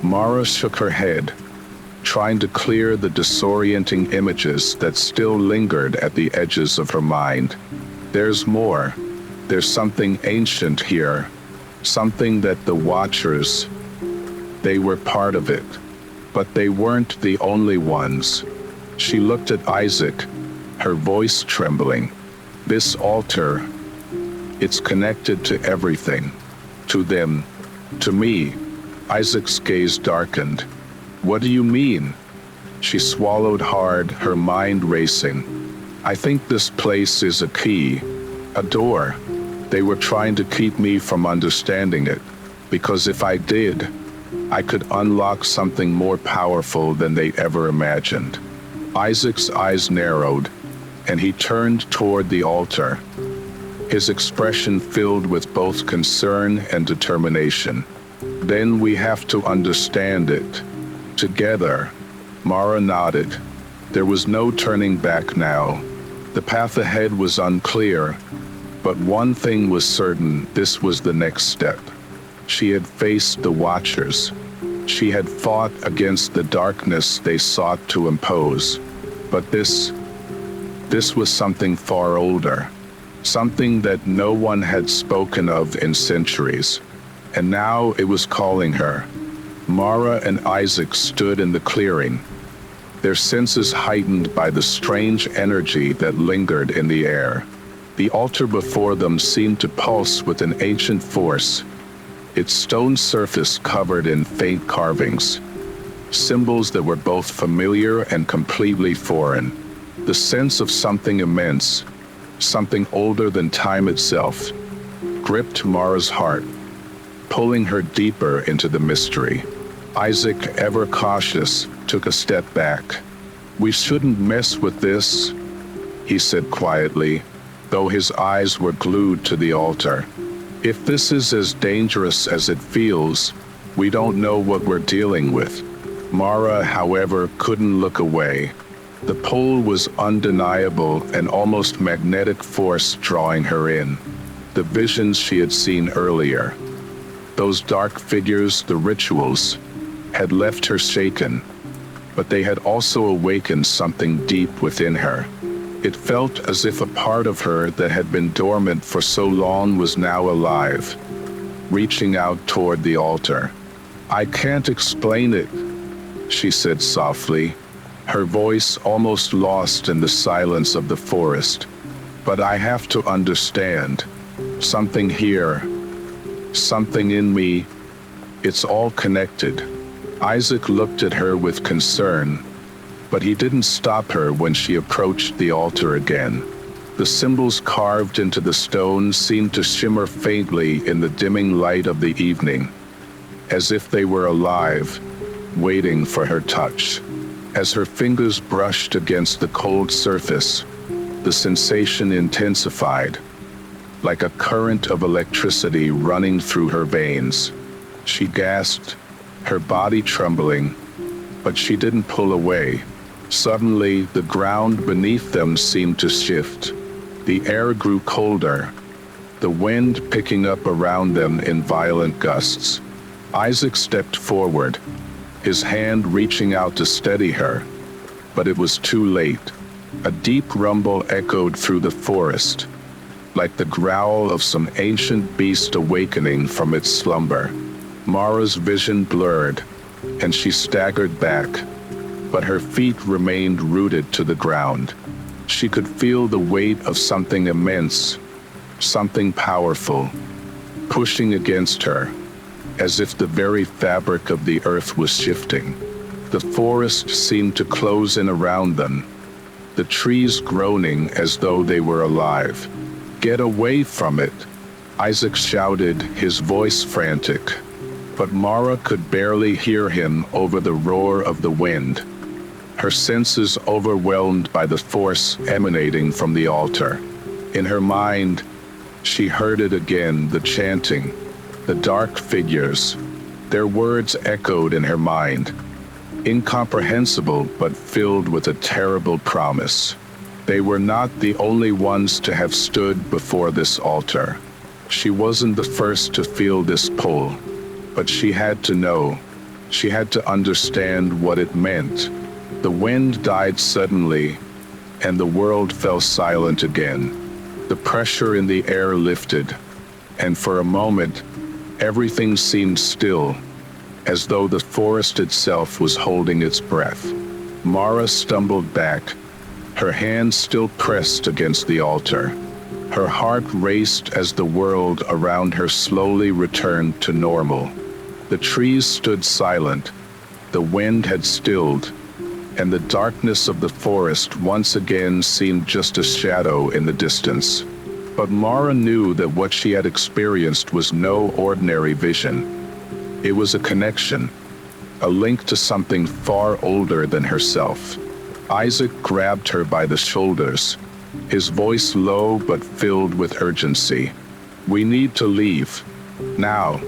Mara shook her head, trying to clear the disorienting images that still lingered at the edges of her mind. There's more. There's something ancient here. Something that the Watchers, they were part of it. But they weren't the only ones. She looked at Isaac, her voice trembling. This altar, it's connected to everything. To them, to me. Isaac's gaze darkened. What do you mean? She swallowed hard, her mind racing. I think this place is a key, a door. They were trying to keep me from understanding it, because if I did, I could unlock something more powerful than they ever imagined. Isaac's eyes narrowed, and he turned toward the altar, his expression filled with both concern and determination. Then we have to understand it. Together. Mara nodded. There was no turning back now. The path ahead was unclear, but one thing was certain: this was the next step. She had faced the Watchers. She had fought against the darkness they sought to impose. But this was something far older, something that no one had spoken of in centuries. And now it was calling her. Mara and Isaac stood in the clearing, their senses heightened by the strange energy that lingered in the air. The altar before them seemed to pulse with an ancient force, its stone surface covered in faint carvings, symbols that were both familiar and completely foreign. The sense of something immense, something older than time itself, gripped Mara's heart, pulling her deeper into the mystery. Isaac, ever cautious, took a step back. We shouldn't mess with this, he said quietly, though his eyes were glued to the altar. If this is as dangerous as it feels, we don't know what we're dealing with. Mara, however, couldn't look away. The pull was undeniable, an almost magnetic force drawing her in. The visions she had seen earlier, those dark figures, the rituals, had left her shaken, but they had also awakened something deep within her. It felt as if a part of her that had been dormant for so long was now alive, reaching out toward the altar. I can't explain it, she said softly, her voice almost lost in the silence of the forest. But I have to understand. Something here, something in me, it's all connected. Isaac looked at her with concern, but he didn't stop her when she approached the altar again. The symbols carved into the stone seemed to shimmer faintly in the dimming light of the evening, as if they were alive, waiting for her touch. As her fingers brushed against the cold surface, the sensation intensified, like a current of electricity running through her veins. She gasped, her body trembling, but she didn't pull away. Suddenly, the ground beneath them seemed to shift. The air grew colder, the wind picking up around them in violent gusts. Isaac stepped forward, his hand reaching out to steady her, but it was too late. A deep rumble echoed through the forest, like the growl of some ancient beast awakening from its slumber. Mara's vision blurred, and she staggered back, but her feet remained rooted to the ground. She could feel the weight of something immense, something powerful, pushing against her, as if the very fabric of the earth was shifting. The forest seemed to close in around them, the trees groaning as though they were alive. Get away from it, Isaac shouted, his voice frantic. But Mara could barely hear him over the roar of the wind, her senses overwhelmed by the force emanating from the altar. In her mind, she heard it again, the chanting, the dark figures. Their words echoed in her mind, incomprehensible but filled with a terrible promise. They were not the only ones to have stood before this altar. She wasn't the first to feel this pull, but she had to know. She had to understand what it meant. The wind died suddenly, and the world fell silent again. The pressure in the air lifted, and for a moment, everything seemed still, as though the forest itself was holding its breath. Mara stumbled back, her hands still pressed against the altar. Her heart raced as the world around her slowly returned to normal. The trees stood silent, the wind had stilled, and the darkness of the forest once again seemed just a shadow in the distance. But Mara knew that what she had experienced was no ordinary vision. It was a connection, a link to something far older than herself. Isaac grabbed her by the shoulders, his voice low but filled with urgency. "We need to leave. Now."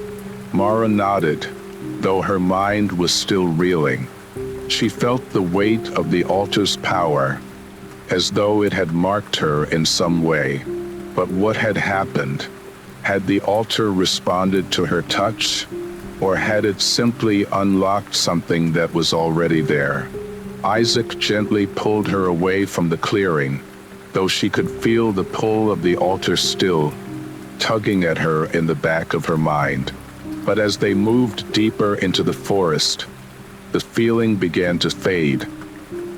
Mara nodded, though her mind was still reeling. She felt the weight of the altar's power, as though it had marked her in some way. But what had happened? Had the altar responded to her touch, or had it simply unlocked something that was already there? Isaac gently pulled her away from the clearing, though she could feel the pull of the altar still, tugging at her in the back of her mind. But as they moved deeper into the forest, the feeling began to fade,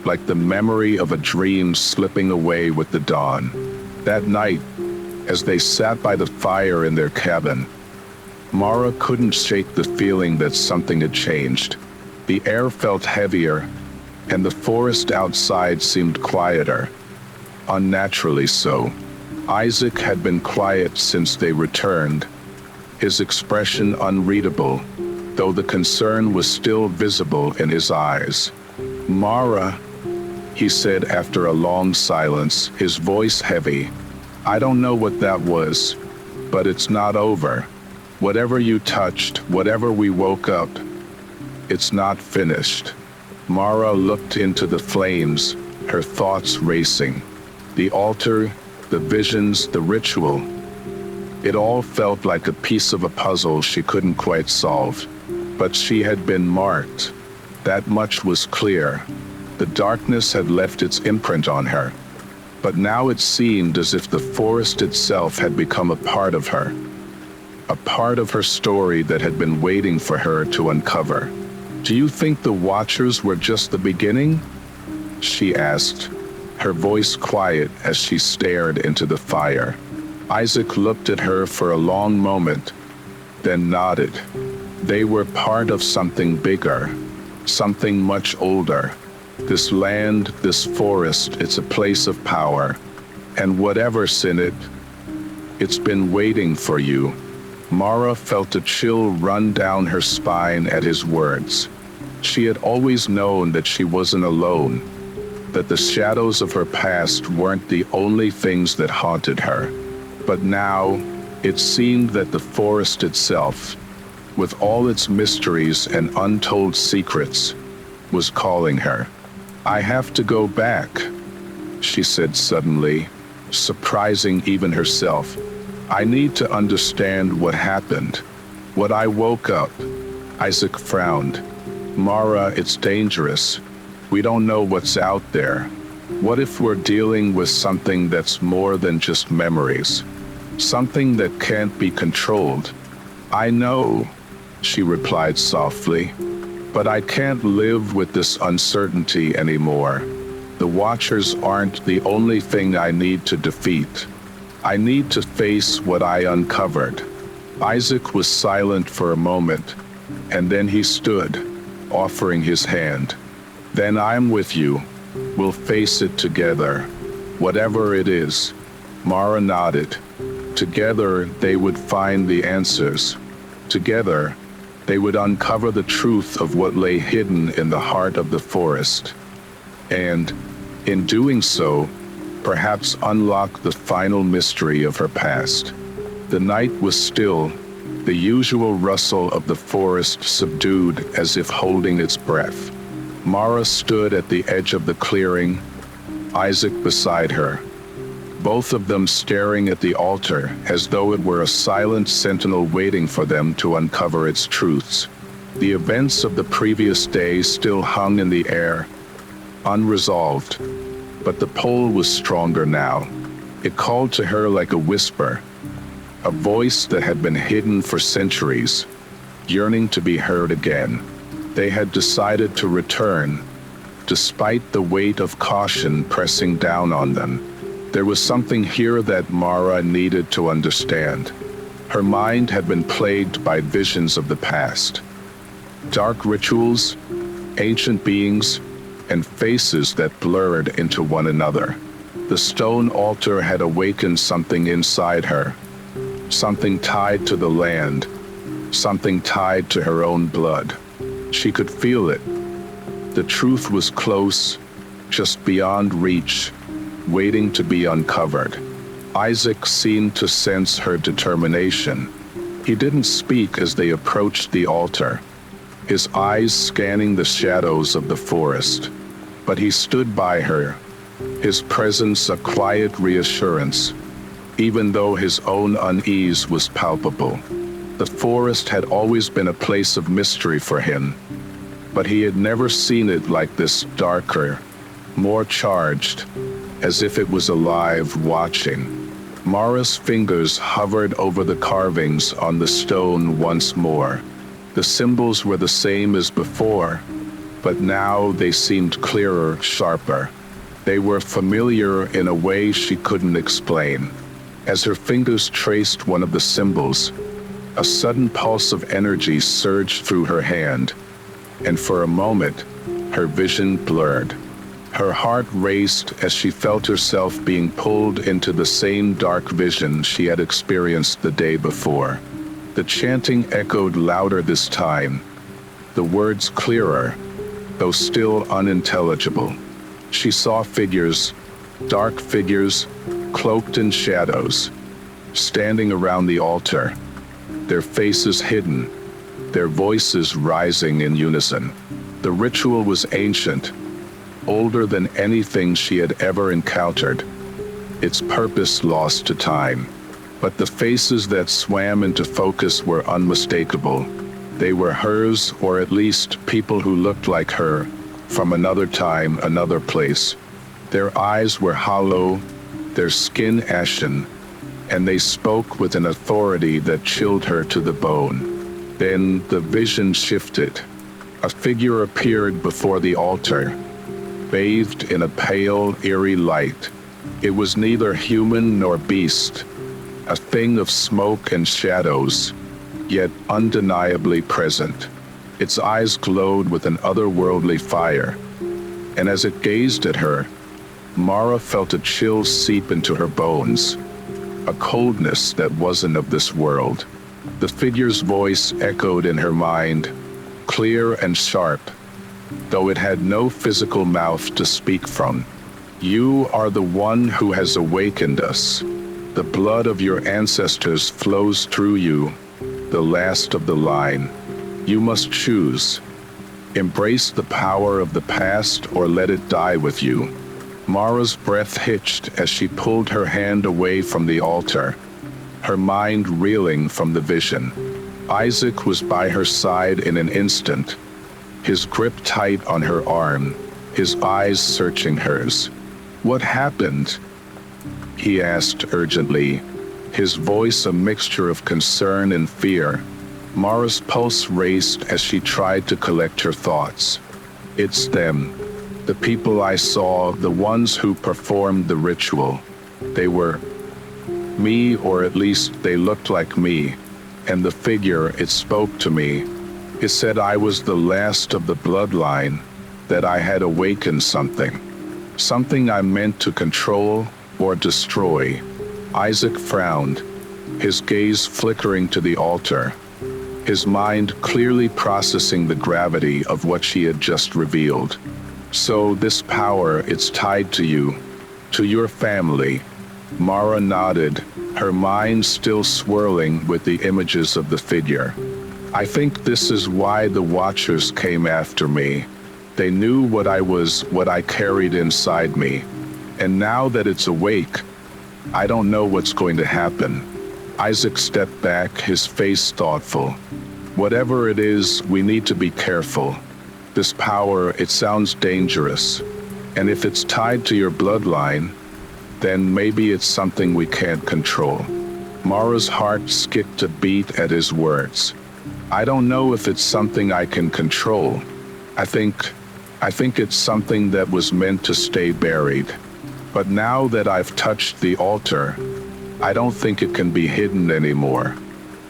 like the memory of a dream slipping away with the dawn. That night, as they sat by the fire in their cabin, Mara couldn't shake the feeling that something had changed. The air felt heavier, and the forest outside seemed quieter, unnaturally so. Isaac had been quiet since they returned, his expression unreadable, though the concern was still visible in his eyes. "Mara," he said after a long silence, his voice heavy, "I don't know what that was, but it's not over. Whatever you touched, whatever we woke up, it's not finished." Mara looked into the flames, her thoughts racing. The altar, the visions, the ritual. It all felt like a piece of a puzzle she couldn't quite solve. But she had been marked. That much was clear. The darkness had left its imprint on her. But now it seemed as if the forest itself had become a part of her. A part of her story that had been waiting for her to uncover. "Do you think the Watchers were just the beginning?" she asked, her voice quiet as she stared into the fire. Isaac looked at her for a long moment, then nodded. They were part of something bigger, something much older. This land, this forest, it's a place of power. And whatever's in it, it's been waiting for you. Mara felt a chill run down her spine at his words. She had always known that she wasn't alone, that the shadows of her past weren't the only things that haunted her. But now, it seemed that the forest itself, with all its mysteries and untold secrets, was calling her. "I have to go back," she said suddenly, surprising even herself. "I need to understand what happened. When I woke up." Isaac frowned. "Mara, it's dangerous. We don't know what's out there. What if we're dealing with something that's more than just memories? Something that can't be controlled?" "I know," she replied softly, "but I can't live with this uncertainty anymore. The Watchers aren't the only thing I need to defeat. I need to face what I uncovered." Isaac was silent for a moment, and then he stood, offering his hand. "Then I'm with you. We'll face it together. Whatever it is." Mara nodded. Together, they would find the answers. Together, they would uncover the truth of what lay hidden in the heart of the forest. And, in doing so, perhaps unlock the final mystery of her past. The night was still, the usual rustle of the forest subdued as if holding its breath. Mara stood at the edge of the clearing, Isaac beside her. both of them staring at the altar as though it were a silent sentinel waiting for them to uncover its truths. The events of the previous day still hung in the air, unresolved, but the pull was stronger now. It called to her like a whisper, a voice that had been hidden for centuries, yearning to be heard again. They had decided to return, despite the weight of caution pressing down on them. There was something here that Mara needed to understand. Her mind had been plagued by visions of the past. Dark rituals, ancient beings, and faces that blurred into one another. The stone altar had awakened something inside her, something tied to the land, something tied to her own blood. She could feel it. The truth was close, just beyond reach, waiting to be uncovered. Isaac seemed to sense her determination. He didn't speak as they approached the altar, his eyes scanning the shadows of the forest. But he stood by her, his presence a quiet reassurance, even though his own unease was palpable. The forest had always been a place of mystery for him, but he had never seen it like this, darker, more charged, as if it was alive, watching. Mara's fingers hovered over the carvings on the stone once more. The symbols were the same as before, but now they seemed clearer, sharper. They were familiar in a way she couldn't explain. As her fingers traced one of the symbols, a sudden pulse of energy surged through her hand, and for a moment, her vision blurred. Her heart raced as she felt herself being pulled into the same dark vision she had experienced the day before. The chanting echoed louder this time, the words clearer, though still unintelligible. She saw figures, dark figures, cloaked in shadows, standing around the altar, their faces hidden, their voices rising in unison. The ritual was ancient, older than anything she had ever encountered, its purpose lost to time. But the faces that swam into focus were unmistakable. They were hers, or at least people who looked like her, from another time, another place. Their eyes were hollow, their skin ashen, and they spoke with an authority that chilled her to the bone. Then the vision shifted. A figure appeared before the altar, bathed in a pale, eerie light. It was neither human nor beast, a thing of smoke and shadows, yet undeniably present. Its eyes glowed with an otherworldly fire, and as it gazed at her, Mara felt a chill seep into her bones, a coldness that wasn't of this world. The figure's voice echoed in her mind, clear and sharp, though it had no physical mouth to speak from. You are the one who has awakened us. The blood of your ancestors flows through you, the last of the line. You must choose. Embrace the power of the past or let it die with you. Mara's breath hitched as she pulled her hand away from the altar, her mind reeling from the vision. Isaac was by her side in an instant, his grip tight on her arm, his eyes searching hers. What happened? He asked urgently, his voice a mixture of concern and fear. Mara's pulse raced as she tried to collect her thoughts. It's them, the people I saw, the ones who performed the ritual. They were me, or at least they looked like me, and the figure, it spoke to me. It said I was the last of the bloodline, that I had awakened something I meant to control or destroy. Isaac frowned, his gaze flickering to the altar, his mind clearly processing the gravity of what she had just revealed. So this power, it's tied to you, to your family. Mara nodded, her mind still swirling with the images of the figure. I think this is why the Watchers came after me. They knew what I was, what I carried inside me. And now that it's awake, I don't know what's going to happen. Isaac stepped back, his face thoughtful. Whatever it is, we need to be careful. This power, it sounds dangerous. And if it's tied to your bloodline, then maybe it's something we can't control. Mara's heart skipped a beat at his words. I don't know if it's something I can control. I think it's something that was meant to stay buried. But now that I've touched the altar, I don't think it can be hidden anymore.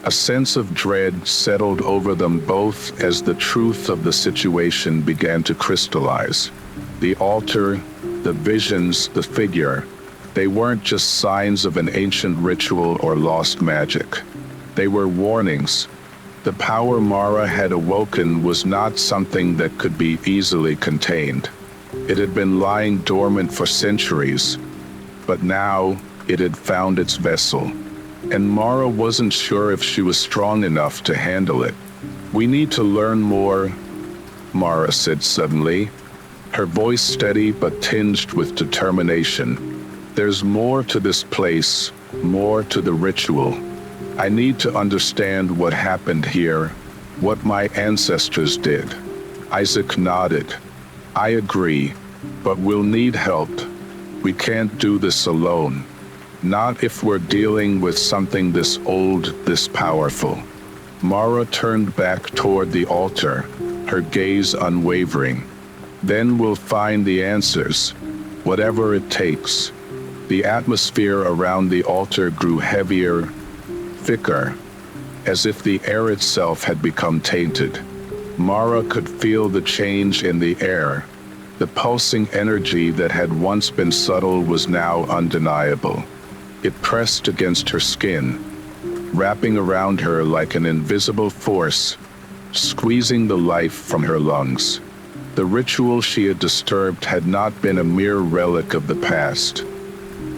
A sense of dread settled over them both as the truth of the situation began to crystallize. The altar, the visions, the figure, they weren't just signs of an ancient ritual or lost magic. They were warnings. The power Mara had awoken was not something that could be easily contained. It had been lying dormant for centuries, but now it had found its vessel. And Mara wasn't sure if she was strong enough to handle it. We need to learn more, Mara said suddenly, her voice steady but tinged with determination. There's more to this place, more to the ritual. I need to understand what happened here, what my ancestors did. Isaac nodded. I agree, but we'll need help. We can't do this alone. Not if we're dealing with something this old, this powerful. Mara turned back toward the altar, her gaze unwavering. Then we'll find the answers, whatever it takes. The atmosphere around the altar grew heavier, thicker, as if the air itself had become tainted. Mara could feel the change in the air. The pulsing energy that had once been subtle was now undeniable. It pressed against her skin, wrapping around her like an invisible force, squeezing the life from her lungs. The ritual she had disturbed had not been a mere relic of the past.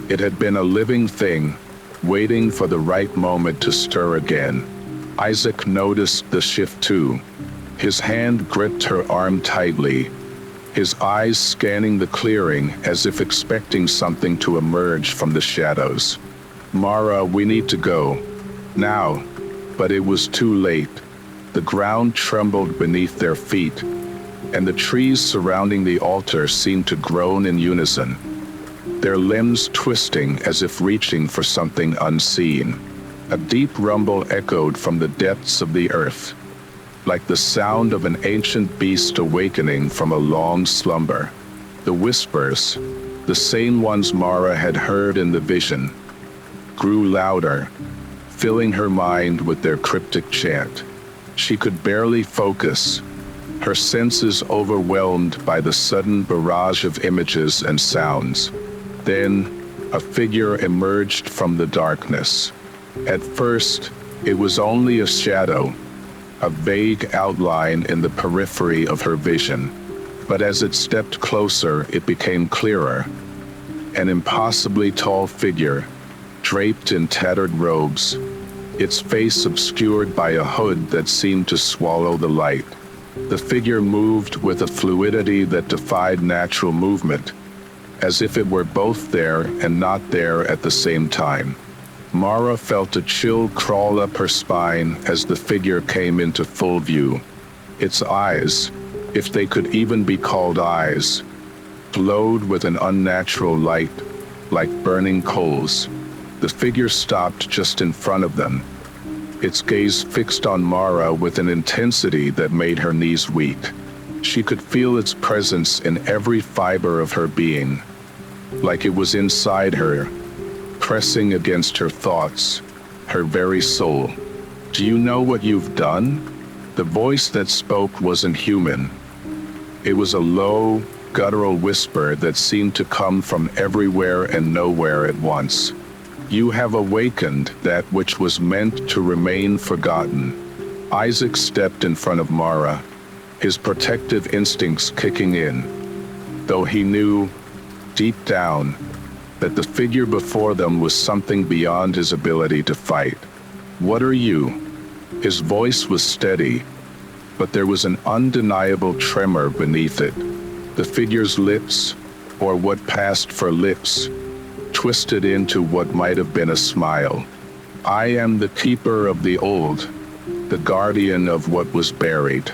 It had been a living thing, waiting for the right moment to stir again. Isaac noticed the shift too. His hand gripped her arm tightly, his eyes scanning the clearing as if expecting something to emerge from the shadows. Mara, we need to go. Now. But it was too late. The ground trembled beneath their feet, and the trees surrounding the altar seemed to groan in unison, their limbs twisting as if reaching for something unseen. A deep rumble echoed from the depths of the earth, like the sound of an ancient beast awakening from a long slumber. The whispers, the same ones Mara had heard in the vision, grew louder, filling her mind with their cryptic chant. She could barely focus, her senses overwhelmed by the sudden barrage of images and sounds. Then, a figure emerged from the darkness. At first, it was only a shadow, a vague outline in the periphery of her vision. But as it stepped closer, it became clearer. An impossibly tall figure, draped in tattered robes, its face obscured by a hood that seemed to swallow the light. The figure moved with a fluidity that defied natural movement, as if it were both there and not there at the same time. Mara felt a chill crawl up her spine as the figure came into full view. Its eyes, if they could even be called eyes, glowed with an unnatural light, like burning coals. The figure stopped just in front of them, its gaze fixed on Mara with an intensity that made her knees weak. She could feel its presence in every fiber of her being, like it was inside her, pressing against her thoughts, her very soul. Do you know what you've done? The voice that spoke wasn't human. It was a low, guttural whisper that seemed to come from everywhere and nowhere at once. You have awakened that which was meant to remain forgotten. Isaac stepped in front of Mara, his protective instincts kicking in, though he knew, deep down, that the figure before them was something beyond his ability to fight. What are you? His voice was steady, but there was an undeniable tremor beneath it. The figure's lips, or what passed for lips, twisted into what might have been a smile. I am the keeper of the old, the guardian of what was buried.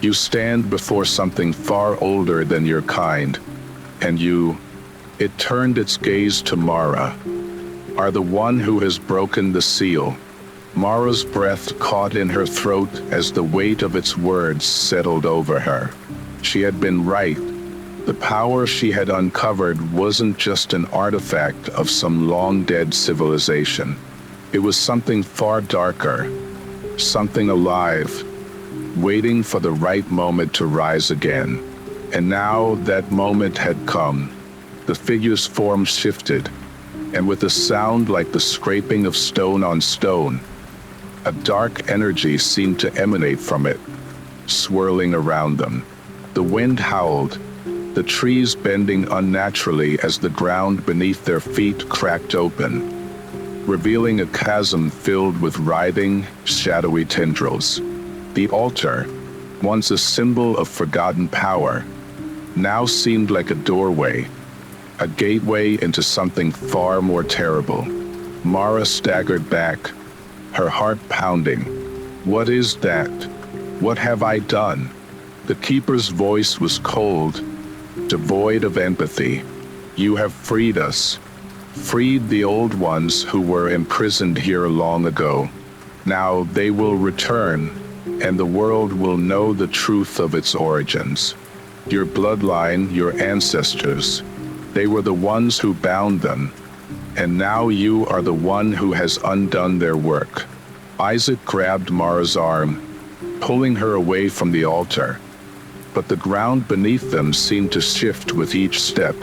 You stand before something far older than your kind, and you, it turned its gaze to Mara, are the one who has broken the seal. Mara's breath caught in her throat as the weight of its words settled over her. She had been right. The power she had uncovered wasn't just an artifact of some long-dead civilization. It was something far darker, something alive, waiting for the right moment to rise again. And now that moment had come. The figure's form shifted, and with a sound like the scraping of stone on stone, a dark energy seemed to emanate from it, swirling around them. The wind howled, the trees bending unnaturally as the ground beneath their feet cracked open, revealing a chasm filled with writhing, shadowy tendrils. The altar, once a symbol of forgotten power, now seemed like a doorway, a gateway into something far more terrible. Mara staggered back, her heart pounding. What is that? What have I done? The keeper's voice was cold, devoid of empathy. You have freed us, freed the old ones who were imprisoned here long ago. Now they will return, and the world will know the truth of its origins. Your bloodline, your ancestors, they were the ones who bound them, and now you are the one who has undone their work. Isaac grabbed Mara's arm, pulling her away from the altar, but the ground beneath them seemed to shift with each step,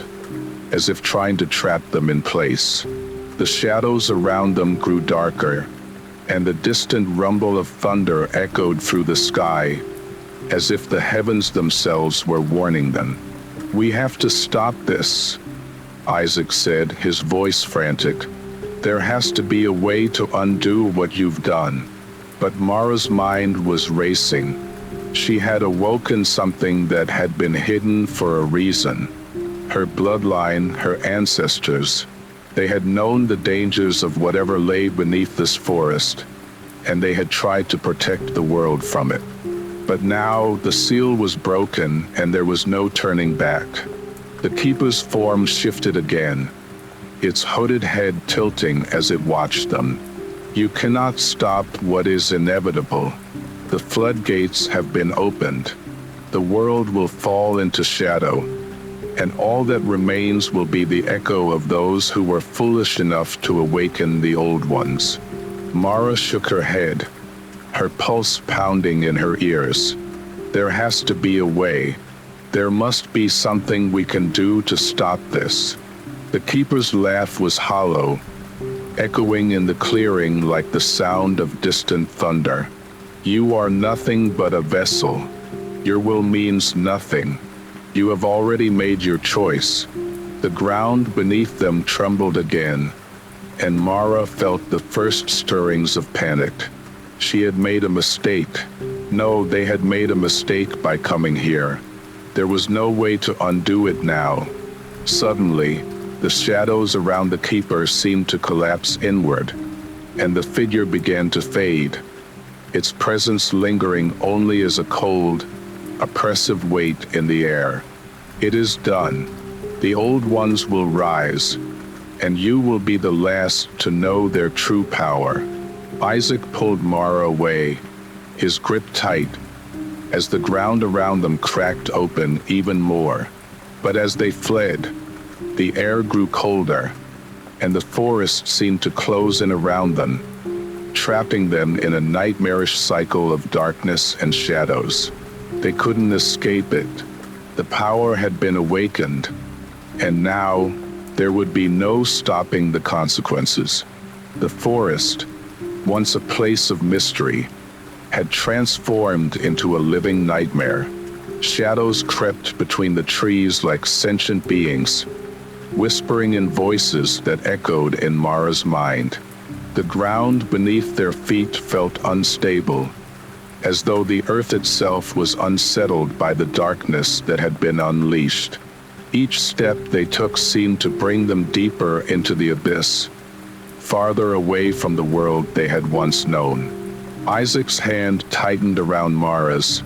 as if trying to trap them in place. The shadows around them grew darker, and the distant rumble of thunder echoed through the sky, as if the heavens themselves were warning them. We have to stop this, Isaac said, his voice frantic. There has to be a way to undo what you've done. But Mara's mind was racing. She had awoken something that had been hidden for a reason. Her bloodline, her ancestors, they had known the dangers of whatever lay beneath this forest, and they had tried to protect the world from it. But now the seal was broken and there was no turning back. The keeper's form shifted again, its hooded head tilting as it watched them. You cannot stop what is inevitable. The floodgates have been opened. The world will fall into shadow, and all that remains will be the echo of those who were foolish enough to awaken the old ones. Mara shook her head, her pulse pounding in her ears. There has to be a way. There must be something we can do to stop this. The keeper's laugh was hollow, echoing in the clearing like the sound of distant thunder. You are nothing but a vessel. Your will means nothing. You have already made your choice. The ground beneath them trembled again, and Mara felt the first stirrings of panic. She had made a mistake. No, they had made a mistake by coming here. There was no way to undo it now. Suddenly, the shadows around the keeper seemed to collapse inward, and the figure began to fade, its presence lingering only as a cold, oppressive weight in the air. It is done. The old ones will rise, and you will be the last to know their true power. Isaac pulled Mara away, his grip tight, as the ground around them cracked open even more. But as they fled, the air grew colder, and the forest seemed to close in around them, trapping them in a nightmarish cycle of darkness and shadows. They couldn't escape it. The power had been awakened, and now there would be no stopping the consequences. The forest, once a place of mystery, had transformed into a living nightmare. Shadows crept between the trees like sentient beings, whispering in voices that echoed in Mara's mind. The ground beneath their feet felt unstable, as though the earth itself was unsettled by the darkness that had been unleashed. Each step they took seemed to bring them deeper into the abyss, farther away from the world they had once known. Isaac's hand tightened around Mara's,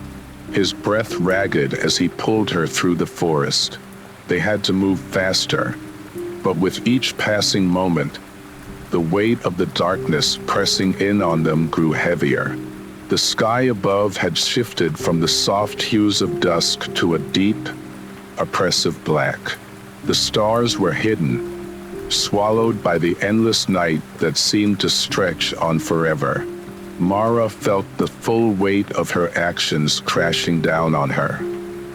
his breath ragged as he pulled her through the forest. They had to move faster, but with each passing moment, the weight of the darkness pressing in on them grew heavier. The sky above had shifted from the soft hues of dusk to a deep, oppressive black. The stars were hidden, swallowed by the endless night that seemed to stretch on forever. Mara felt the full weight of her actions crashing down on her.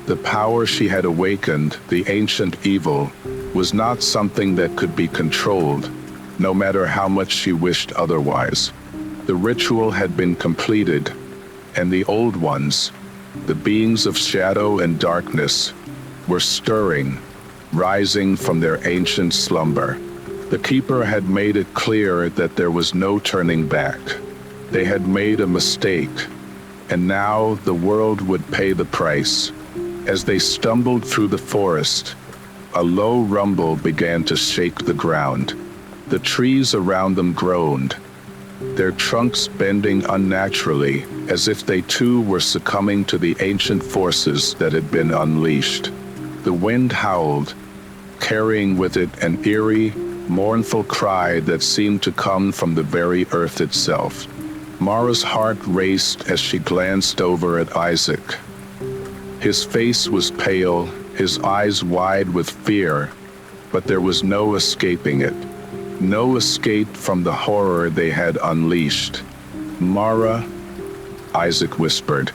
The power she had awakened, the ancient evil, was not something that could be controlled, no matter how much she wished otherwise. The ritual had been completed, and the old ones, the beings of shadow and darkness, were stirring, rising from their ancient slumber. The keeper had made it clear that there was no turning back. They had made a mistake, and now the world would pay the price. As they stumbled through the forest, a low rumble began to shake the ground. The trees around them groaned, their trunks bending unnaturally, as if they too were succumbing to the ancient forces that had been unleashed. The wind howled, carrying with it an eerie, mournful cry that seemed to come from the very earth itself. Mara's heart raced as she glanced over at Isaac. His face was pale, his eyes wide with fear, but there was no escaping it. No escape from the horror they had unleashed. "Mara," Isaac whispered,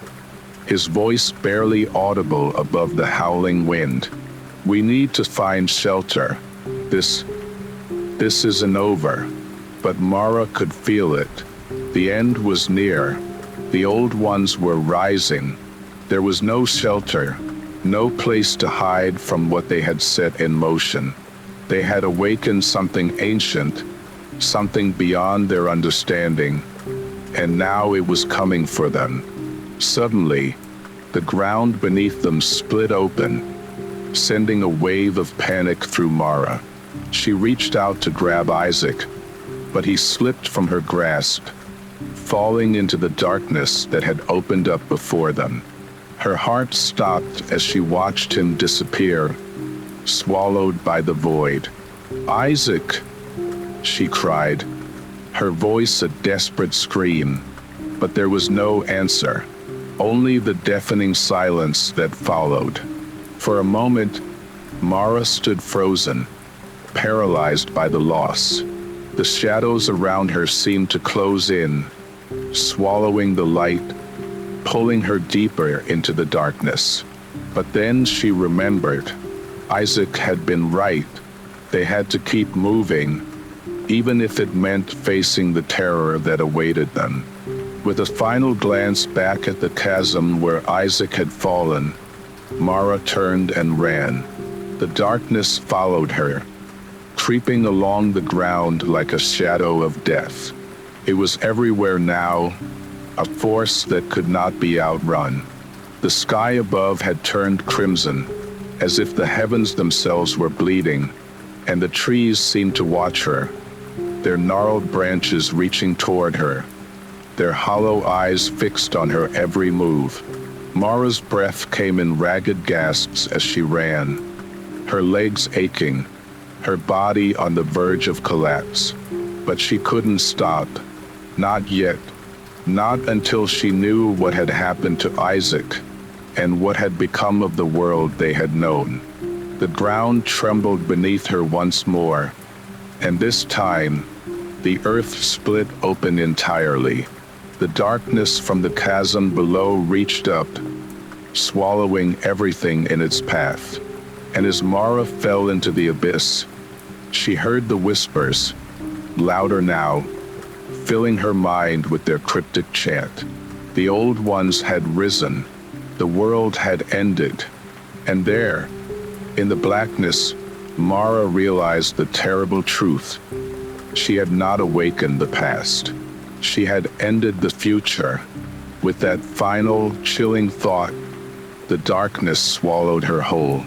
his voice barely audible above the howling wind. "We need to find shelter. This isn't over." But Mara could feel it. The end was near. The old ones were rising. There was no shelter, no place to hide from what they had set in motion. They had awakened something ancient, something beyond their understanding, and now it was coming for them. Suddenly, the ground beneath them split open, sending a wave of panic through Mara. She reached out to grab Isaac, but he slipped from her grasp, falling into the darkness that had opened up before them. Her heart stopped as she watched him disappear, swallowed by the void. "Isaac!" she cried, her voice a desperate scream, but there was no answer, only the deafening silence that followed. For a moment, Mara stood frozen, paralyzed by the loss. The shadows around her seemed to close in, swallowing the light, pulling her deeper into the darkness. But then she remembered. Isaac had been right. They had to keep moving, even if it meant facing the terror that awaited them. With a final glance back at the chasm where Isaac had fallen, Mara turned and ran. The darkness followed her, creeping along the ground like a shadow of death. It was everywhere now, a force that could not be outrun. The sky above had turned crimson, as if the heavens themselves were bleeding, and the trees seemed to watch her, their gnarled branches reaching toward her, their hollow eyes fixed on her every move. Mara's breath came in ragged gasps as she ran, her legs aching, her body on the verge of collapse. But she couldn't stop. Not yet. Not until she knew what had happened to Isaac and what had become of the world they had known. The ground trembled beneath her once more, and this time, the earth split open entirely. The darkness from the chasm below reached up, swallowing everything in its path. And as Mara fell into the abyss, she heard the whispers, louder now, filling her mind with their cryptic chant. The old ones had risen, the world had ended, and there, in the blackness, Mara realized the terrible truth. She had not awakened the past. She had ended the future. With that final, chilling thought, the darkness swallowed her whole.